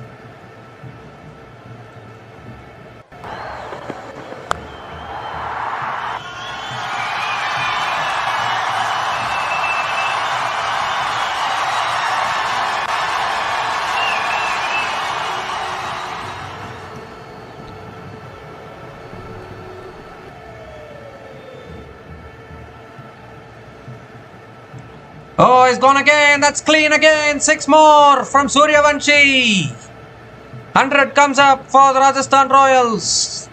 Oh, he's gone again. That's clean again. 6 more from Suryavanshi. 100 comes up for the Rajasthan Royals.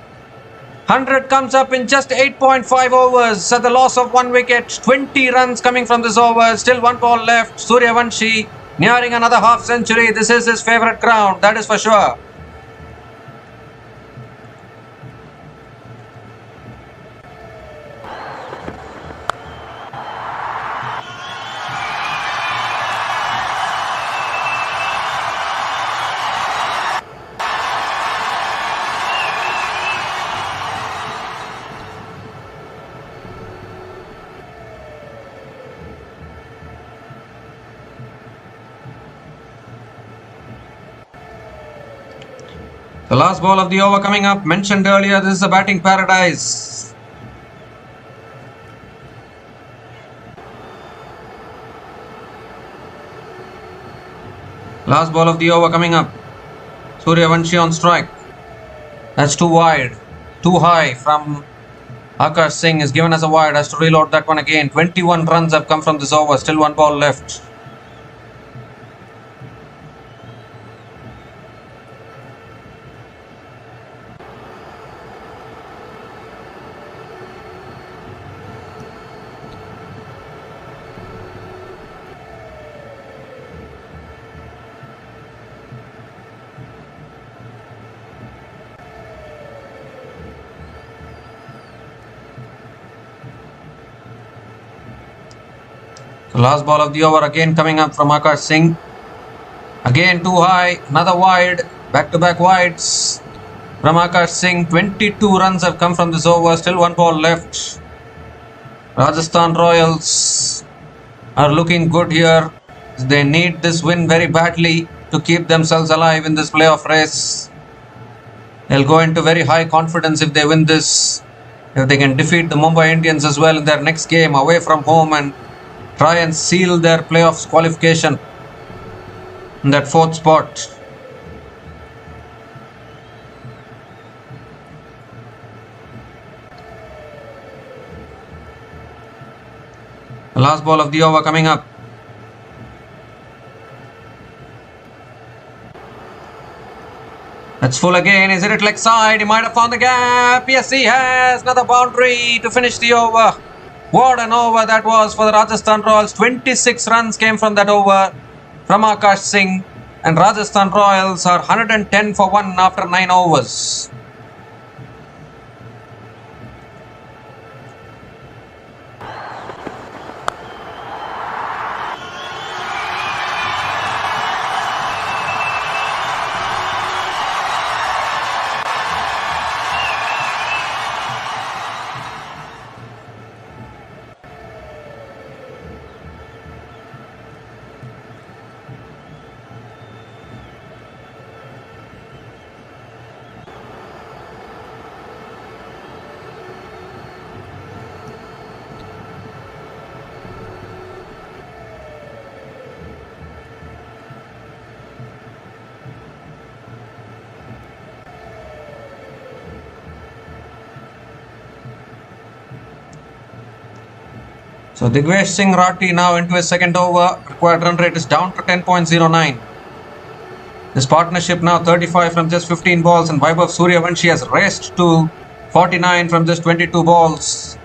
100 comes up in just 8.5 overs at the loss of 1 wicket. 20 runs coming from this over. Still 1 ball left. Suryavanshi nearing another half century. This is his favourite ground. That is for sure. The last ball of the over coming up. Mentioned earlier, this is a batting paradise. Last ball of the over coming up. Suryavanshi on strike. That's too wide. Too high from Akash Singh is given as a wide. Has to reload that one again. 21 runs have come from this over. Still 1 ball left. The last ball of the over again coming up from Akash Singh. Again too high. Another wide. Back-to-back wides from Akash Singh. 22 runs have come from this over. Still 1 ball left. Rajasthan Royals are looking good here. They need this win very badly to keep themselves alive in this playoff race. They'll go into very high confidence if they win this. If they can defeat the Mumbai Indians as well in their next game away from home and try and seal their playoffs qualification in that 4th spot. The last ball of the over coming up. That's full again. Is it leg side? He might have found the gap. Yes, he has. Another boundary to finish the over. What an over that was for the Rajasthan Royals. 26 runs came from that over from Akash Singh. And Rajasthan Royals are 110 for 1 after 9 overs. So Digvesh Singh Rathi now into his second over. Required run rate is down to 10.09. This partnership now 35 from just 15 balls, and Vaibhav Suryavanshi has raced to 49 from just 22 balls.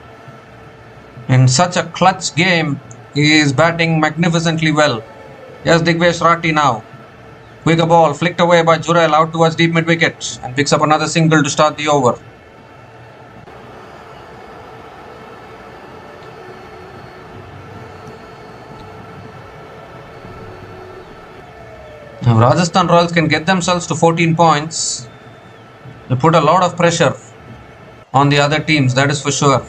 In such a clutch game, he is batting magnificently well. Yes, Digvesh Rathi now. Quicker ball flicked away by Jurel out towards deep mid wicket and picks up another single to start the over. Now Rajasthan Royals can get themselves to 14 points. They'll put a lot of pressure on the other teams, that is for sure.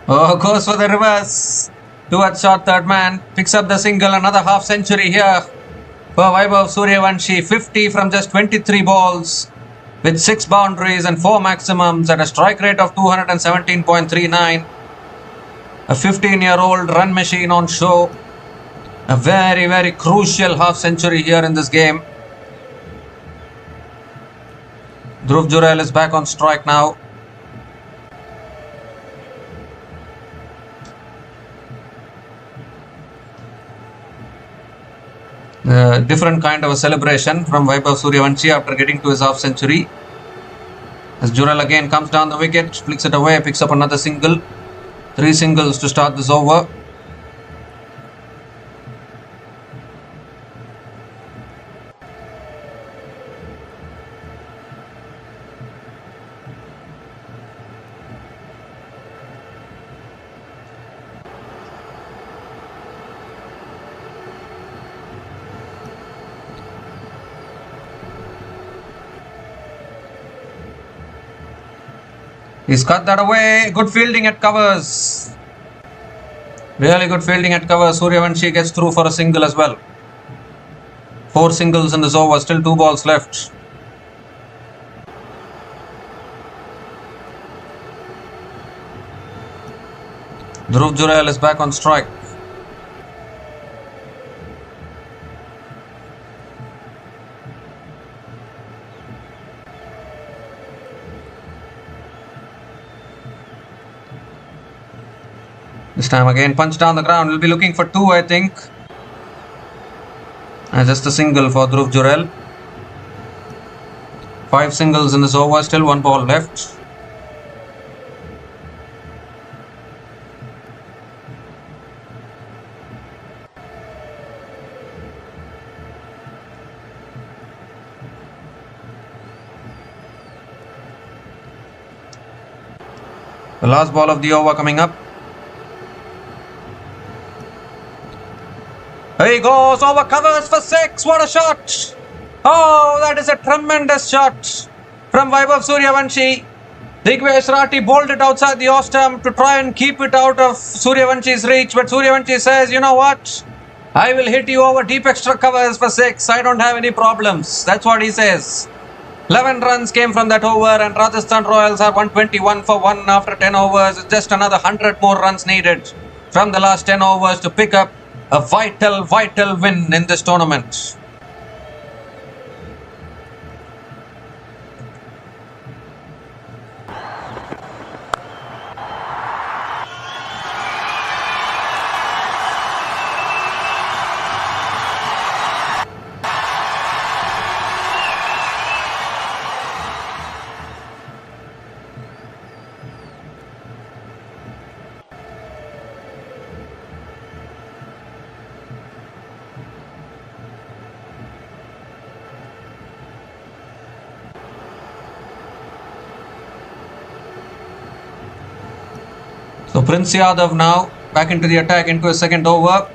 Oh, goes for the reverse. Towards short third man. Picks up the single. Another half century here for Vaibhav Suryavanshi. 50 from just 23 balls. With 6 boundaries and 4 maximums at a strike rate of 217.39. A 15-year-old run machine on show. A very, very crucial half century here in this game. Dhruv Jurel is back on strike now. Different kind of a celebration from Vaibhav Suryavanshi after getting to his half century. As Jurel again comes down the wicket, flicks it away, picks up another single. 3 singles to start this over. He's cut that away. Good fielding at covers. Really good fielding at covers. Suryavanshi gets through for a single as well. 4 singles in this over. Still 2 balls left. Dhruv Jurel is back on strike. This time again, punch down the ground. We'll be looking for 2, I think. And just a single for Dhruv Jurel. 5 singles in this over. Still 1 ball left. The last ball of the over coming up. He goes over covers for 6. What a shot! Oh, that is a tremendous shot from Vaibhav Suryavanshi. Digvesh Rathi bowled it outside the off stump to try and keep it out of Suryavanshi's reach. But Suryavanshi says, you know what? I will hit you over deep extra covers for 6. I don't have any problems. That's what he says. 11 runs came from that over, and Rajasthan Royals are 121 for 1 after 10 overs. Just another 100 more runs needed from the last 10 overs to pick up a vital win in this tournament. So Prince Yadav now back into the attack into a second over,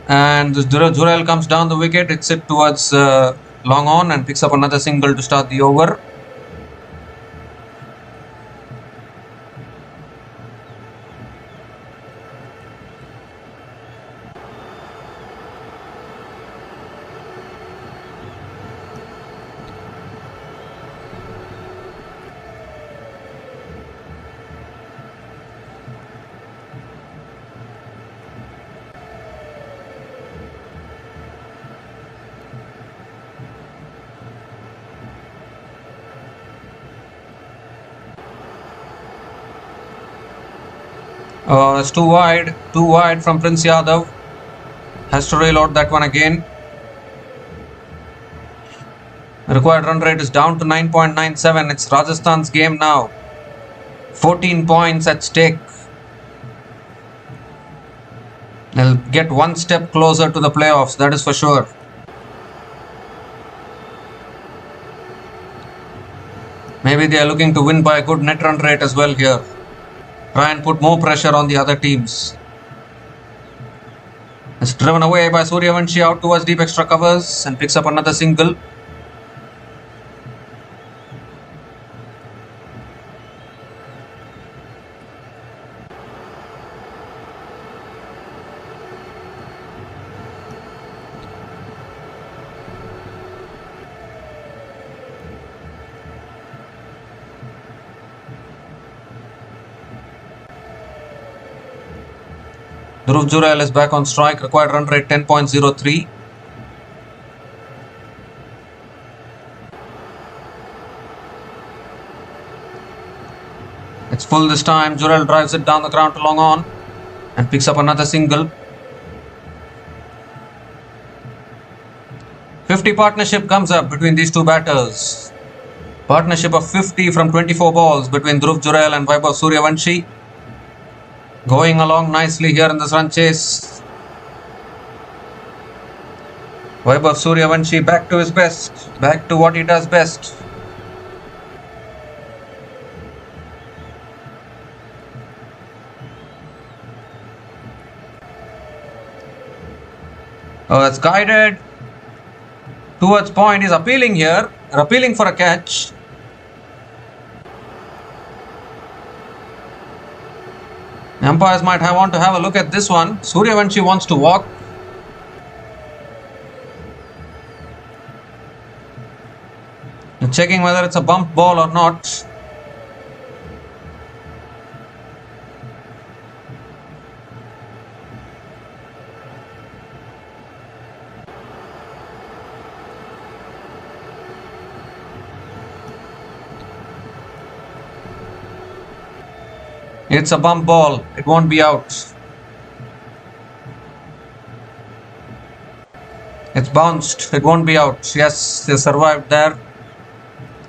and Jurel comes down the wicket. It's it towards long on and picks up another single to start the over. It's too wide from Prince Yadav. Has to reload that one again. Required run rate is down to 9.97. It's Rajasthan's game now. 14 points at stake. They'll get one step closer to the playoffs, that is for sure. Maybe they are looking to win by a good net run rate as well here. Try and put more pressure on the other teams. It's driven away by Suryavanshi out towards deep extra covers and picks up another single. Dhruv Jurel is back on strike. Required run rate 10.03. It's full this time. Jurel drives it down the ground to long on and picks up another single. 50 partnership comes up between these two batters. Partnership of 50 from 24 balls between Dhruv Jurel and Vaibhav Suryavanshi. Going along nicely here in this run chase. Vaibhav Suryavanshi back to his best. Back to what he does best. Oh, that's guided towards point. He's appealing here. Appealing for a catch. The umpires might want to have a look at this one. Suryavanshi wants to walk. They're checking whether it's a bump ball or not. It's a bump ball. It won't be out. It's bounced. It won't be out. Yes, they survived there.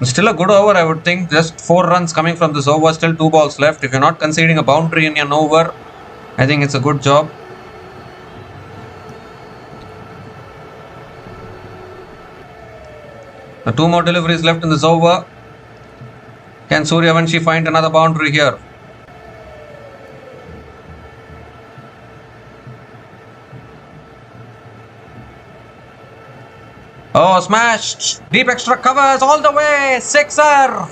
Still a good over, I would think. Just 4 runs coming from this over. Still 2 balls left. If you're not conceding a boundary in an over, I think it's a good job. The 2 more deliveries left in this over. Can Suryavanshi find another boundary here? Oh, smashed. Deep extra covers all the way. Sixer.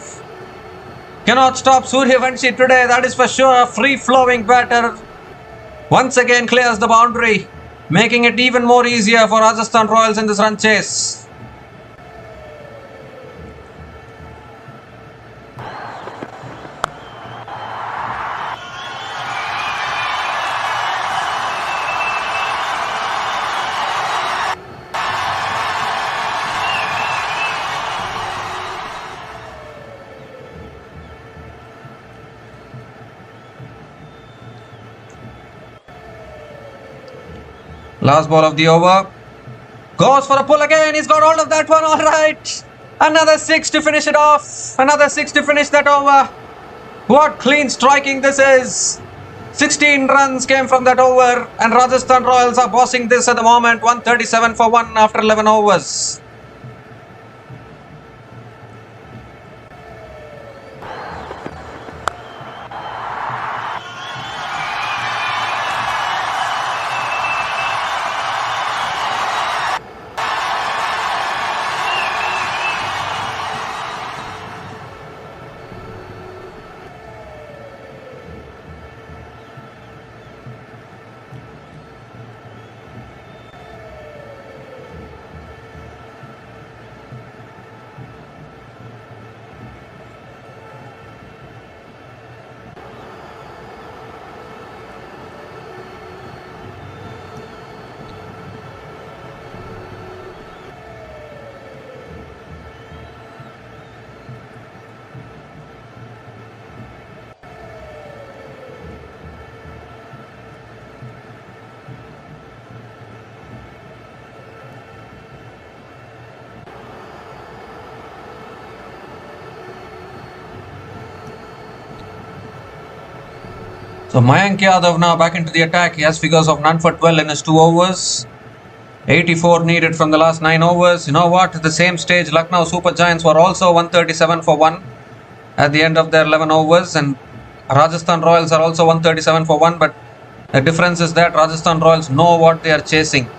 Cannot stop Suryavanshi today, that is for sure. Free-flowing batter. Once again clears the boundary, making it even more easier for Rajasthan Royals in this run chase. Last ball of the over. Goes for a pull again. He's got hold of that one. All right. Another 6 to finish it off. Another 6 to finish that over. What clean striking this is. 16 runs came from that over. And Rajasthan Royals are bossing this at the moment. 137 for 1 after 11 overs. So Mayank Yadav now back into the attack. He has figures of none for 12 in his 2 overs. 84 needed from the last 9 overs. You know what? At the same stage, Lucknow Super Giants were also 137 for 1 at the end of their 11 overs. And Rajasthan Royals are also 137 for 1. But the difference is that Rajasthan Royals know what they are chasing.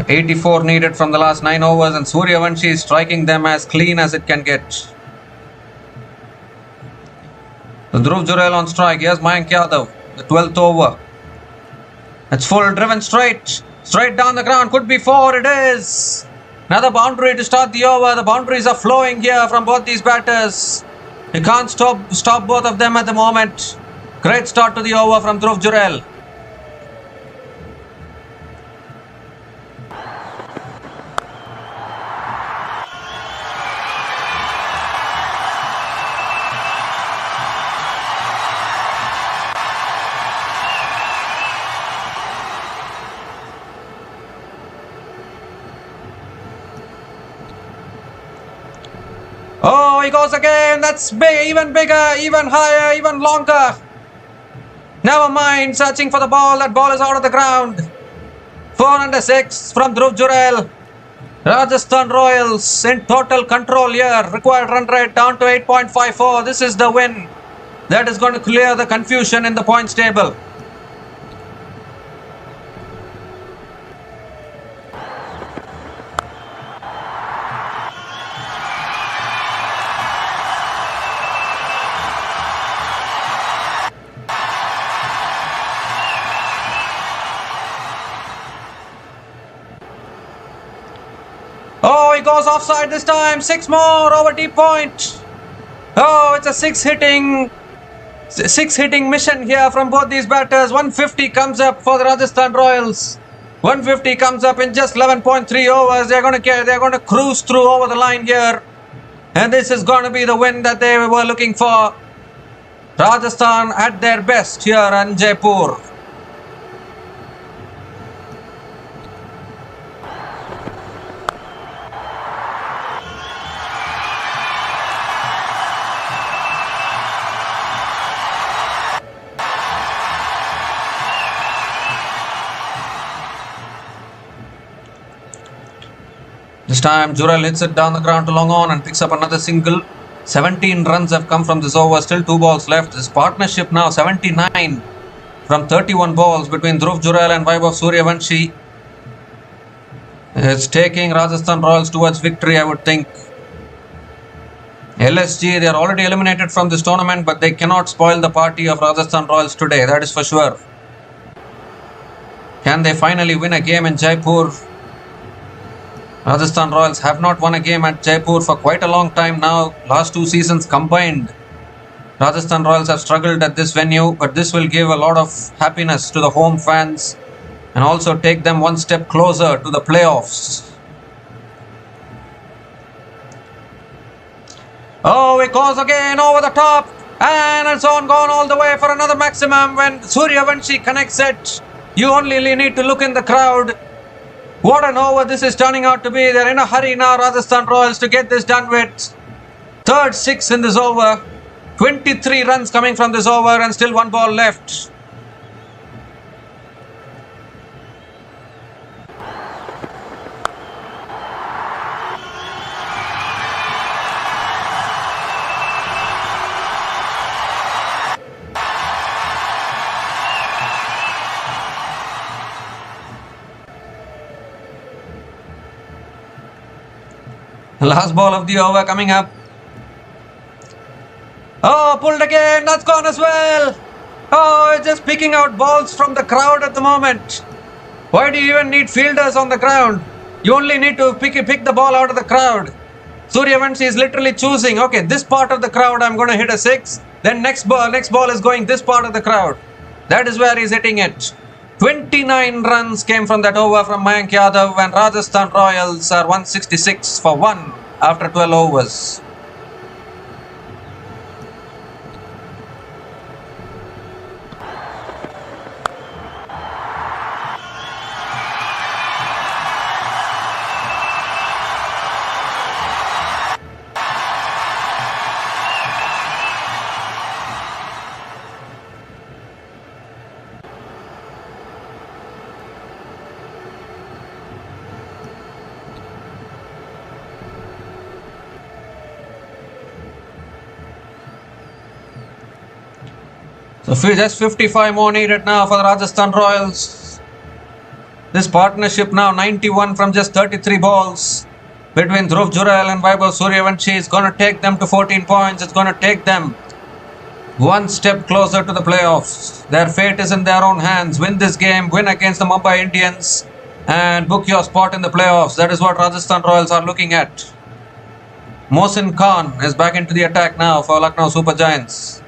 84 needed from the last 9 overs. And Suryavanshi is striking them as clean as it can get. So Dhruv Jurel on strike. Here's Mayank Yadav, the 12th over. It's full, driven straight down the ground. Could be 4. It is. Another boundary to start the over. The boundaries are flowing here from both these batters. You can't stop both of them at the moment. Great start to the over from Dhruv Jurel. Oh, he goes again. That's big, even bigger, even higher, even longer. Never mind, searching for the ball. That ball is out of the ground. 4 under 6 from Dhruv Jurel. Rajasthan Royals in total control here. Required run rate down to 8.54. This is the win that is going to clear the confusion in the points table. Oh, he goes offside this time. 6 more over deep point. Oh, it's a 6 hitting mission here from both these batters. 150 comes up for the Rajasthan Royals. 150 comes up in just 11.3 overs. They're going to cruise through over the line here, and this is going to be the win that they were looking for. Rajasthan at their best here in Jaipur. This time Jurel hits it down the ground to long on and picks up another single. 17 runs have come from this over. Still 2 balls left. This partnership now 79 from 31 balls between Dhruv Jurel and Vaibhav Suryavanshi. It's taking Rajasthan Royals towards victory, I would think. LSG, they are already eliminated from this tournament, but they cannot spoil the party of Rajasthan Royals today. That is for sure. Can they finally win a game in Jaipur? Rajasthan Royals have not won a game at Jaipur for quite a long time now. Last 2 seasons combined, Rajasthan Royals have struggled at this venue, but this will give a lot of happiness to the home fans and also take them one step closer to the playoffs. Oh, it goes again over the top, and it's gone all the way for another maximum. When Suryavanshi connects it, you only need to look in the crowd. What an over this is turning out to be. They're in a hurry now, Rajasthan Royals, to get this done with. Third 6 in this over. 23 runs coming from this over and still 1 ball left. Last ball of the over coming up. Oh, pulled again. That's gone as well. Oh, just picking out balls from the crowd at the moment. Why do you even need fielders on the ground? You only need to pick the ball out of the crowd. Suryavanshi is literally choosing, okay, this part of the crowd I'm going to hit a 6. Then next ball is going this part of the crowd. That is where he's hitting it. 29 runs came from that over from Mayank Yadav, and Rajasthan Royals are 166 for 1 after 12 overs. So just 55 more needed now for the Rajasthan Royals. This partnership now 91 from just 33 balls between Dhruv Jurel and Vaibhav Suryavanshi is going to take them to 14 points. It's going to take them one step closer to the playoffs. Their fate is in their own hands. Win this game, win against the Mumbai Indians, and book your spot in the playoffs. That is what Rajasthan Royals are looking at. Mohsin Khan is back into the attack now for Lucknow Super Giants.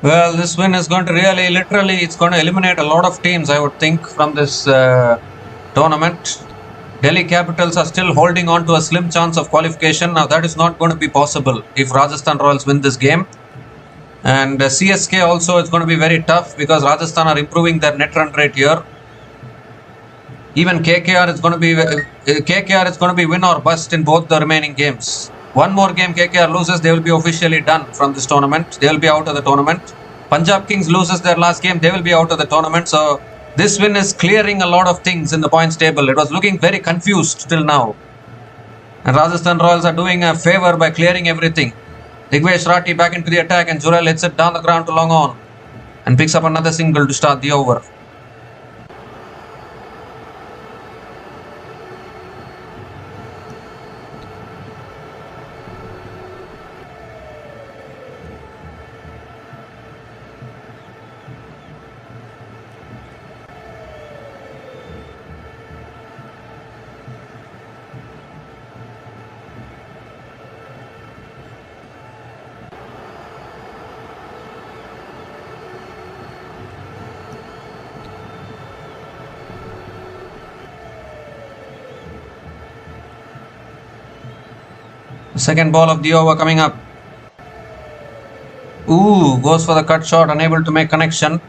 Well, this win is going to literally, it's going to eliminate a lot of teams, I would think, from this tournament. Delhi Capitals are still holding on to a slim chance of qualification. Now, that is not going to be possible if Rajasthan Royals win this game. And CSK also is going to be very tough because Rajasthan are improving their net run rate here. Even KKR is going to be win or bust in both the remaining games. One more game KKR loses, they will be officially done from this tournament. They will be out of the tournament. Punjab Kings loses their last game, they will be out of the tournament. So this win is clearing a lot of things in the points table. It was looking very confused till now. And Rajasthan Royals are doing a favor by clearing everything. Digvesh Rathi back into the attack and Jurel hits it down the ground to long on and picks up another single to start the over. Second ball of the over coming up. Ooh, goes for the cut shot, unable to make connection.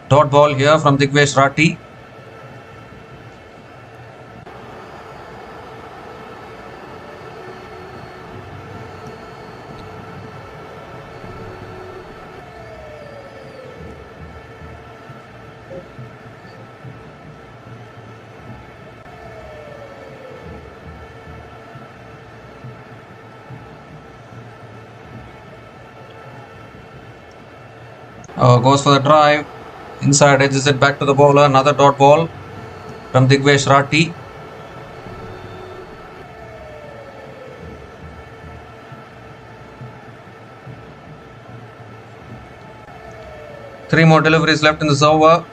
Dot ball here from Digvesh Rathi. Goes for the drive. Inside edges it back to the bowler. Another dot ball from Digvesh Rathi. Three more deliveries left in this over.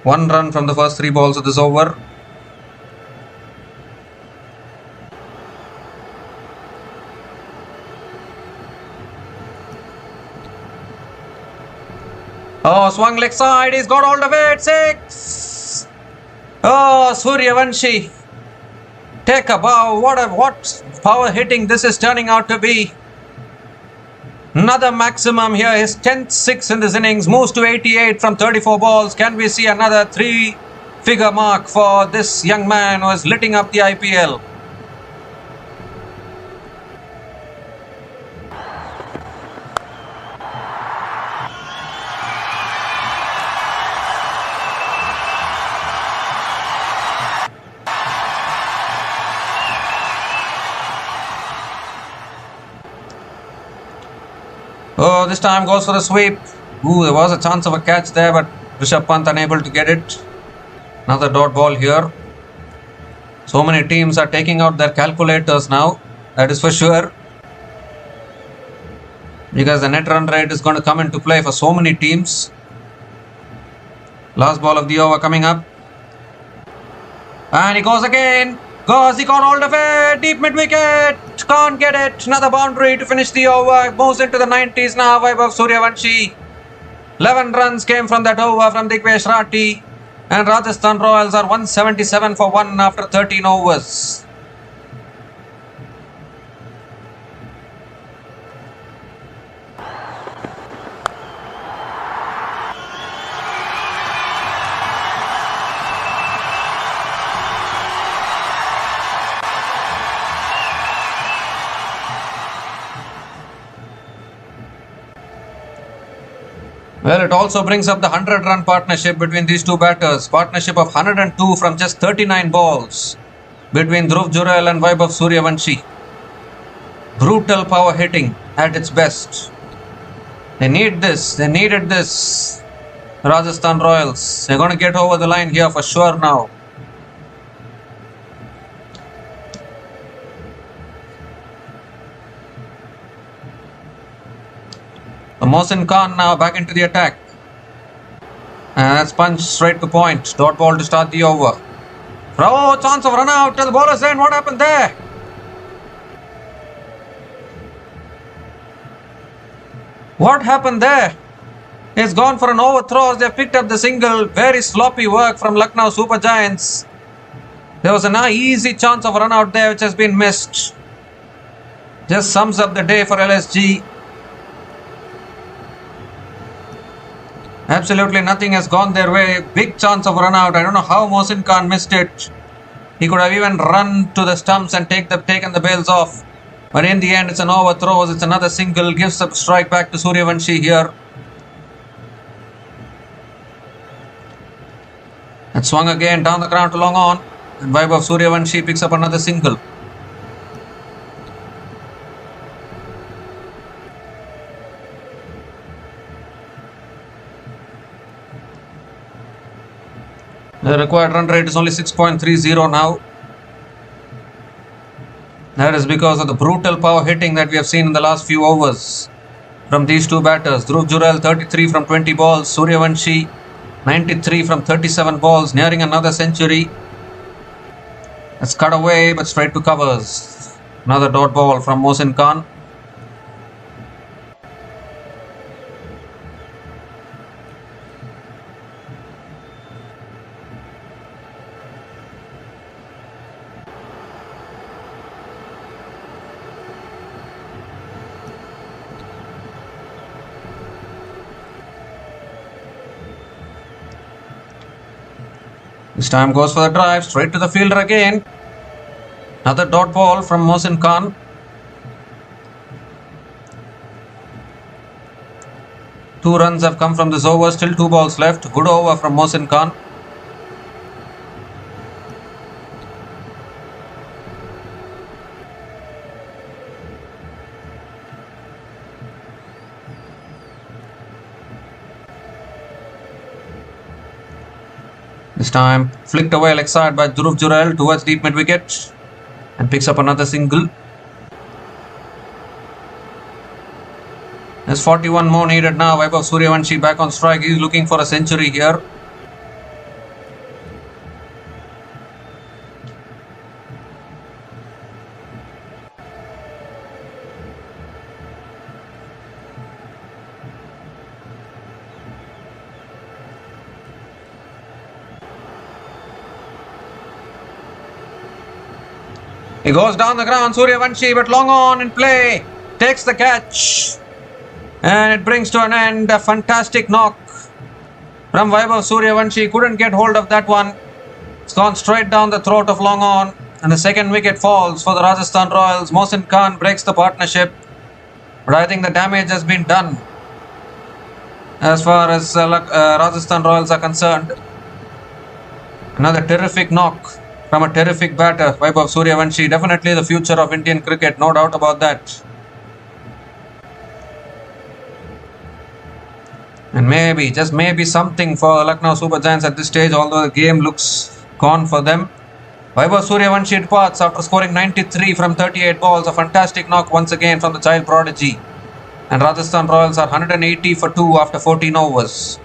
One run from the first three balls of this over. Oh, swung leg side, he's got all the way at 6. Oh, Suryavanshi. Take a bow. What power hitting this is turning out to be. Another maximum here. His 10th 6 in this innings. Moves to 88 from 34 balls. Can we see another 3-figure mark for this young man who is lighting up the IPL? Oh, this time goes for the sweep. Ooh, there was a chance of a catch there, but Rishabh Pant unable to get it. Another dot ball here. So many teams are taking out their calculators now. That is for sure. Because the net run rate is going to come into play for so many teams. Last ball of the over coming up. And he goes again. Goes, he got hold of it. Deep mid wicket. Can't get it. Another boundary to finish the over. Moves into the 90s now. Vaibhav Suryavanshi. 11 runs came from that over from Digvesh Rathi. And Rajasthan Royals are 177 for 1 after 13 overs. Well, it also brings up the 100-run partnership between these two batters. Partnership of 102 from just 39 balls between Dhruv Jurel and Vaibhav Suryavanshi. Brutal power hitting at its best. They need this. They needed this. Rajasthan Royals. They're going to get over the line here for sure now. Mohsin Khan now back into the attack. And that's punched straight to point. Dot ball to start the over. Oh, chance of run out to the bowler's end. What happened there? What happened there? He's gone for an overthrow. They've picked up the single. Very sloppy work from Lucknow Super Giants. There was an easy chance of run out there which has been missed. Just sums up the day for LSG. Absolutely nothing has gone their way. Big chance of run out. I don't know how Mohsin Khan missed it. He could have even run to the stumps and taken the bails off. But in the end, it's an overthrow. It's another single. Gives a strike back to Suryavanshi here. And swung again down the ground to long on. And Vaibhav Suryavanshi picks up another single. The required run rate is only 6.30 now. That is because of the brutal power hitting that we have seen in the last few overs from these two batters. Dhruv Jurel 33 from 20 balls. Suryavanshi 93 from 37 balls. Nearing another century. It's cut away but straight to covers. Another dot ball from Mohsin Khan. This time goes for the drive, straight to the fielder again. Another dot ball from Mohsin Khan. Two runs have come from this over, still 2 balls left. Good over from Mohsin Khan. This time flicked away leg side by Dhruv Jurel towards deep mid wicket and picks up another single. There's 41 more needed now. Vaibhav Suryavanshi back on strike. He's looking for a century here. He goes down the ground, Suryavanshi, but long on in play. Takes the catch. And it brings to an end a fantastic knock from Vaibhav Suryavanshi. Couldn't get hold of that one. It's gone straight down the throat of long on. And the second wicket falls for the Rajasthan Royals. Mohsin Khan breaks the partnership. But I think the damage has been done as far as Rajasthan Royals are concerned. Another terrific knock from a terrific batter, Vaibhav Suryavanshi. Definitely the future of Indian cricket, no doubt about that. And maybe, just maybe something for Lucknow Super Giants at this stage, although the game looks gone for them. Vaibhav Suryavanshi departs after scoring 93 from 38 balls. A fantastic knock once again from the child prodigy. And Rajasthan Royals are 180 for 2 after 14 overs.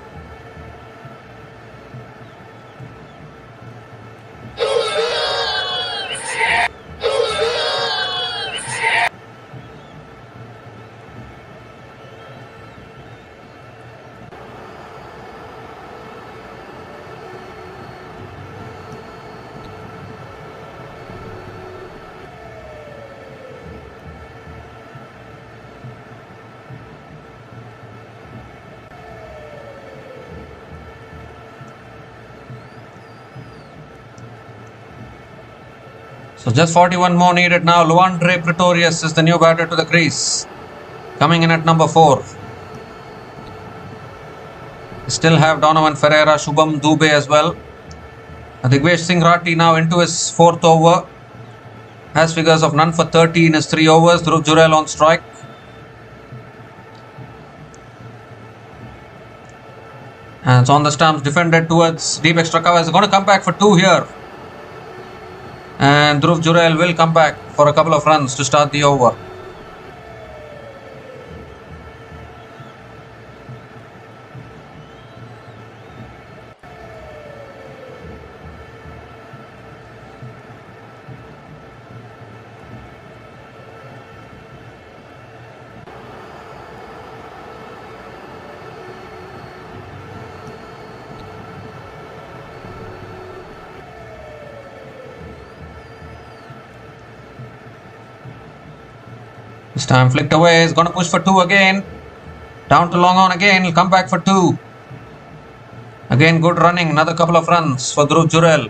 So just 41 more needed now. Luandre Pretorius is the new batter to the crease. Coming in at number 4. Still have Donovan Ferreira, Shubham Dubey as well. Digvesh Singh Rathi now into his 4th over. Has figures of none for 30 in his 3 overs. Dhruv Jurel on strike. And it's on the stumps, defended towards deep extra cover. It's going to come back for 2 here. And Dhruv Jurel will come back for a couple of runs to start the over. This time flicked away. He's going to push for 2 again. Down to long on again. He'll come back for 2. Again, good running. Another couple of runs for Dhruv Jurel.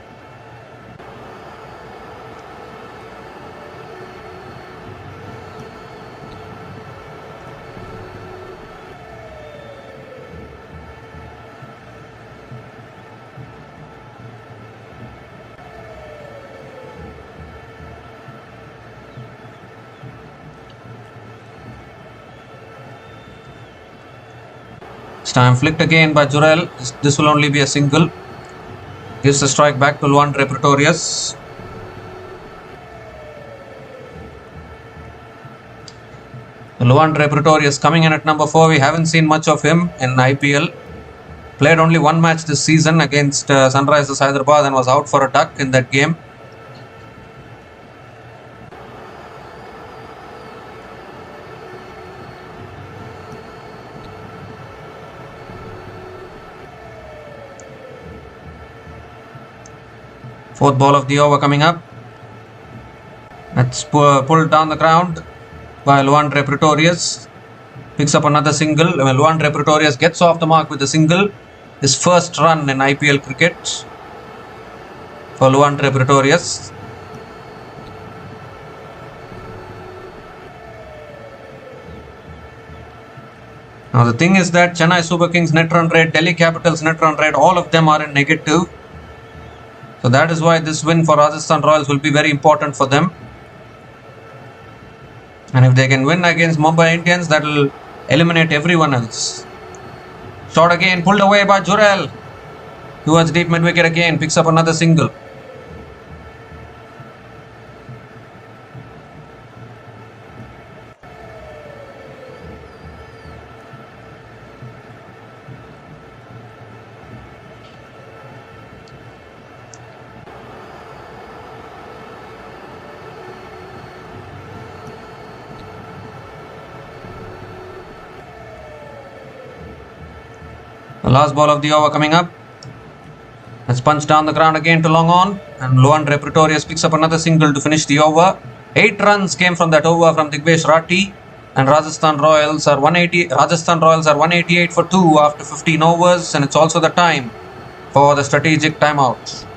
This time flicked again by Jurel. This will only be a single. Gives the strike back to Luandre Pretorius. Luandre Pretorius coming in at number 4. We haven't seen much of him in IPL. Played only 1 match this season against Sunrisers Hyderabad and was out for a duck in that game. Fourth ball of the over coming up. That's pulled down the ground by Luandre Pretorius. Picks up another single. Luandre Pretorius gets off the mark with a single. His first run in IPL cricket for Luandre Pretorius. Now the thing is that Chennai Super Kings net run rate, Delhi Capitals net run rate, all of them are in negative. So that is why this win for Rajasthan Royals will be very important for them. And if they can win against Mumbai Indians, that will eliminate everyone else. Shot again, pulled away by Jurel. Towards deep mid wicket again, picks up another single. The last ball of the over coming up. That's punched down the ground again to long on. And Luandre Pretorius picks up another single to finish the over. 8 runs came from that over from Digvesh Rathi. And Rajasthan Royals are 188 for 2 after 15 overs. And it's also the time for the strategic timeout.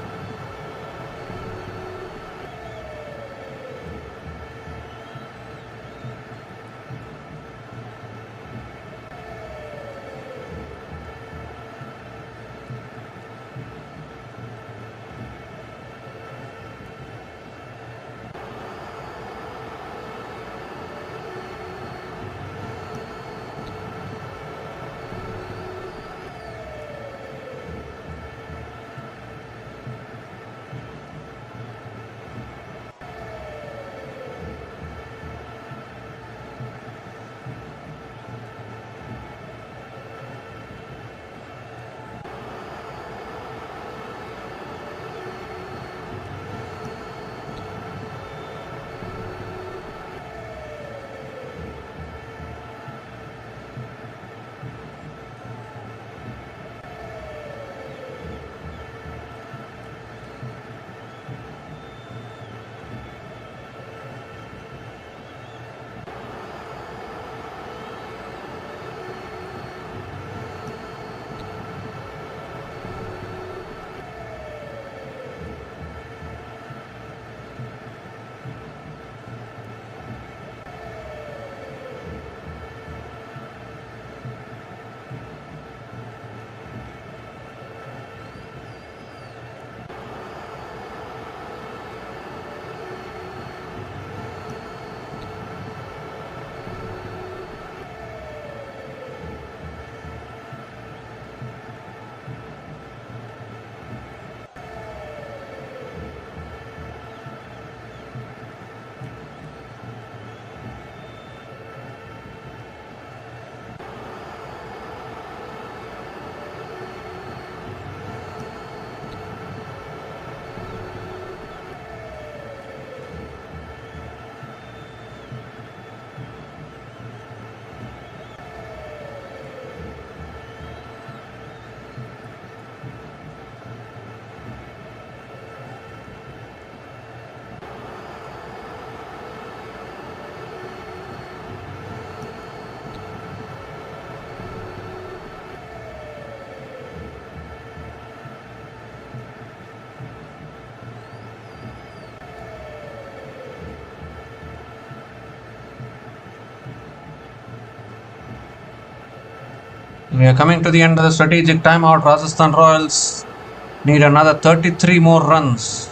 We are coming to the end of the strategic timeout. Rajasthan Royals need another 33 more runs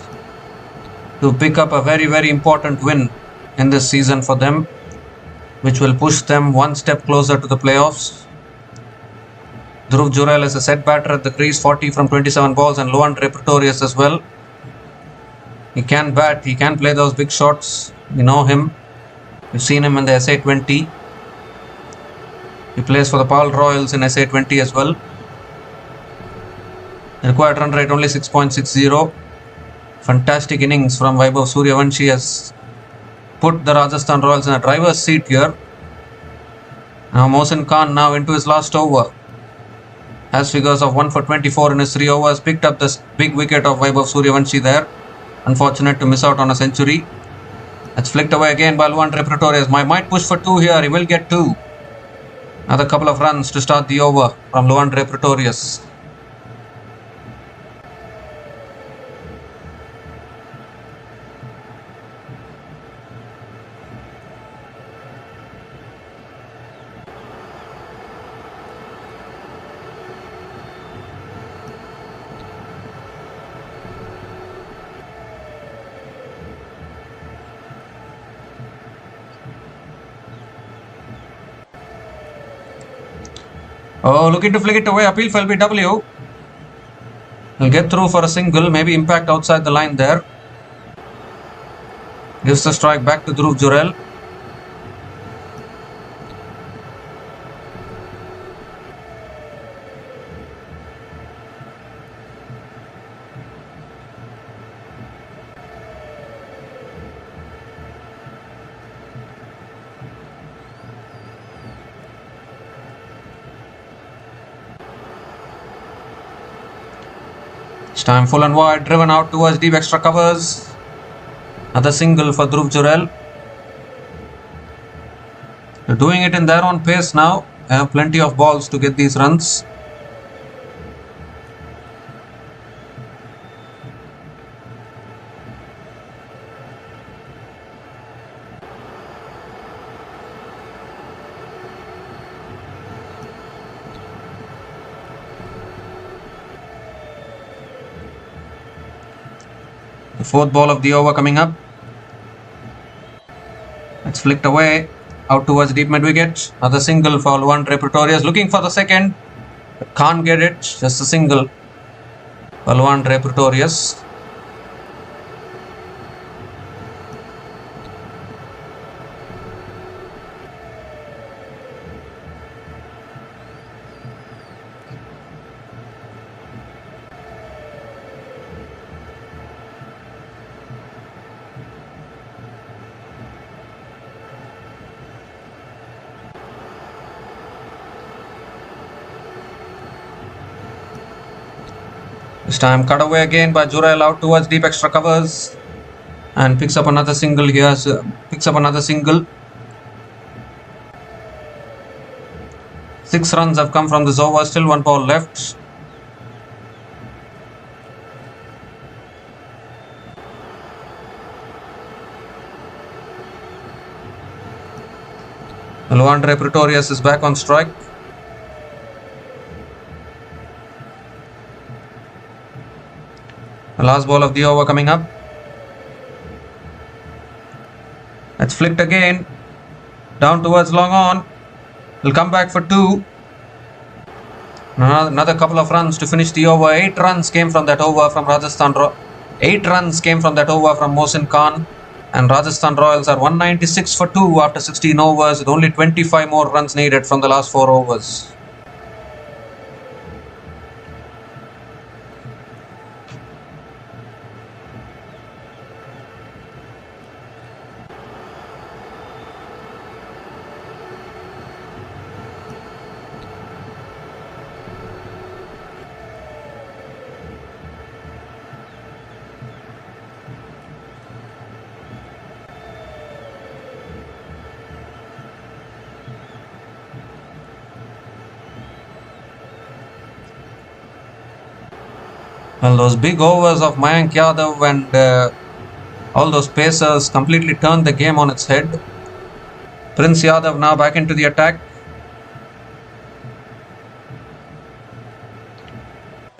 to pick up a very, very important win in this season for them, which will push them one step closer to the playoffs. Dhruv Jurel is a set batter at the crease, 40 from 27 balls, and Luandre Pretorius as well. He can bat, he can play those big shots. We know him. We've seen him in the SA20. He plays for the Pal Royals in SA20 as well. The required run rate only 6.60. Fantastic innings from Vaibhav Suryavanshi has put the Rajasthan Royals in a driver's seat here. Now Mohsin Khan now into his last over. Has figures of 1 for 24 in his 3 overs. Picked up this big wicket of Vaibhav Suryavanshi there. Unfortunate to miss out on a century. That's flicked away again by Luandre Pretorius. Might push for 2 here. He will get 2. Another couple of runs to start the over from Luandre Pretorius. Oh, looking to flick it away. Appeal for LBW. He'll get through for a single. Maybe impact outside the line there. Gives the strike back to Dhruv Jurel. This time full and wide, driven out towards deep extra covers. Another single for Dhruv Jurel. They're doing it in their own pace now. They have plenty of balls to get these runs. The 4th ball of the over coming up. It's flicked away out towards deep mid wicket. Another single for Luandre Pretorius. Looking for the second. But can't get it. Just a single for Luandre Pretorius. This time cut away again by Jurel out towards deep extra covers and picks up another single here. Picks up another single. 6 runs have come from this over. Still 1 ball left. Luandre Pretorius is back on strike. The last ball of the over coming up. That's flicked again. Down towards long on. Will come back for 2. Another couple of runs to finish the over. 8 runs came from that over from Rajasthan. 8 runs came from that over from Mohsin Khan. And Rajasthan Royals are 196 for 2 after 16 overs with only 25 more runs needed from the last 4 overs. Well, those big overs of Mayank Yadav and all those pacers completely turned the game on its head. Prince Yadav now back into the attack.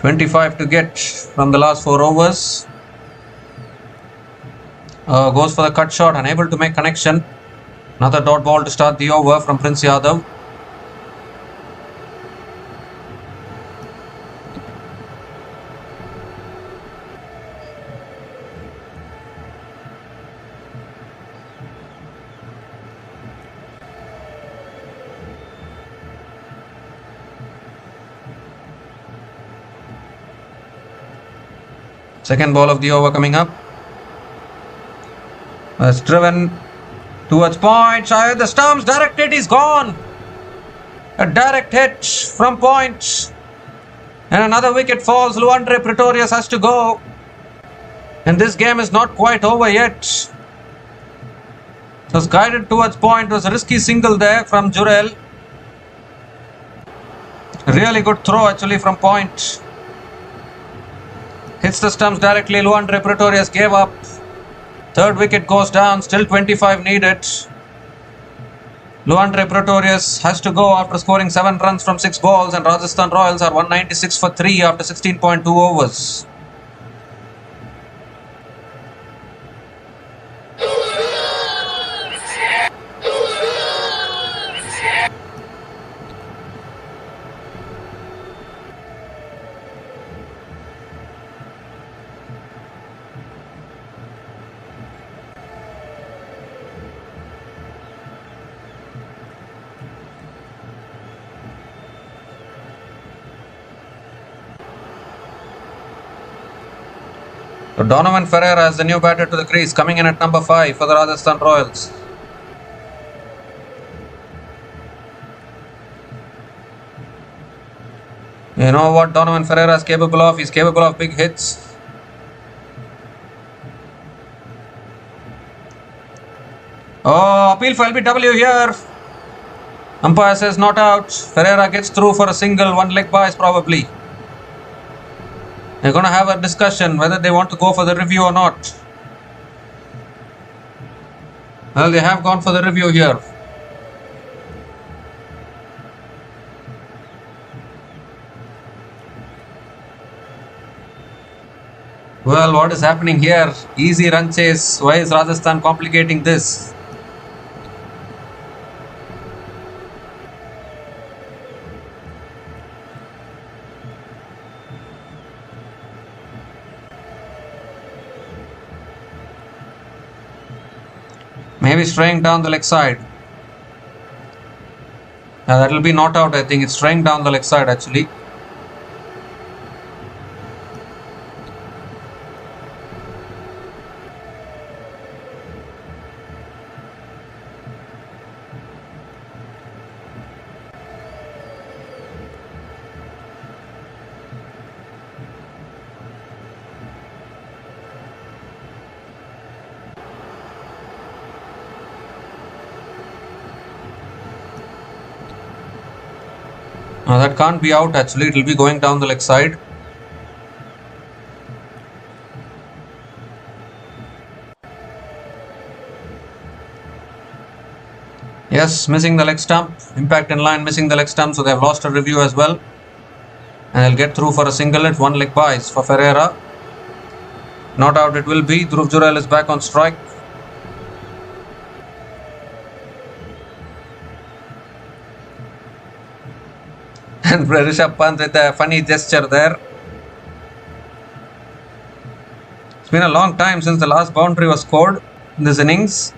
25 to get from the last 4 overs. Goes for the cut shot, unable to make connection. Another dot ball to start the over from Prince Yadav. Second ball of the over coming up. It's driven towards point. Shahid, the stumps, direct hit is gone. A direct hit from point. And another wicket falls. Luandre Pretorius has to go. And this game is not quite over yet. It was guided towards point. It was a risky single there from Jurel. Really good throw actually from point. Hits the stumps directly. Luandre Pretorius gave up. Third wicket goes down. Still 25 needed. Luandre Pretorius has to go after scoring 7 runs from 6 balls, and Rajasthan Royals are 196 for 3 after 16.2 overs. So Donovan Ferreira as the new batter to the crease, coming in at number 5 for the Rajasthan Royals. You know what Donovan Ferreira is capable of? He's capable of big hits. Oh, appeal for LBW here. Umpire says not out. Ferreira gets through for a single, 1 leg bias probably. They're going to have a discussion whether they want to go for the review or not. Well, they have gone for the review here. Well, what is happening here? Easy run chase. Why is Rajasthan complicating this? Maybe straying down the leg side. That will be not out, I think. It's straying down the leg side actually. No, that can't be out actually. It will be going down the leg side. Yes, missing the leg stump. Impact in line, missing the leg stump. So they have lost a review as well. And they'll get through for a single at 1 leg bias for Ferreira. Not out it will be. Dhruv Jurel is back on strike. And Rishabh Pant with a funny gesture there. It's been a long time since the last boundary was scored in this innings.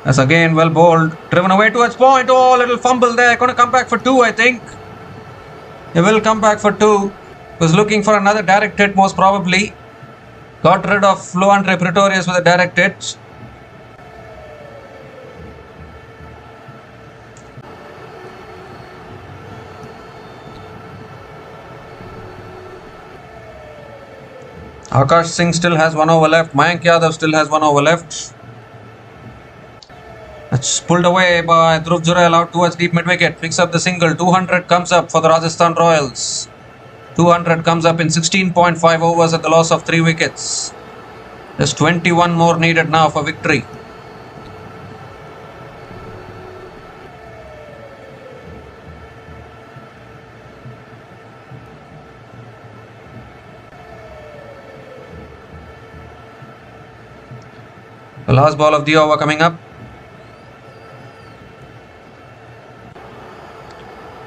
That's again well bowled. Driven away towards point. Oh, little fumble there. Going to come back for 2, I think. He will come back for 2. Was looking for another direct hit most probably. Got rid of Luandre Pretorius with a direct hit. Akash Singh still has 1 over left. Mayank Yadav still has 1 over left. It's pulled away by Dhruv Jurel out towards deep mid wicket. Picks up the single. 200 comes up for the Rajasthan Royals. 200 comes up in 16.5 overs at the loss of 3 wickets. There's 21 more needed now for victory. The last ball of the over coming up.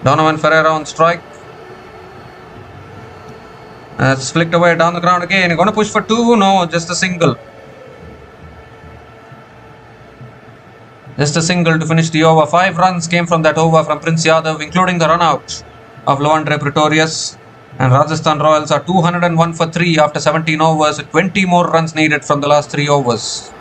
Donovan Ferreira on strike. It's flicked away down the ground again. You're going to push for two? No, just a single. Just a single to finish the over. 5 runs came from that over from Prince Yadav, including the run out of Levandre Pretorius. And Rajasthan Royals are 201 for 3 after 17 overs, with 20 more runs needed from the last 3 overs.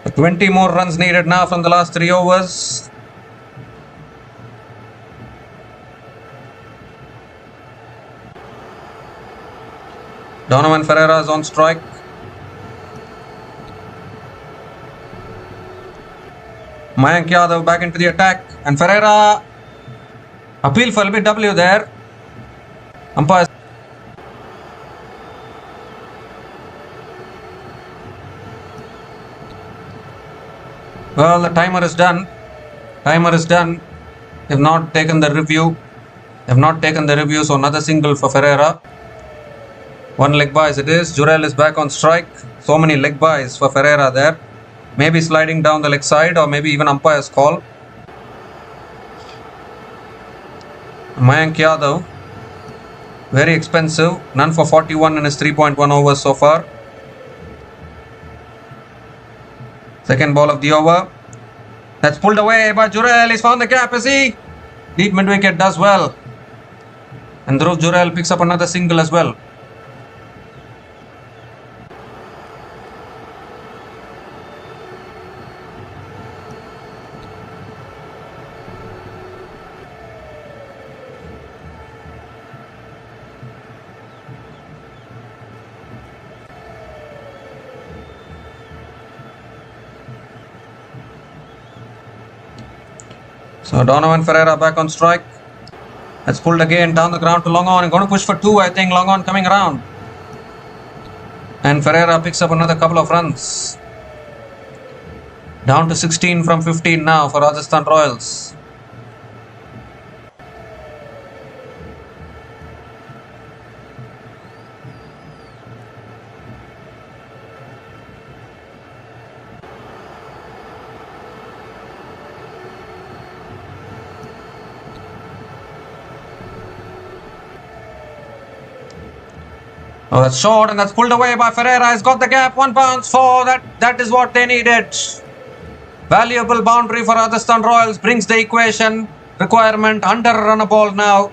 With 20 more runs needed now from the last 3 overs. Donovan Ferreira is on strike. Mayank Yadav back into the attack. And Ferreira, appeal for LBW there. Umpire. Well, the timer is done. Timer is done. They have not taken the review. They have not taken the review, so another single for Ferreira. 1 leg buys it is. Jurel is back on strike. So many leg buys for Ferreira there. Maybe sliding down the leg side, or maybe even umpire's call. Mayank Yadav, very expensive. None for 41 in his 3.1 overs so far. Second ball of the over. That's pulled away by Jurel. He's found the gap, is he? Deep mid wicket does well. And Dhruv Jurel picks up another single as well. So Donovan Ferreira back on strike. That's pulled again down the ground to long on. Going to push for 2, I think. Long on coming around. And Ferreira picks up another couple of runs. Down to 16 from 15 now for Rajasthan Royals. Oh, that's short and that's pulled away by Ferreira. He's got the gap. 1 bounce, 4. That is what they needed. Valuable boundary for Rajasthan Royals. Brings the equation requirement under a run a ball now.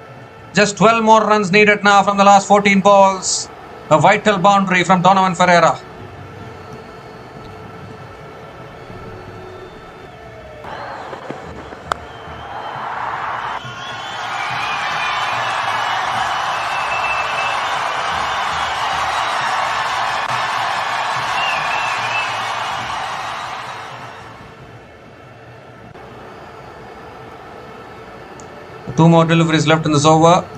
Just 12 more runs needed now from the last 14 balls. A vital boundary from Donovan Ferreira. Two more deliveries left in this over.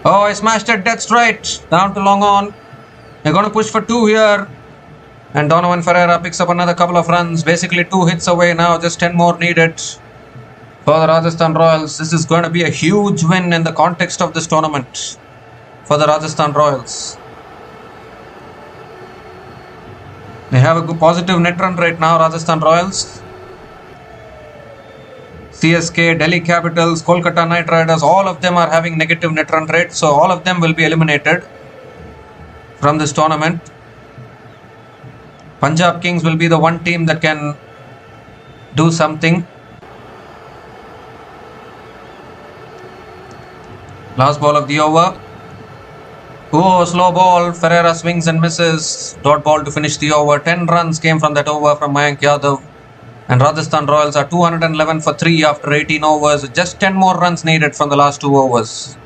Oh, he smashed it dead straight. Down to long on. They're going to push for 2 here. And Donovan Ferreira picks up another couple of runs. Basically 2 hits away now. Just 10 more needed for the Rajasthan Royals. This is going to be a huge win in the context of this tournament for the Rajasthan Royals. They have a good positive net run rate now, Rajasthan Royals. CSK, Delhi Capitals, Kolkata Knight Riders, all of them are having negative net run rate. So all of them will be eliminated from this tournament. Punjab Kings will be the one team that can do something. Last ball of the over. Oh, slow ball. Ferreira swings and misses. Dot ball to finish the over. 10 runs came from that over from Mayank Yadav. And Rajasthan Royals are 211 for 3 after 18 overs. Just 10 more runs needed from the last 2 overs.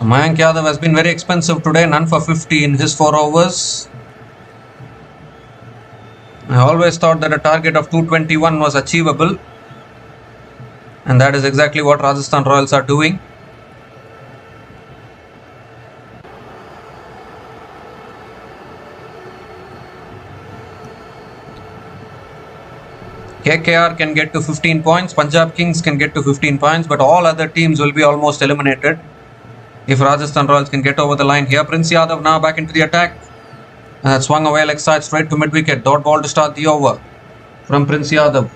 Mayank Yadav has been very expensive today, none for 50 in his 4 overs. I always thought that a target of 221 was achievable, and that is exactly what Rajasthan Royals are doing. KKR can get to 15 points, Punjab Kings can get to 15 points, but all other teams will be almost eliminated if Rajasthan Royals can get over the line here. Prince Yadav now back into the attack. And that swung away leg side straight to mid-wicket. Dot ball to start the over from Prince Yadav.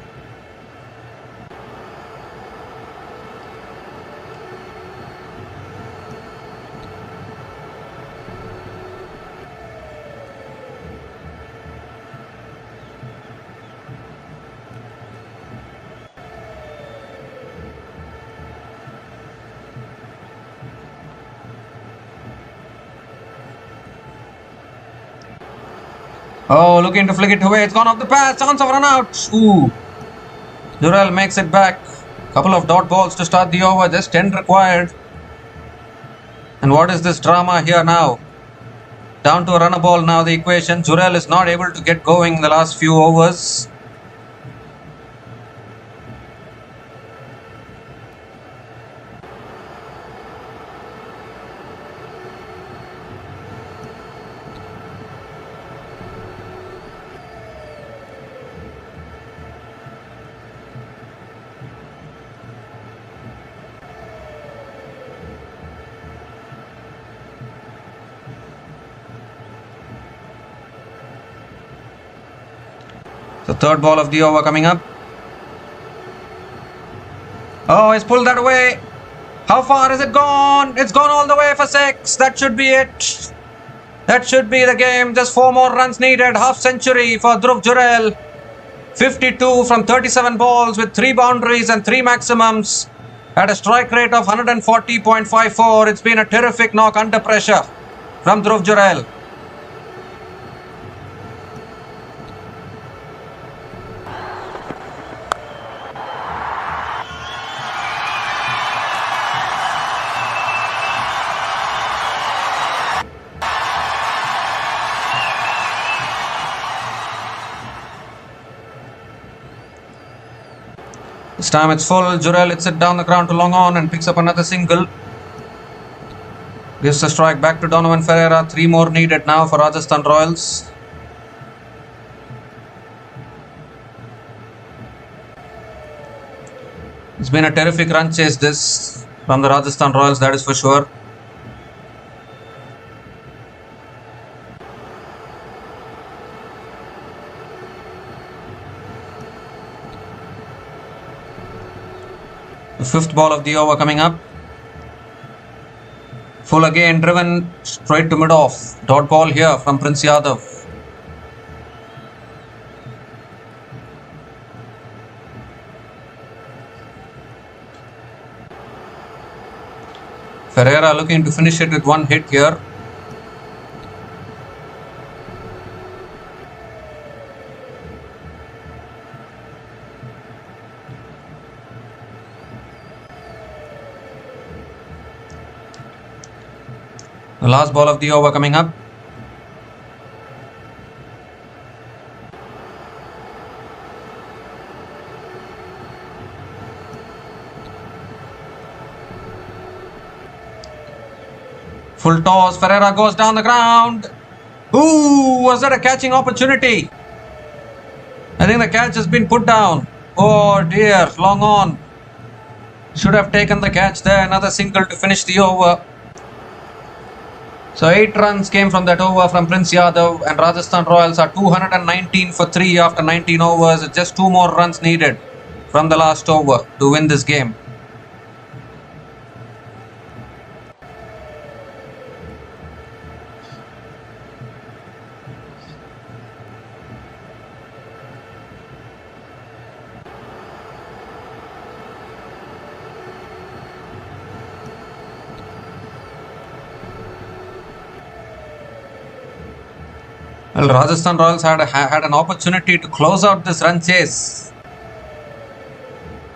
Oh, looking to flick it away. It's gone off the path. Chance of run out. Ooh. Jurel makes it back. Couple of dot balls to start the over. Just 10 required. And what is this drama here now? Down to a runner ball now, the equation. Jurel is not able to get going in the last few overs. The third ball of the over coming up. Oh, he's pulled that away. How far has it gone? It's gone all the way for 6. That should be it. That should be the game. Just 4 more runs needed. Half century for Dhruv Jurel. 52 from 37 balls with 3 boundaries and 3 maximums. At a strike rate of 140.54. It's been a terrific knock under pressure from Dhruv Jurel. This time it's full. Jurel hits it down the ground to long on and picks up another single. Gives the strike back to Donovan Ferreira. 3 more needed now for Rajasthan Royals. It's been a terrific run chase this from the Rajasthan Royals, that is for sure. The 5th ball of the over coming up. Full again, driven straight to mid-off. Dot ball here from Prince Yadav. Ferreira looking to finish it with 1 hit here. The last ball of the over coming up. Full toss. Ferreira goes down the ground. Ooh, was that a catching opportunity? I think the catch has been put down. Oh dear, long on. Should have taken the catch there. Another single to finish the over. So 8 runs came from that over from Prince Yadav, and Rajasthan Royals are 219 for 3 after 19 overs. It's just 2 more runs needed from the last over to win this game. Well, Rajasthan Royals had an opportunity to close out this run chase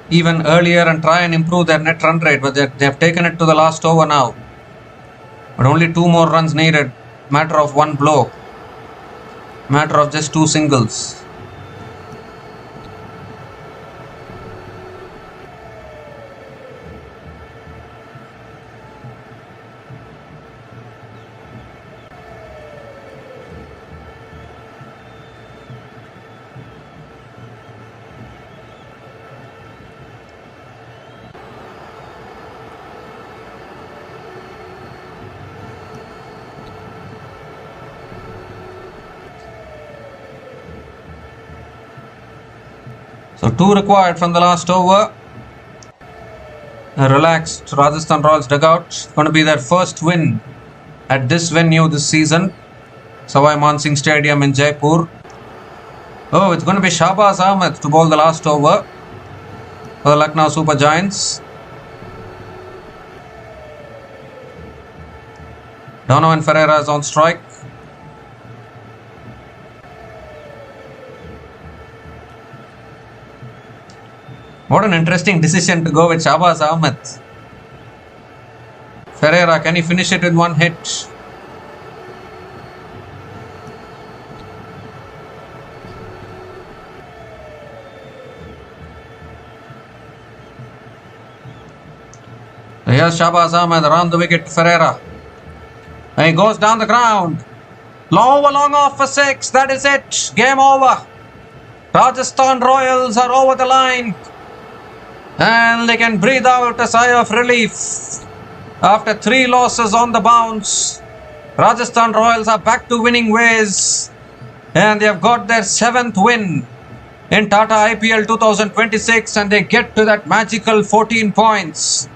even earlier and try and improve their net run rate, but they have taken it to the last over now. But only 2 more runs needed. Matter of 1 blow. Matter of just 2 singles. So 2 required from the last over. A relaxed Rajasthan Royals dugout. Going to be their first win at this venue this season. Sawai Man Singh Stadium in Jaipur. Oh, it's going to be Shahbaz Ahmed to bowl the last over for the Lucknow Super Giants. Donovan Ferreira is on strike. What an interesting decision to go with Shahbaz Ahmed. Ferreira, can he finish it with 1 hit? Here's Shahbaz Ahmed around the wicket to Ferreira. And he goes down the ground. Long off for 6. That is it. Game over. Rajasthan Royals are over the line. And they can breathe out a sigh of relief. After 3 losses on the bounce, Rajasthan Royals are back to winning ways. And they have got their 7th win in Tata IPL 2026. And they get to that magical 14 points.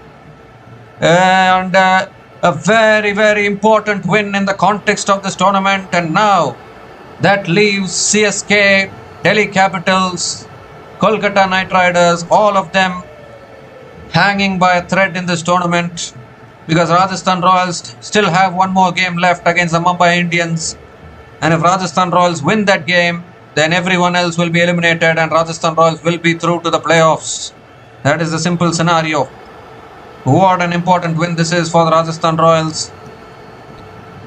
And a very, very important win in the context of this tournament. And now that leaves CSK, Delhi Capitals, Kolkata Knight Riders, all of them hanging by a thread in this tournament, because Rajasthan Royals still have 1 more game left against the Mumbai Indians, and if Rajasthan Royals win that game, then everyone else will be eliminated and Rajasthan Royals will be through to the playoffs. That is the simple scenario. What an important win this is for the Rajasthan Royals,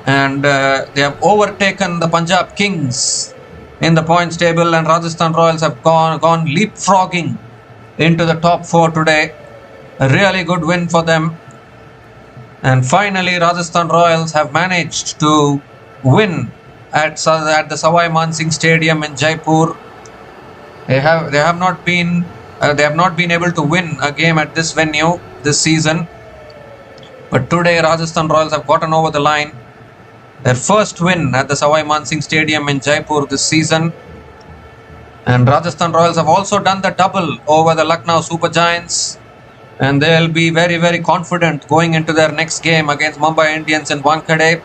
and they have overtaken the Punjab Kings in the points table, and Rajasthan Royals have gone leapfrogging into the top 4 today. A really good win for them. And finally, Rajasthan Royals have managed to win at the Sawai Man Singh Stadium in Jaipur. They have not been able to win a game at this venue this season, but today Rajasthan Royals have gotten over the line. Their first win at the Sawai Man Singh Stadium in Jaipur this season. And Rajasthan Royals have also done the double over the Lucknow Super Giants. And they'll be very, very confident going into their next game against Mumbai Indians in Wankhede.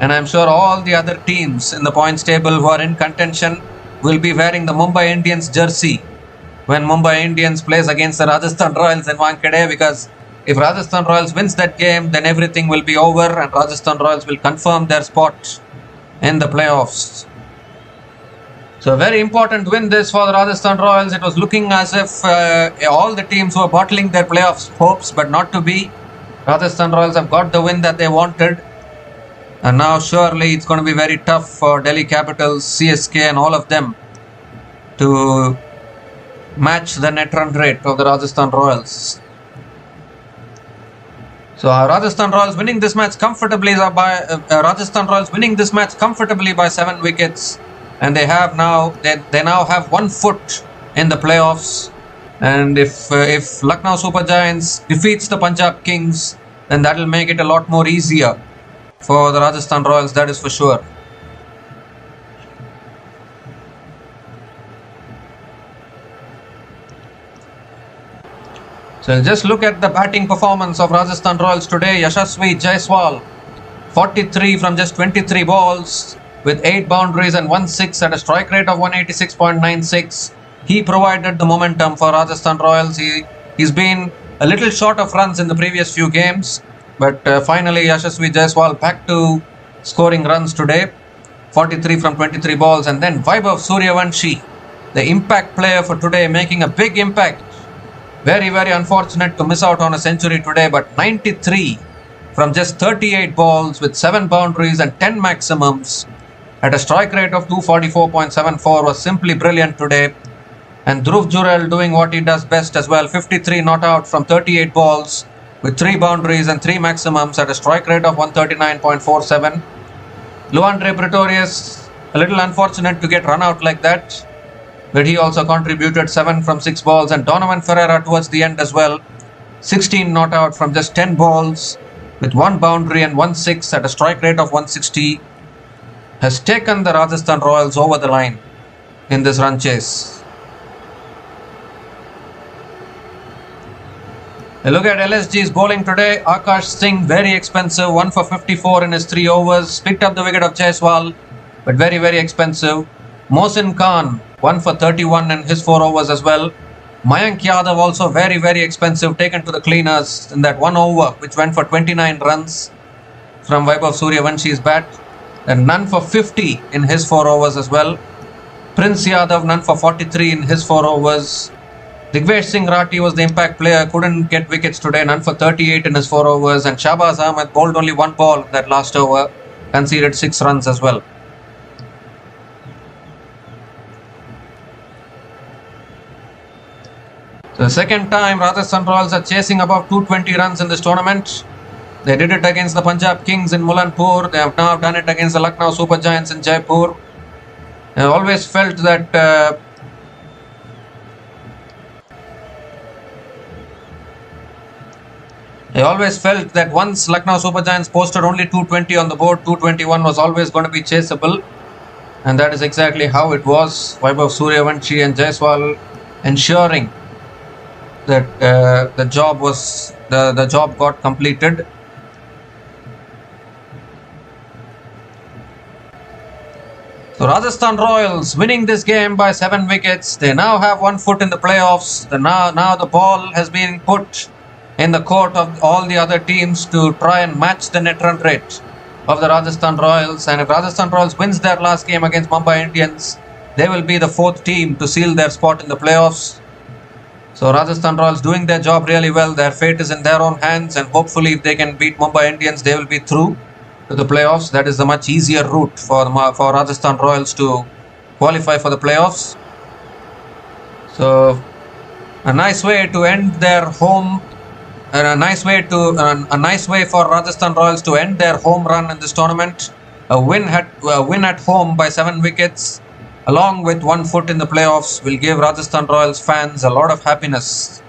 And I'm sure all the other teams in the points table who are in contention will be wearing the Mumbai Indians jersey when Mumbai Indians plays against the Rajasthan Royals in Wankhede, because if Rajasthan Royals wins that game, then everything will be over and Rajasthan Royals will confirm their spot in the playoffs. So a very important win this for the Rajasthan Royals. It was looking as if all the teams were bottling their playoffs hopes, but not to be. Rajasthan Royals have got the win that they wanted. And now surely it's going to be very tough for Delhi Capitals, CSK and all of them to match the net run rate of the Rajasthan Royals. So Rajasthan Royals winning this match comfortably by 7 wickets. And they now have 1 foot in the playoffs. And if Lucknow Super Giants defeats the Punjab Kings, then that will make it a lot more easier for the Rajasthan Royals, that is for sure. So just look at the batting performance of Rajasthan Royals today. Yashasvi Jaiswal, 43 from just 23 balls with 8 boundaries and 1 6 at a strike rate of 186.96. He provided the momentum for Rajasthan Royals. He's been a little short of runs in the previous few games, but finally Yashasvi Jaiswal back to scoring runs today. 43 from 23 balls. And then Vaibhav Suryavanshi, the impact player for today, making a big impact. Very, very unfortunate to miss out on a century today, but 93 from just 38 balls with 7 boundaries and 10 maximums at a strike rate of 244.74 was simply brilliant today. And Dhruv Jurel doing what he does best as well. 53 not out from 38 balls with 3 boundaries and 3 maximums at a strike rate of 139.47. Luandre Pretorius, a little unfortunate to get run out like that, but he also contributed 7 from 6 balls. And Donovan Ferreira towards the end as well. 16 not out from just 10 balls with 1 boundary and 1 6 at a strike rate of 160 has taken the Rajasthan Royals over the line in this run chase. A look at LSG's bowling today. Akash Singh, very expensive, 1 for 54 in his 3 overs. Picked up the wicket of Jaiswal, but very, very expensive. Mohsin Khan, 1 for 31 in his 4 overs as well. Mayank Yadav also very, very expensive, taken to the cleaners in that 1 over, which went for 29 runs from Vaibhav Suryavanshi's bat. And none for 50 in his 4 overs as well. Prince Yadav, none for 43 in his 4 overs. Digvesh Singh Rathi was the impact player, couldn't get wickets today, none for 38 in his 4 overs. And Shahbaz Ahmed bowled only 1 ball in that last over, conceded 6 runs as well. So the second time Rajasthan Royals are chasing above 220 runs in this tournament. They did it against the Punjab Kings in Mulanpur. They have now done it against the Lucknow Super Giants in Jaipur. I always felt that once Lucknow Super Giants posted only 220 on the board, 221 was always going to be chaseable. And that is exactly how it was. Vaibhav Suryavanshi and Jaiswal ensuring that the job got completed. So Rajasthan Royals winning this game by 7 wickets. They now have 1 foot in the playoffs. Now the ball has been put in the court of all the other teams to try and match the net run rate of the Rajasthan Royals. And if Rajasthan Royals wins their last game against Mumbai Indians, they will be the 4th team to seal their spot in the playoffs. So Rajasthan Royals doing their job really well. Their fate is in their own hands, and hopefully if they can beat Mumbai Indians, they will be through to the playoffs. That is the much easier route for Rajasthan Royals to qualify for the playoffs. So a nice way to end their home, and a nice way for Rajasthan Royals to end their home run in this tournament. A win at home by 7 wickets, along with 1 foot in the playoffs, will give Rajasthan Royals fans a lot of happiness.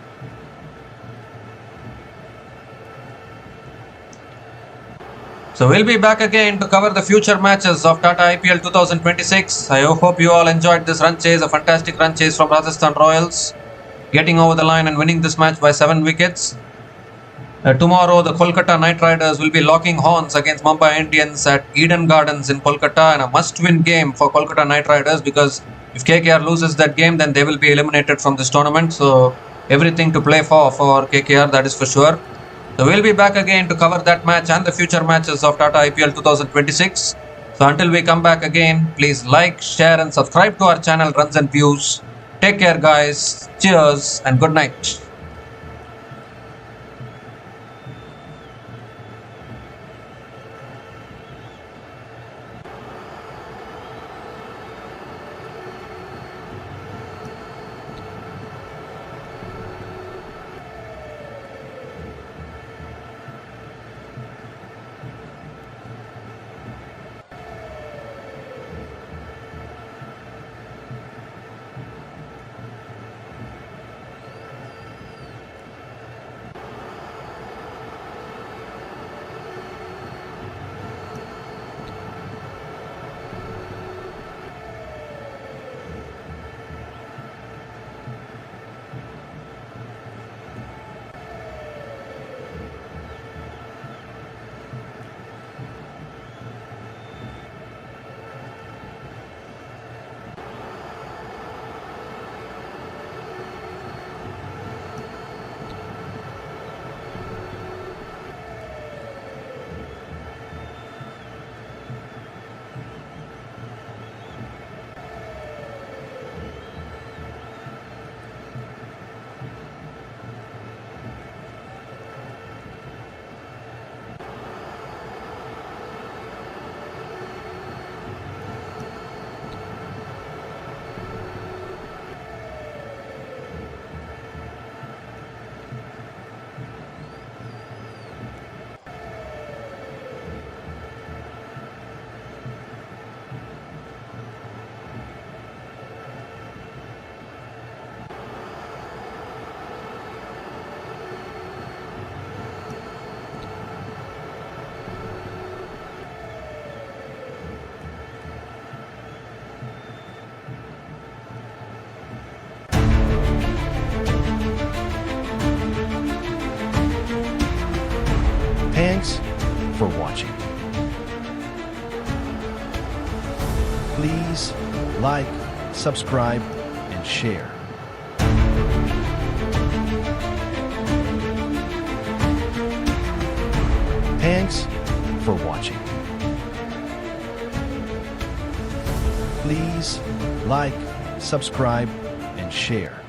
So we'll be back again to cover the future matches of Tata IPL 2026. I hope you all enjoyed this run chase, a fantastic run chase from Rajasthan Royals, getting over the line and winning this match by 7 wickets. Tomorrow, the Kolkata Knight Riders will be locking horns against Mumbai Indians at Eden Gardens in Kolkata, and a must-win game for Kolkata Knight Riders, because if KKR loses that game, then they will be eliminated from this tournament. So everything to play for KKR, that is for sure. So we'll be back again to cover that match and the future matches of Tata IPL 2026. So until we come back again, please like, share and subscribe to our channel Runs and Views. Take care guys, cheers and good night.
for watching. Please like, subscribe, and share. Thanks for watching. Please like, subscribe, and share.